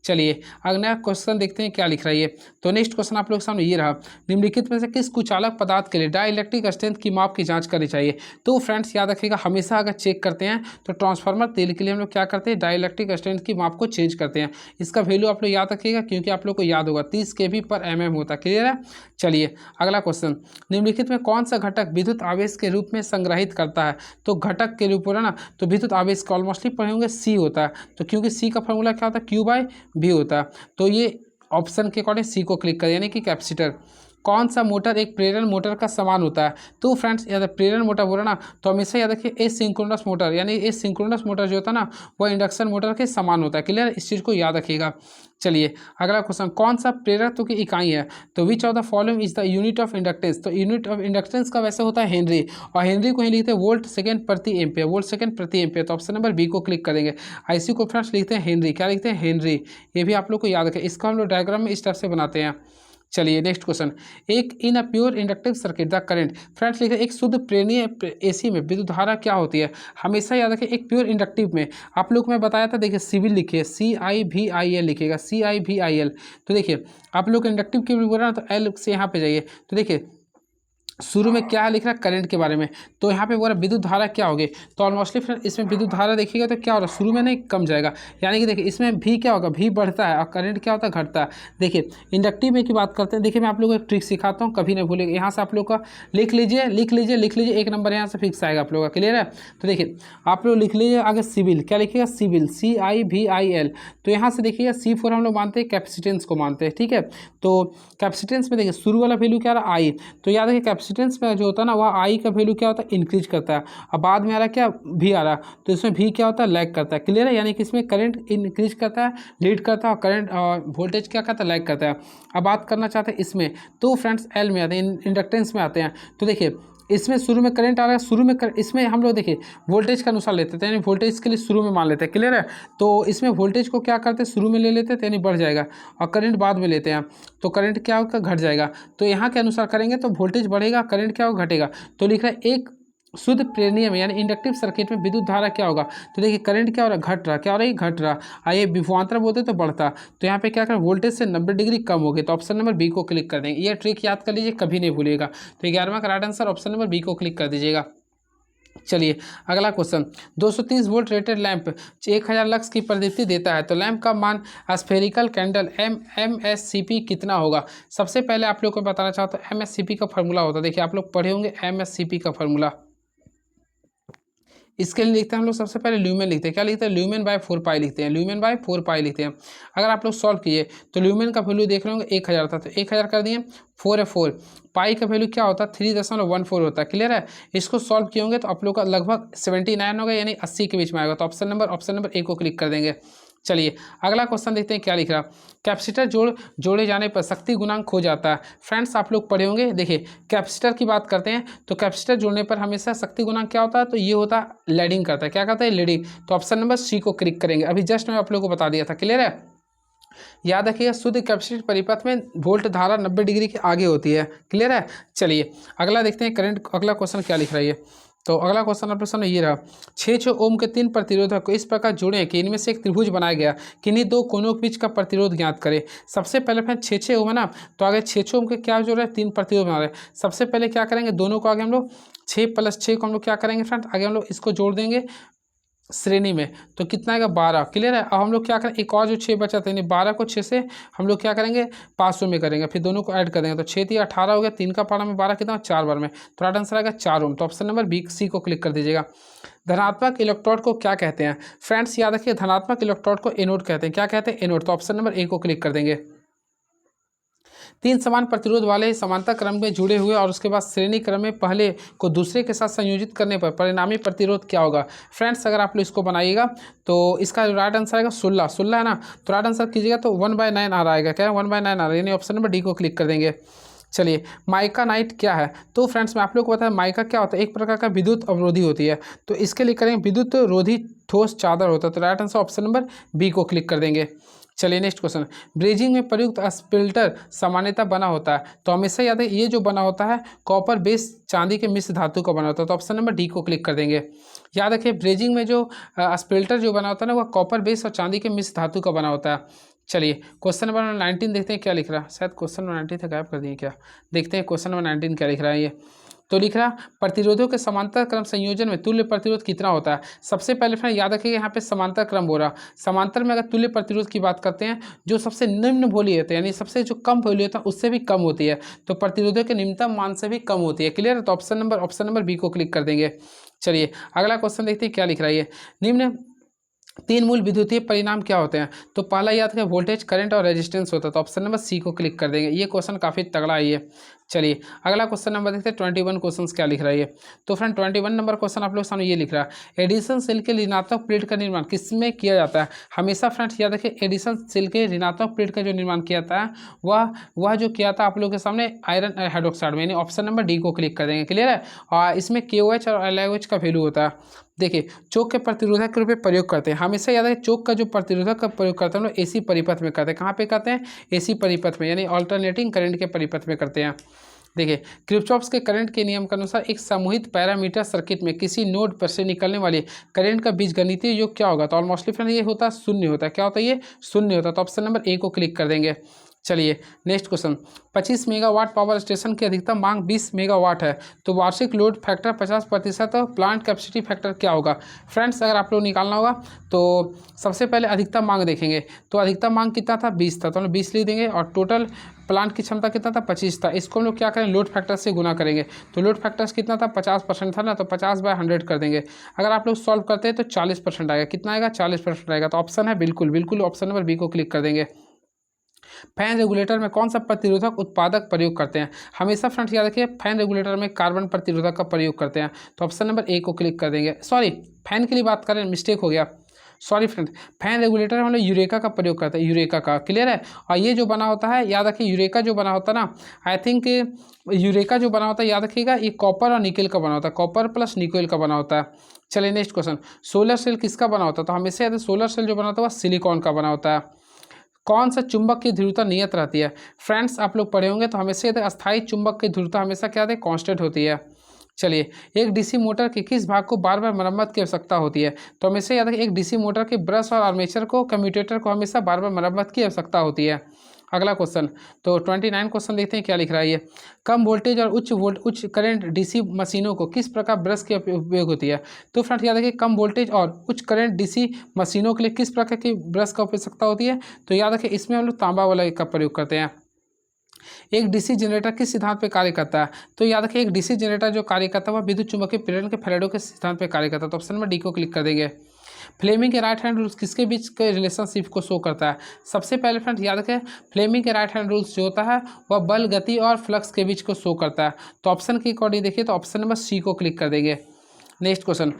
चलिए अगला क्वेश्चन देखते हैं क्या लिख रहा है ये। तो नेक्स्ट क्वेश्चन आप लोग के सामने ये रहा, निम्नलिखित में से किस कुचालक पदार्थ के लिए डाइलेक्ट्रिक स्ट्रेंथ की माप की जांच करनी चाहिए। तो फ्रेंड्स याद रखिएगा, हमेशा अगर चेक करते हैं तो ट्रांसफार्मर तेल के लिए हम लोग क्या करते हैं, डाइलेक्ट्रिक स्ट्रेंथ की माप को चेंज करते हैं। इसका वैल्यू आप लोग याद रखिएगा, क्योंकि आप लोग को याद होगा 30 kV/mm होता है, क्लियर है। चलिए अगला क्वेश्चन, निम्नलिखित में कौन सा घटक विद्युत आवेश के रूप में संग्रहित करता है। तो घटक के रूप में ना, तो विद्युत आवेश का ऑलमोस्टली पढ़े होंगे सी होता है। तो क्योंकि सी का फॉर्मूला क्या होता है, Q/V होता है। तो ये ऑप्शन के अकॉर्डिंग सी को क्लिक करें, यानी कि कैपेसिटर। कौन सा मोटर एक प्रेरण मोटर का समान होता है। तो फ्रेंड्स याद प्रेरण मोटर बोला ना, तो हमेशा याद रखिए एसिंक्रोनस मोटर, यानी एसिंक्रोनस मोटर जो होता है ना वो इंडक्शन मोटर के समान होता है, क्लियर, इस चीज़ को याद रखिएगा। चलिए अगला क्वेश्चन, कौन सा प्रेरकत्व की इकाई है। तो विच of the following is the unit of inductance. तो यूनिट ऑफ इंडक्टेंस का वैसे होता है हेनरी, और हेनरी को ही लिखते हैं वोल्ट सेकंड प्रति एम्पियर, वोल्ट सेकंड प्रति एम्पियर। तो ऑप्शन नंबर बी को क्लिक करेंगे। आईसी को फ्रेंड्स लिखते हैं हेनरी, क्या लिखते हैं, हेनरी। ये भी आप लोग को याद रखें, इसका हम लोग डायग्राम में इस टाइप से बनाते हैं। चलिए नेक्स्ट क्वेश्चन, एक in a pure inductive circuit the current. Friends लिखे एक शुद्ध प्रेरणीय एसी में विद्युत धारा क्या होती है। हमेशा याद रखें एक प्योर इंडक्टिव में आप लोग को मैं बताया था, देखिए सिविल लिखिए CIVIL लिखिएगा, CIVIL। तो देखिए आप लोग इंडक्टिव के लिए बोल रहा ना, तो एल से यहाँ पे जाइए। तो देखिए शुरू में क्या लिख रहा है, करंट के बारे में। तो यहाँ पे बोल रहा विद्युत धारा क्या होगी। तो ऑलमोस्टली फ्रेंड इसमें विद्युत धारा देखिएगा तो क्या हो रहा है, शुरू में नहीं कम जाएगा, यानी कि देखिए इसमें भी क्या होगा, भी बढ़ता है और करंट क्या होता है, घटता है। देखिए इंडक्टिव में की बात करते हैं, देखिए मैं आप लोगों को एक ट्रिक सिखाता हूँ, कभी नहीं भूलेगा। यहाँ से आप लोग का लिख लीजिए, एक नंबर यहाँ से फिक्स आएगा आप लोग का, क्लियर है। तो देखिए आप लोग लिख लीजिए आगे सिविल, क्या लिखिएगा, सिविल CIVIL। तो यहाँ से देखिएगा C4 हम लोग मानते हैं, कैपेसिटेंस को मानते हैं, ठीक है। तो कैपेसिटेंस में देखिए शुरू वाला वैल्यू क्या रहा, आई। तो याद रखिए कैपेसिटेंस में जो होता है ना, वह आई का वैल्यू क्या होता है, इंक्रीज करता है। अब बाद में आ रहा क्या, भी आ रहा, तो इसमें भी क्या होता है, लैग करता है, क्लियर है। यानी कि इसमें करंट इंक्रीज करता है, लीड करता है, और करंट वोल्टेज क्या करता है, लैग करता है। अब बात करना चाहते हैं इसमें, तो फ्रेंड्स एल में आते हैं, इंडक्टेंस में आते हैं। तो देखिए इसमें शुरू में करंट आ रहा है, शुरू में इसमें हम लोग देखिए वोल्टेज का अनुसार लेते थे, यानी वोल्टेज के लिए शुरू में मान लेते हैं, क्लियर है। तो इसमें वोल्टेज को क्या करते हैं, शुरू में ले लेते हैं, यानी बढ़ जाएगा, और करंट बाद में लेते हैं, तो करंट क्या होगा, घट जाएगा। तो यहाँ के अनुसार करेंगे तो वोल्टेज बढ़ेगा, करंट क्या होगा, घटेगा। तो लिख रहा है एक शुद्ध प्रेरणीय में यानी इंडक्टिव सर्किट में विद्युत धारा क्या होगा। तो देखिए करंट क्या हो रहा है, घट रहा, क्या हो रहा है, घट रहा। आइए विभवांतर बोलते तो बढ़ता। तो यहाँ पे क्या करें, वोल्टेज से 90 डिग्री कम हो गए, तो ऑप्शन नंबर बी को क्लिक कर देंगे। ये ट्रिक याद कर लीजिए, कभी नहीं भूलिएगा। तो 11वां का right answer option number B को क्लिक कर दीजिएगा। चलिए अगला question, 230 volt rated lamp 1000 lux की प्रदीप्ति देता है, तो लैंप का मान स्फेरिकल कैंडल MSCP कितना होगा। सबसे पहले आप लोग को बताना चाहता हूँ MSCP का फॉर्मूला होता है, देखिए आप लोग पढ़े होंगे MSCP का फॉर्मूला। इसके लिए लिखते हैं हम लोग सबसे पहले ल्यूमेन लिखते हैं, क्या लिखते हैं, ल्यूमेन बाय 4 पाई लिखते हैं, ल्यूमेन बाय 4 पाई लिखते हैं। अगर आप लोग सॉल्व किए तो ल्यूमेन का वैल्यू देख रहे होंगे 1000 था, तो 1000 कर दिए, 4 है 4, पाई का वैल्यू क्या होता है 3.14 होता है, क्लियर है। इसको सॉल्व किए होंगे तो आप लोग का लगभग 79 होगा, यानी 80 के बीच में आएगा। तो ऑप्शन नंबर ए को क्लिक कर देंगे। चलिए अगला क्वेश्चन देखते हैं क्या लिख रहा। कैपेसिटर जोड़े जाने पर शक्ति गुणांक खो जाता है। फ्रेंड्स आप लोग पढ़े होंगे, देखिए कैपेसिटर की बात करते हैं तो कैपेसिटर जोड़ने पर हमेशा शक्ति गुणांक क्या होता है, तो ये होता है लीडिंग करता है। क्या कहता है, लीडिंग। तो ऑप्शन नंबर सी को क्लिक करेंगे। अभी जस्ट मैं आप लोगों को बता दिया था, क्लियर है। याद रखिएगा शुद्ध कैपेसिटर परिपथ में वोल्ट धारा 90 डिग्री के आगे होती है, क्लियर है। चलिए अगला देखते हैं करंट, अगला क्वेश्चन क्या लिख रहा है ये। तो अगला क्वेश्चन आपके सामने ये रहा। 6 ओम के 3 प्रतिरोधक को इस प्रकार जोड़ें कि इनमें से एक त्रिभुज बनाया गया, किन्हीं दो कोनों के बीच का प्रतिरोध ज्ञात करें। सबसे पहले फ्रेंड 6 ओम है ना, तो आगे 6 ओम के क्या जोड़ रहे हैं, 3 प्रतिरोध बना रहे हैं। सबसे पहले क्या करेंगे, दोनों को आगे हम लोग 6 + 6 को हम लोग क्या करेंगे फ्रेंड, आगे हम लोग इसको जोड़ देंगे श्रेणी में, तो कितना आएगा 12, क्लियर है। अब हम लोग क्या करें, एक और जो 6 बचा था, यानी 12 को 6 से हम लोग क्या करेंगे 500 में करेंगे, फिर दोनों को ऐड कर देंगे, तो 6 × 18 हो गया, 3 का पारा में 12 कितना 4 बार में, तो राइट आंसर आएगा 4 ओम। तो ऑप्शन नंबर बी सी को क्लिक कर दीजिएगा। धनात्मक इलेक्ट्रोड को क्या कहते हैं फ्रेंड्स, याद रखिए धनात्मक इलेक्ट्रोड को एनोड कहते हैं। क्या कहते हैं, एनोड। तो ऑप्शन नंबर ए को क्लिक कर देंगे। 3 समान प्रतिरोध वाले समांतर क्रम में जुड़े हुए और उसके बाद श्रेणी क्रम में पहले को दूसरे के साथ संयोजित करने पर परिणामी प्रतिरोध क्या होगा। फ्रेंड्स अगर आप लोग इसको बनाइएगा तो इसका राइट आंसर आएगा 16 है ना, तो राइट आंसर कीजिएगा तो 1/9 आ रहा है। क्या है, 1/9 आ रहा है, यानी ऑप्शन नंबर डी को क्लिक कर देंगे। चलिए माइका नाइट क्या है, तो फ्रेंड्स मैं आप लोग को बताया माइका क्या होता है, एक प्रकार का विद्युत अवरोधी होती है, तो इसके लिए करेंगे विद्युत रोधी ठोस चादर होता है, तो right answer option number B को क्लिक कर देंगे। चलिए नेक्स्ट क्वेश्चन, ब्रेजिंग में प्रयुक्त स्पिल्टर सामान्यतः बना होता है, तो हमेशा याद है ये जो बना होता है कॉपर बेस चांदी के मिश्र धातु का बना होता है, तो ऑप्शन नंबर डी को क्लिक कर देंगे। याद रखिए ब्रेजिंग में जो स्पिल्टर जो बना होता है ना वह कॉपर बेस और चांदी के मिश्र धातु का बना होता है। चलिए क्वेश्चन नंबर 19 देखते हैं क्या लिख रहा है, शायद क्वेश्चन नंबर 19 था गायब कर दिए क्या, देखते हैं क्वेश्चन नंबर 19 क्या लिख रहा है ये। तो लिख रहा प्रतिरोधों के समांतर क्रम संयोजन में तुल्य प्रतिरोध कितना होता है। सबसे पहले फ्रेंड याद रखिएगा यहाँ पे समांतर क्रम हो रहा, समांतर में अगर तुल्य प्रतिरोध की बात करते हैं जो सबसे निम्न वोल्टेज होता है, यानी सबसे जो कम वोल्टेज होता है उससे भी कम होती है, तो प्रतिरोधों के निम्नतम मान से भी कम होती है, क्लियर है। तो ऑप्शन नंबर बी को क्लिक कर देंगे। चलिए अगला क्वेश्चन देखते हैं क्या लिख रहा है ये। निम्न 3 मूल विद्युतीय परिणाम क्या होते हैं, तो पहला याद है वोल्टेज, करंट और रेजिस्टेंस होता है, तो ऑप्शन नंबर सी को क्लिक कर देंगे। ये क्वेश्चन काफ़ी तगड़ा है ये। चलिए अगला क्वेश्चन नंबर देखते हैं 21 क्वेश्चन क्या लिख रहा है ये। तो फ्रेंड 21 नंबर क्वेश्चन आप लोग सामने ये लिख रहा है, एडिशन सेल के ऋणात्मक प्लेट का निर्माण किसमें किया जाता है। हमेशा फ्रेंड्स याद रखिए एडिशन सेल के ऋणात्मक प्लेट का जो निर्माण किया जाता है वह जो किया था आप लोगों के सामने आयरन हाइड्रोक्साइड में, यानी ऑप्शन नंबर डी को क्लिक कर देंगे, क्लियर है। और इसमें KOH और LiOH का वैल्यू होता है। देखिए चोक के प्रतिरोधक के रूप में प्रयोग करते हैं, हमेशा याद है चोक का जो प्रतिरोधक का प्रयोग करते हैं हम लोग AC परिपथ में करते हैं। कहाँ पे करते हैं, AC परिपथ में, यानी अल्टरनेटिंग करंट के परिपथ में करते हैं। देखिए किरचॉफ के करंट के नियम के अनुसार एक समूहित पैरामीटर सर्किट में किसी नोड पर से निकलने वाले करंट का बीजगणितीय योग क्या होगा, तो ऑलमोस्टली फ्रेंड ये होता है शून्य होता है। क्या होता है ये, शून्य होता है, तो ऑप्शन नंबर ए को क्लिक कर देंगे। चलिए next question, 25 megawatt power station की अधिकतम मांग 20 मेगावाट है, तो वार्षिक लोड फैक्टर 50% और प्लांट कैपेसिटी फैक्टर क्या होगा। फ्रेंड्स अगर आप लोग निकालना होगा तो सबसे पहले अधिकतम मांग देखेंगे, तो अधिकतम मांग कितना था 20 था, तो हम लोग 20 लिख देंगे, और टोटल प्लांट की क्षमता कितना था 25 था, इसको हम लोग क्या करें लोड फैक्टर से गुना करेंगे, तो लोड फैक्टर्स कितना था 50% था ना, तो 50/100 कर देंगे। अगर आप लोग सॉल्व करते हैं तो 40% आएगा, कितना आएगा 40% आएगा, तो ऑप्शन है बिल्कुल ऑप्शन नंबर बी को क्लिक कर देंगे। फैन रेगुलेटर में कौन सा प्रतिरोधक उत्पादक प्रयोग करते हैं, हमेशा फ्रेंड्स याद रखिए फैन रेगुलेटर में कार्बन प्रतिरोधक का प्रयोग करते हैं, तो ऑप्शन नंबर ए को क्लिक कर देंगे। सॉरी फैन के लिए बात करें, मिस्टेक हो गया, सॉरी फ्रेंड, फैन रेगुलेटर हम लोग यूरेका का प्रयोग करते हैं, यूरेका का, क्लियर है। और ये जो बना होता है याद रखिए यूरेका जो बना होता है ना, आई थिंक यूरेका जो बना होता है याद रखिएगा ये कॉपर और निकेल का बना होता है, कॉपर प्लस निकेल का बना होता है। चलिए नेक्स्ट क्वेश्चन, सोलर सेल किसका बना होता है, तो हमेशा याद है सोलर सेल जो बना होता है वह सिलिकॉन का बना होता है। कौन सा चुंबक की ध्रुवता नियत रहती है, फ्रेंड्स आप लोग पढ़े होंगे तो हमेशा याद है अस्थायी चुंबक की ध्रुवता हमेशा क्या है कांस्टेंट होती है। चलिए एक DC मोटर के किस भाग को बार बार मरम्मत की आवश्यकता होती है, तो हमेशा याद रखिए एक DC मोटर के ब्रश और आर्मेचर को कम्यूटेटर को हमेशा बार बार मरम्मत की आवश्यकता होती है। अगला क्वेश्चन, तो 29 क्वेश्चन देखते हैं क्या लिख रहा है ये। कम वोल्टेज और उच्च करंट DC मशीनों को किस प्रकार ब्रश की उपयोग होती है, तो फ्रेंड्स याद रखिए कम वोल्टेज और उच्च करंट DC मशीनों के लिए किस प्रकार की ब्रश का आवश्यकता होती है, तो याद रखिए इसमें हम लोग तांबा वाला का प्रयोग करते हैं। एक DC जनरेटर किस सिद्धांत पे कार्य करता है, तो याद रखिए एक DC जनरेटर जो कार्य करता है वह विद्युत चुम्बकीय प्रेरण के फैराडे के सिद्धांत पे कार्य करता है, तो ऑप्शन नंबर डी को क्लिक कर देंगे। फ्लेमिंग के राइट हैंड रूल्स किसके बीच के रिलेशनशिप को शो करता है, सबसे पहले फ्रेंड याद रखें फ्लेमिंग के राइट हैंड रूल्स जो होता है वह बल, गति और फ्लक्स के बीच को शो करता है, तो ऑप्शन के अकॉर्डिंग देखिए तो ऑप्शन नंबर सी को क्लिक कर देंगे। नेक्स्ट क्वेश्चन,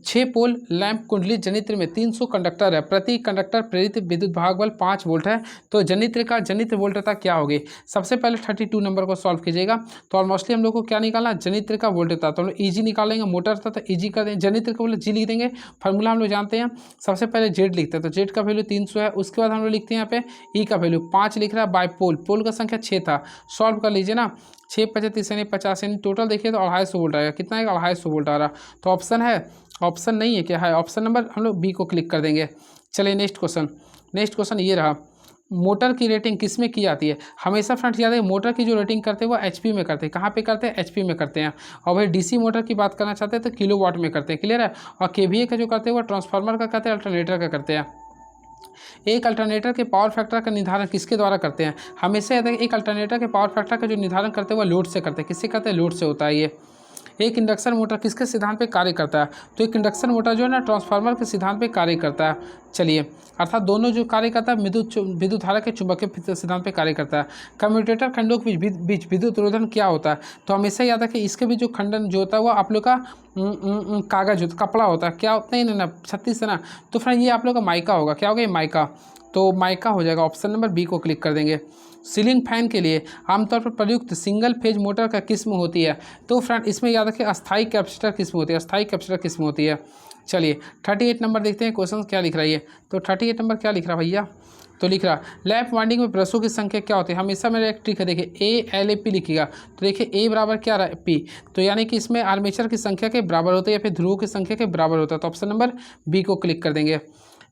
6 पोल लैंप कुंडली जनित्र में 300 कंडक्टर है, प्रति कंडक्टर प्रेरित विद्युत भाग बल 5 वोल्ट है, तो जनित्र का जनित्र वोल्टता क्या होगी। सबसे पहले 32 नंबर को सॉल्व कीजिएगा। तो ऑलमोस्टली हम लोग को क्या निकालना, जनित्र का वोल्टता, तो हम लोग ईजी निकालेंगे, मोटर था तो ईजी कर देंगे, जनित्र का बोले जी लिख देंगे। फार्मूला हम लोग जानते हैं, सबसे पहले जेड लिखते हैं, तो जेड का वैल्यू 300 है। उसके बाद हम लोग लिखते हैं यहाँ पे ई का वैल्यू 5 लिख रहा है बाय पोल, पोल का संख्या 6 था, सॉल्व कर लीजिए ना, 6 25 यानी 50 यानी टोटल देखिए तो 250 वोल्ट आएगा। कितना आएगा, 250 वोल्ट आ रहा। तो ऑप्शन है, ऑप्शन नहीं है क्या है, ऑप्शन नंबर हम लोग बी को क्लिक कर देंगे। चलिए नेक्स्ट क्वेश्चन, नेक्स्ट क्वेश्चन ये रहा, मोटर की रेटिंग किस में की जाती है। हमेशा फ्रेंड्स याद है, मोटर की जो रेटिंग करते हैं वो एचपी में करते हैं। कहाँ पे करते हैं, एचपी में करते हैं। और भाई डीसी मोटर की बात करना चाहते हैं तो किलोवाट में करते हैं, क्लियर है। और केवीए का जो करते हैं वो ट्रांसफार्मर का करते हैं, अल्टरनेटर का करते हैं। एक अल्टरनेटर के पावर फैक्टर का निर्धारण किसके द्वारा करते हैं। हमेशा याद है, एक अल्टरनेटर के पावर फैक्टर का जो निर्धारण करते हैं वो लोड से करते हैं। किससे करते हैं, लोड से होता है ये। एक इंडक्शन मोटर किसके सिद्धांत पे कार्य करता है, तो एक इंडक्शन मोटर जो है ना ट्रांसफार्मर के सिद्धांत पे कार्य करता है। चलिए, अर्थात दोनों जो कार्य करता है विद्युत धारा के चुंबकीय सिद्धांत पे कार्य करता है। कम्यूटेटर खंडों के बीच विद्युत रोधन क्या होता है, तो हमेशा याद है कि इसके भी जो खंडन जो होता है वो आप लोग का कागज होता, कपड़ा होता है, क्या होता है ना 36 है ना। तो फ्रेंड ये आप लोग का माइका होगा, क्या होगा ये माइका, तो माइका हो जाएगा। ऑप्शन नंबर बी को क्लिक कर देंगे। सीलिंग फैन के लिए आमतौर पर प्रयुक्त सिंगल फेज मोटर का किस्म होती है, तो फ्रेंड इसमें याद रखें अस्थायी कैपेसिटर किस्म होती है, अस्थायी कैपेसिटर किस्म होती है। चलिए 38 नंबर देखते हैं क्वेश्चन क्या लिख रहा है ये। तो 38 नंबर क्या लिख रहा है भैया, तो लिख रहा लैप वाइंडिंग में ब्रशों की संख्या क्या होती है। हमेशा मेरा एक ट्रिक है, देखिए A लिखिएगा, तो देखिए A बराबर क्या रहा है P, तो यानी कि इसमें आर्मेचर की संख्या के बराबर होता है या फिर ध्रुवों की संख्या के बराबर होता है। तो ऑप्शन नंबर बी को क्लिक कर देंगे।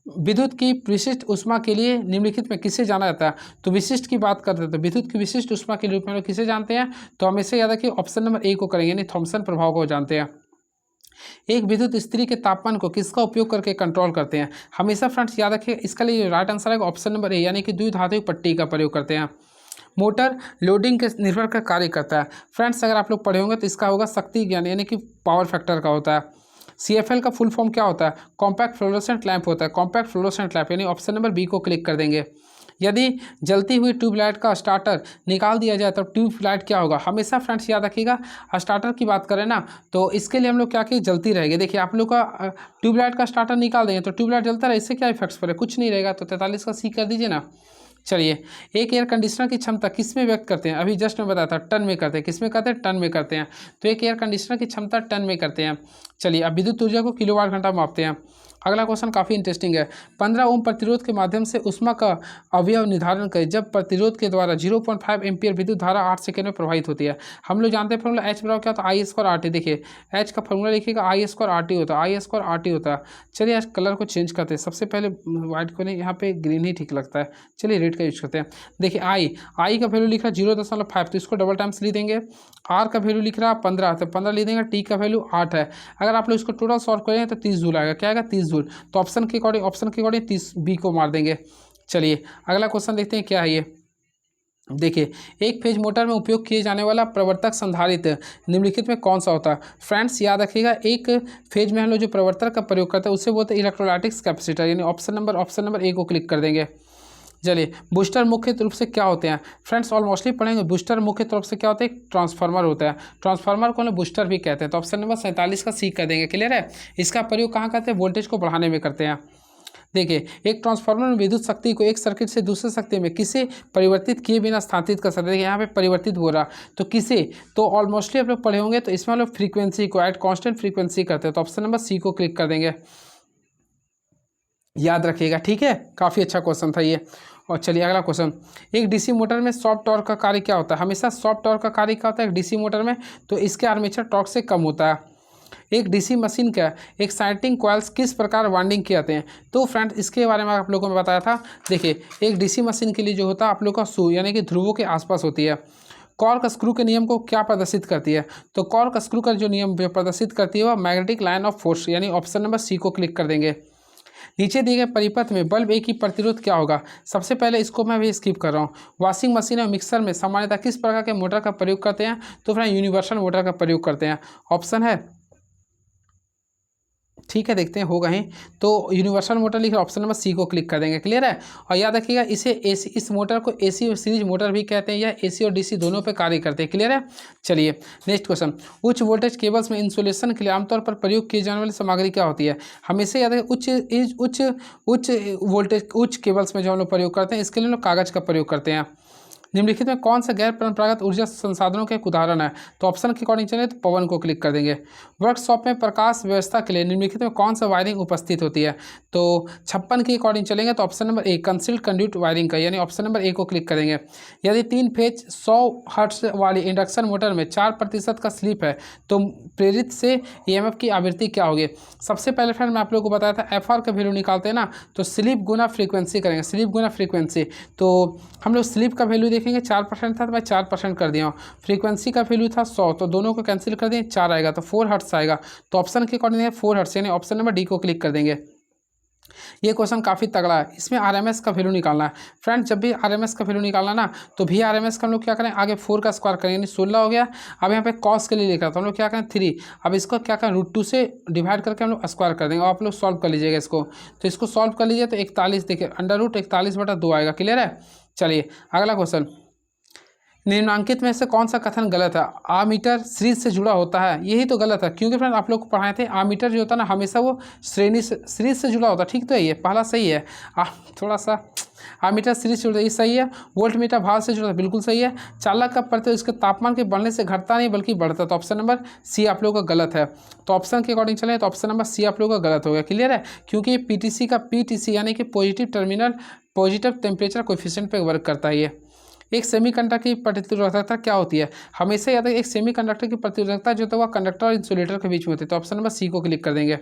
विद्युत की विशिष्ट ऊष्मा के लिए निम्नलिखित में किसे जाना जाता है, तो विशिष्ट की बात करते हैं तो विद्युत की विशिष्ट ऊष्मा के रूप में लोग किसे जानते हैं, तो हमेशा याद रखिए ऑप्शन नंबर ए को करेंगे, यानी थॉमसन प्रभाव को जानते हैं। एक विद्युत इस्त्री के तापमान को किसका उपयोग करके कंट्रोल करते हैं। हमेशा फ्रेंड्स याद रखिए इसका लिए राइट आंसर है ऑप्शन नंबर ए, यानी कि द्विधातु पट्टी का प्रयोग करते हैं। मोटर लोडिंग के निर्भर कर कार्य करता है। फ्रेंड्स अगर आप लोग पढ़े होंगे तो इसका होगा शक्ति ज्ञान, यानी कि पावर फैक्टर का होता है। CFL का फुल फॉर्म क्या होता है, कॉम्पैक्ट फ्लोरोसेंट लैंप होता है, कॉम्पैक्ट फ्लोरोसेंट लैंप, यानी ऑप्शन नंबर बी को क्लिक कर देंगे। यदि जलती हुई ट्यूबलाइट का स्टार्टर निकाल दिया जाए तो ट्यूबलाइट क्या होगा। हमेशा फ्रेंड्स याद रखिएगा स्टार्टर की बात करें ना तो इसके लिए हम लोग क्या कि जलती रहेगी। देखिए आप लोग का ट्यूबलाइट का स्टार्टर निकाल देंगे तो ट्यूबलाइट जलता रहे, इससे क्या इफेक्ट्स पड़े, कुछ नहीं रहेगा। तो 43 का सी कर दीजिए ना। चलिए, एक एयर कंडीशनर की क्षमता किस में व्यक्त करते हैं, अभी जस्ट मैं बताया था टन में करते हैं। किस में करते हैं, टन में करते हैं। तो एक एयर कंडीशनर की क्षमता टन में करते हैं। चलिए, अब विद्युत ऊर्जा को किलोवाट घंटा मापते हैं। अगला क्वेश्चन काफ़ी इंटरेस्टिंग है। 15 ओम प्रतिरोध के माध्यम से ऊष्मा का अवयव निर्धारण करें जब प्रतिरोध के द्वारा 0.5 एम्पियर विद्युत धारा 8 सेकेंड में प्रवाहित होती है। हम लोग जानते हैं फॉर्मूला एच बराबर क्या होता है, I²RT। देखिए एच का फॉर्मूला लिखिएगा I²RT होता है, I²RT होता है। चलिए आज कलर को चेंज करते हैं, सबसे पहले व्हाइट को नहीं, यहाँ पे ग्रीन ही ठीक लगता है। चलिए रेड का यूज करते हैं। देखिए आई का वैल्यू लिख रहा है 0.5, तो इसको डबल टाइम्स लिख देंगे। आर का वैल्यू लिख रहा है 15, तो 15 लिख देंगे। टी का वैल्यू 8 है। अगर आप लोग इसको टोटल सॉल्व करेंगे तो 30 जूल आएगा। क्या आएगा, 30 जूल। तो ऑप्शन के अकॉर्डिंग 30 बी को मार देंगे। चलिए अगला क्वेश्चन देखते हैं क्या है ये। देखिए, एक फेज मोटर में उपयोग किए जाने वाला प्रवर्तक संधारित्र निम्नलिखित में कौन सा होता है। फ्रेंड्स याद रखिएगा, एक फेज में हम लोग जो प्रवर्तक का प्रयोग करते हैं उससे बोलते हैं इलेक्ट्रोलाइटिक्स कैपेसिटर, यानी ऑप्शन नंबर ए को क्लिक कर देंगे। चलिए, बूस्टर मुख्य रूप से क्या होते हैं। फ्रेंड्स ऑलमोस्टली पढ़ेंगे बूस्टर मुख्य रूप से क्या होता है, ट्रांसफार्मर होता है। ट्रांसफार्मर को हम बूस्टर भी कहते हैं। तो ऑप्शन नंबर 47 का सी कर देंगे। क्लियर है। इसका प्रयोग कहाँ करते हैं, वोल्टेज को बढ़ाने में करते हैं। देखिए, एक ट्रांसफार्मर में विद्युत शक्ति को एक सर्किट से दूसरे शक्ति में किसे परिवर्तित किए बिना स्थानांतरित कर सकते हैं। देखिए यहाँ पे परिवर्तित हो रहा, तो किसे, तो ऑलमोस्टली आप लोग पढ़े होंगे। तो इसमें हम लोग फ्रीक्वेंसी को एट कांस्टेंट फ्रीक्वेंसी करते हैं। तो ऑप्शन नंबर सी को क्लिक कर देंगे, याद रखिएगा। ठीक है, काफ़ी अच्छा क्वेश्चन था ये। और चलिए अगला क्वेश्चन, एक डीसी मोटर में सॉफ्ट टॉर्क का कार्य क्या होता है। हमेशा सॉफ्ट टॉर्क का कार्य क्या होता है डीसी मोटर में, तो इसके आर्मेचर टॉर्क से कम होता है। एक डीसी मशीन का एक्साइटिंग कॉइल्स किस प्रकार वाइंडिंग किए जाते हैं। तो फ्रेंड्स इसके बारे में आप लोगों को मैं बताया था। देखिए, एक डीसी मशीन के लिए जो होता है आप लोग का सू यानी कि ध्रुवों के आसपास होती है। कॉर्क स्क्रू के नियम को क्या प्रदर्शित करती है, तो कॉर्क स्क्रू का जो नियम प्रदर्शित करती है वह मैग्नेटिक लाइन ऑफ फोर्स, यानी ऑप्शन नंबर सी को क्लिक कर देंगे। नीचे दिए गए परिपथ में बल्ब ए की प्रतिरोध क्या होगा। सबसे पहले इसको मैं भी स्किप कर रहा हूँ। वॉशिंग मशीन और मिक्सर में सामान्यतः किस प्रकार के मोटर का प्रयोग करते हैं, तो फ्रेंड यूनिवर्सल मोटर का प्रयोग करते हैं। ऑप्शन है ठीक है, देखते हैं होगा ही। तो यूनिवर्सल मोटर लिख ऑप्शन नंबर सी को क्लिक कर देंगे। क्लियर है। और याद रखिएगा इसे एसी, इस मोटर को एसी और सीरीज मोटर भी कहते हैं, या एसी और डीसी दोनों पे कार्य करते हैं। क्लियर है। चलिए नेक्स्ट क्वेश्चन, उच्च वोल्टेज केबल्स में इंसुलेशन के लिए आमतौर पर प्रयोग की जाने वाली सामग्री क्या होती है? हमेशा याद है उच्च वोल्टेज उच्च केबल्स में जो हम लोग प्रयोग करते हैं, इसके लिए हम लोग कागज का प्रयोग करते हैं। निम्नलिखित में कौन सा गैर परंपरागत ऊर्जा संसाधनों का एक उदाहरण है? तो ऑप्शन के अकॉर्डिंग चले तो पवन को क्लिक कर देंगे। वर्कशॉप में प्रकाश व्यवस्था के लिए निम्नलिखित में कौन सा वायरिंग उपस्थित होती है? तो 56 के अकॉर्डिंग चलेंगे तो option number A concealed conduit wiring का, यानी ऑप्शन नंबर ए को क्लिक करेंगे। यदि 3 फेज 100 हर्ट्ज वाली इंडक्शन मोटर में 4% का स्लिप है तो प्रेरित से ईएमएफ की आवृत्ति क्या होगी? सबसे पहले फ्रेंड मैं आप लोगों को बताया था एफआर का वैल्यू निकालते हैं ना, तो स्लिप गुना फ्रीक्वेंसी करेंगे, स्लिप गुना फ्रीक्वेंसी। तो हम लोग स्लिप का वैल्यू देखेंगे 4% था तो मैं 4% कर दिया हूँ। फ्रीक्वेंसी का वैल्यू था 100, तो दोनों को कैंसिल कर दें, 4 आएगा तो 4 हर्ट्स आएगा। तो ऑप्शन के अकॉर्डिंग 4 हर्ट्स, यानी ऑप्शन नंबर डी को क्लिक कर देंगे। ये क्वेश्चन काफ़ी तगड़ा है, इसमें आरएमएस का वैल्यू निकालना है। फ्रेंड जब भी आरएमएस का वैल्यू निकालना ना, तो भी आरएमएस का हम लोग क्या करें, आगे 4 का स्क्वायर करें, यानी 16 हो गया। अब यहाँ पे कॉस के लिए लिख रहा था, हम लोग क्या करें 3। अब इसको क्या करें √2 से डिवाइड करके हम लोग स्क्वायर कर देंगे। और आप लोग सॉल्व कर लीजिएगा इसको, तो इसको सॉल्व कर लीजिए तो 41 देखिए √41/2 आएगा। क्लियर है। चलिए अगला क्वेश्चन, निम्नांकित में से कौन सा कथन गलत है? आमीटर सीरीज से जुड़ा होता है, यही तो गलत है, क्योंकि फ्रेंड आप लोग को पढ़ाए थे आमीटर जो होता है ना हमेशा वो श्रेणी से सीरीज से जुड़ा होता है। ठीक तो है, ये पहला सही है। थोड़ा सा आमीटर सीरीज से जुड़ा, ये सही है। वोल्ट मीटर भाव से जुड़ा, बिल्कुल सही है। चालक का प्रत्यय इसके तापमान के बढ़ने से घटता नहीं बल्कि बढ़ता, तो ऑप्शन नंबर सी आप लोगों का गलत है। तो ऑप्शन के अकॉर्डिंग चलें तो ऑप्शन नंबर सी आप लोगों का गलत हो गया। क्लियर है, क्योंकि पीटीसी का पीटीसी यानी कि पॉजिटिव टेम्परेचर कोएफिशिएंट पे वर्क करता है। ये एक सेमीकंडक्टर की प्रतिरोधकता क्या होती है? हमेशा याद है एक सेमीकंडक्टर की प्रतिरोधकता जो है वह कंडक्टर और इंसुलेटर के बीच में होती है। तो ऑप्शन नंबर सी को क्लिक कर देंगे।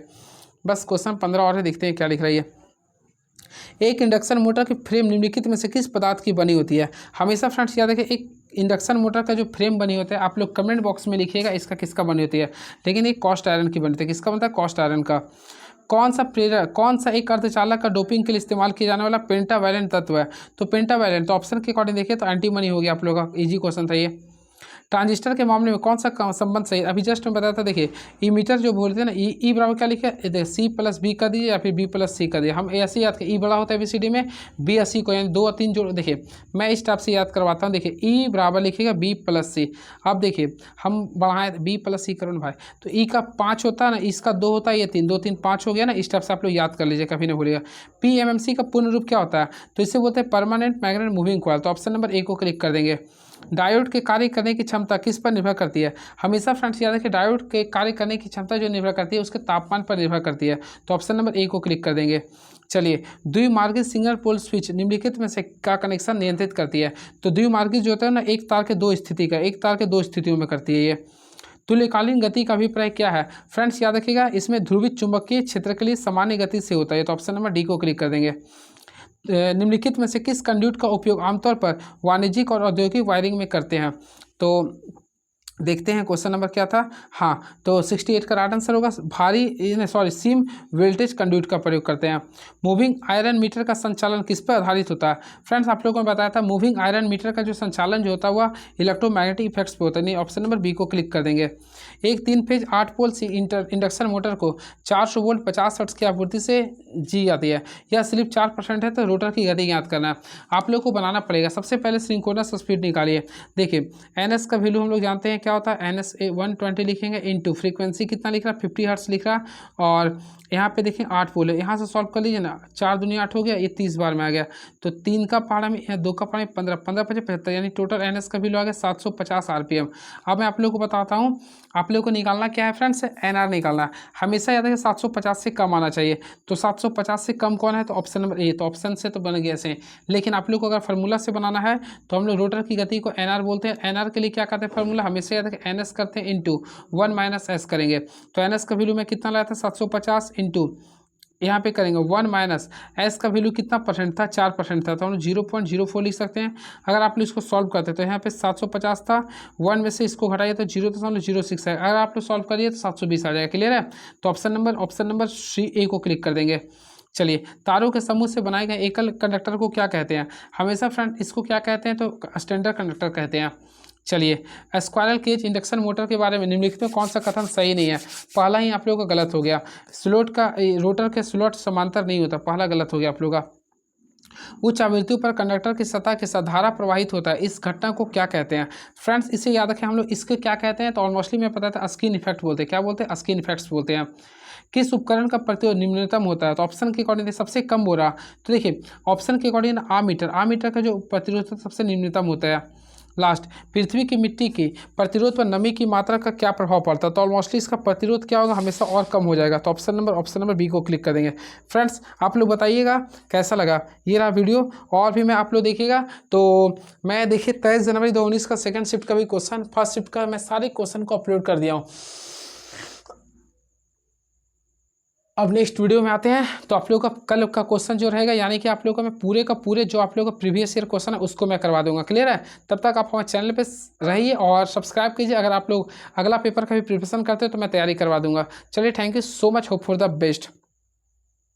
बस क्वेश्चन 15 और है, देखते हैं क्या लिख रही है। एक इंडक्शन मोटर की फ्रेम निम्नलिखित में से किस पदार्थ की बनी होती है? हमेशा फ्रेंड्स याद है कि एक इंडक्शन मोटर का जो फ्रेम बनी होता है, आप लोग कमेंट बॉक्स में लिखिएगा इसका किसका बनी होती है। लेकिन एक कॉस्ट आयरन की बनती है। किसका बनता है? कॉस्ट आयरन का। कौन सा एक अर्धचालक का डोपिंग के लिए इस्तेमाल किया जाने वाला पेंटावैलेंट तत्व है? तो पेंटावैलेंट, तो ऑप्शन के अकॉर्डिंग देखिए तो एंटीमनी हो गया आप लोगों का। इजी क्वेश्चन था ये। ट्रांजिस्टर के मामले में कौन सा संबंध सही है? अभी जस्ट मैं बताया था, देखिए इमीटर जो बोलते हैं ना, ई बराबर क्या लिखा है, देखिए C+B कर दीजिए या फिर B+C कर दिए। हम ऐसे याद करें, ई बड़ा होता है ABCD में, B और C को यानी 2 और 3 जोड़। देखिए मैं इस टाइप से याद करवाता हूँ। देखिए ई बराबर लिखिएगा B+C। अब देखिए हम बढ़ाएं B+C करो ना भाई, तो ई का 5 होता है ना, इसका 2 होता है, ये 3, 2 3 5 हो गया ना। इस टाइप से आप लोग याद कर लीजिए, कभी नहीं भूलिएगा। PMMC का पूर्ण रूप क्या होता है? तो इसे बोलते हैं परमानेंट मैग्नेट मूविंग कॉइल। तो ऑप्शन नंबर ए को क्लिक कर देंगे। डायोड के कार्य करने की क्षमता किस पर निर्भर करती है? हमेशा फ्रेंड्स याद है कि डायोड के कार्य करने की क्षमता जो निर्भर करती है उसके तापमान पर निर्भर करती है। तो ऑप्शन नंबर ए को क्लिक कर देंगे। चलिए, द्विमार्गिक सिंगल पोल स्विच निम्नलिखित में से का कनेक्शन नियंत्रित करती है? तो द्विमार्गिक जो होता है ना, एक तार के 2 स्थिति का, एक तार के 2 स्थितियों में करती है ये। तुल्यकालीन गति का अभिप्राय क्या है? फ्रेंड्स याद रखिएगा इसमें ध्रुवित चुंबकीय क्षेत्र के लिए सामान्य गति से होता है। तो ऑप्शन नंबर डी को क्लिक कर देंगे। निम्नलिखित में से किस कंड्यूट का उपयोग आमतौर पर वाणिज्यिक और औद्योगिक वायरिंग में करते हैं? तो देखते हैं क्वेश्चन नंबर क्या था। हाँ, तो 68 का राइट आंसर होगा सिम वोल्टेज कंड्यूट का प्रयोग करते हैं। मूविंग आयरन मीटर का संचालन किस पर आधारित होता है? फ्रेंड्स आप लोगों को बताया था मूविंग आयरन मीटर का जो संचालन जो होता है वह इलेक्ट्रोमैग्नेटिक इफेक्ट्स पे होता है। नहीं, ऑप्शन नंबर बी को क्लिक कर देंगे। एक 3 फेज 8 पोल इंडक्शन मोटर को 400 वोल्ट 50 हर्ट्ज की आपूर्ति से जी जाती है। यह सिर्फ 4% है, तो रोटर की गति याद करना है आप लोग को, बनाना पड़ेगा। सबसे पहले सिंक्रोनस स्पीड निकालिए। देखिए एनएस का वैल्यू हम लोग जानते हैं क्या होता है, NS 120 लिखेंगे इंटू फ्रीक्वेंसी कितना लिख रहा, 50 हर्ट्ज लिख रहा। और यहाँ पे देखें 8 पोल है, यहाँ से सॉल्व कर लीजिए ना, 4 दूनी 8 हो गया, ये 30 बार में आ गया। तो 3 का पहाड़ा में 2 का पहाड़ा में 15, 15 5 75, यानी टोटल NS का वैल्यू आ गया 750 RPM। अब मैं आप लोग को बताता हूँ, आप लोग को निकालना क्या है फ्रेंड्स, NR निकालना है। हमेशा याद है 750 से कम आना चाहिए। तो 750 से कम कौन है? तो ऑप्शन नंबर ए। तो ऑप्शन से तो बन गया ऐसे, लेकिन आप लोग को अगर फार्मूला से बनाना है तो हम लोग रोटर की गति को NR बोलते हैं। NR के लिए क्या करते हैं फार्मूला, हमेशा याद है NS करते हैं इंटू 1 - S करेंगे। तो NS का वैल्यू में कितना लाया था 750 इंटू यहाँ पे करेंगे 1 - S का वैल्यू कितना परसेंट था, 4% था, तो हम 0.04 लिख सकते हैं। अगर आप लोग इसको सॉल्व करते तो यहाँ पे 750 था, 1 में से इसको घटाइए तो 0.06 है। अगर आप लोग सॉल्व करिए तो 720 आ जाएगा। क्लियर है। तो ऑप्शन नंबर सी ए को क्लिक कर देंगे। चलिए, तारों के समूह से बनाए गए एकल कंडक्टर को क्या कहते हैं? हमेशा फ्रेंड इसको क्या कहते हैं, तो स्टैंडर्ड कंडक्टर कहते हैं। चलिए, स्क्वायरल केज इंडक्शन मोटर के बारे में निम्नलिखित में कौन सा कथन सही नहीं है? पहला ही आप लोगों का गलत हो गया। स्लॉट का रोटर के स्लॉट समांतर नहीं होता, पहला गलत हो गया आप लोगों का। उच्च आवृत्तियों पर कंडक्टर की सतह के साथ धारा प्रवाहित होता है, इस घटना को क्या कहते हैं? फ्रेंड्स इसे याद रखें हम लोग, इसके क्या कहते हैं? तो ऑलमोस्टली मैं पता था स्किन इफेक्ट बोलते हैं। क्या बोलते हैं? स्किन इफेक्ट्स बोलते हैं। किस उपकरण का प्रतिरोध निम्नतम होता है? तो ऑप्शन के अकॉर्डिंग सबसे कम हो रहा, तो देखिए ऑप्शन के अकॉर्डिंग आमीटर का जो प्रतिरोध सबसे निम्नतम होता है। लास्ट, पृथ्वी की मिट्टी की प्रतिरोध पर नमी की मात्रा का क्या प्रभाव पड़ता है? तो ऑलमोस्टली इसका प्रतिरोध क्या होगा? हमेशा और कम हो जाएगा। तो ऑप्शन नंबर बी को क्लिक कर देंगे। फ्रेंड्स आप लोग बताइएगा कैसा लगा ये रहा वीडियो, और भी मैं आप लोग देखिएगा। तो मैं देखिए 23 जनवरी 2019 का सेकंड शिफ्ट का भी क्वेश्चन, फर्स्ट शिफ्ट का मैं सारे क्वेश्चन को अपलोड कर दिया हूँ। अब नेक्स्ट वीडियो में आते हैं। तो आप लोगों का कल का क्वेश्चन जो रहेगा, यानी कि आप लोगों का मैं पूरे का पूरे जो आप लोगों का प्रीवियस ईयर क्वेश्चन है उसको मैं करवा दूंगा। क्लियर है? तब तक आप हमारे चैनल पे रहिए और सब्सक्राइब कीजिए। अगर आप लोग अगला पेपर का भी प्रिपरेशन करते हो तो मैं तैयारी करवा दूंगा। चलिए, thank you so much, hope for the best.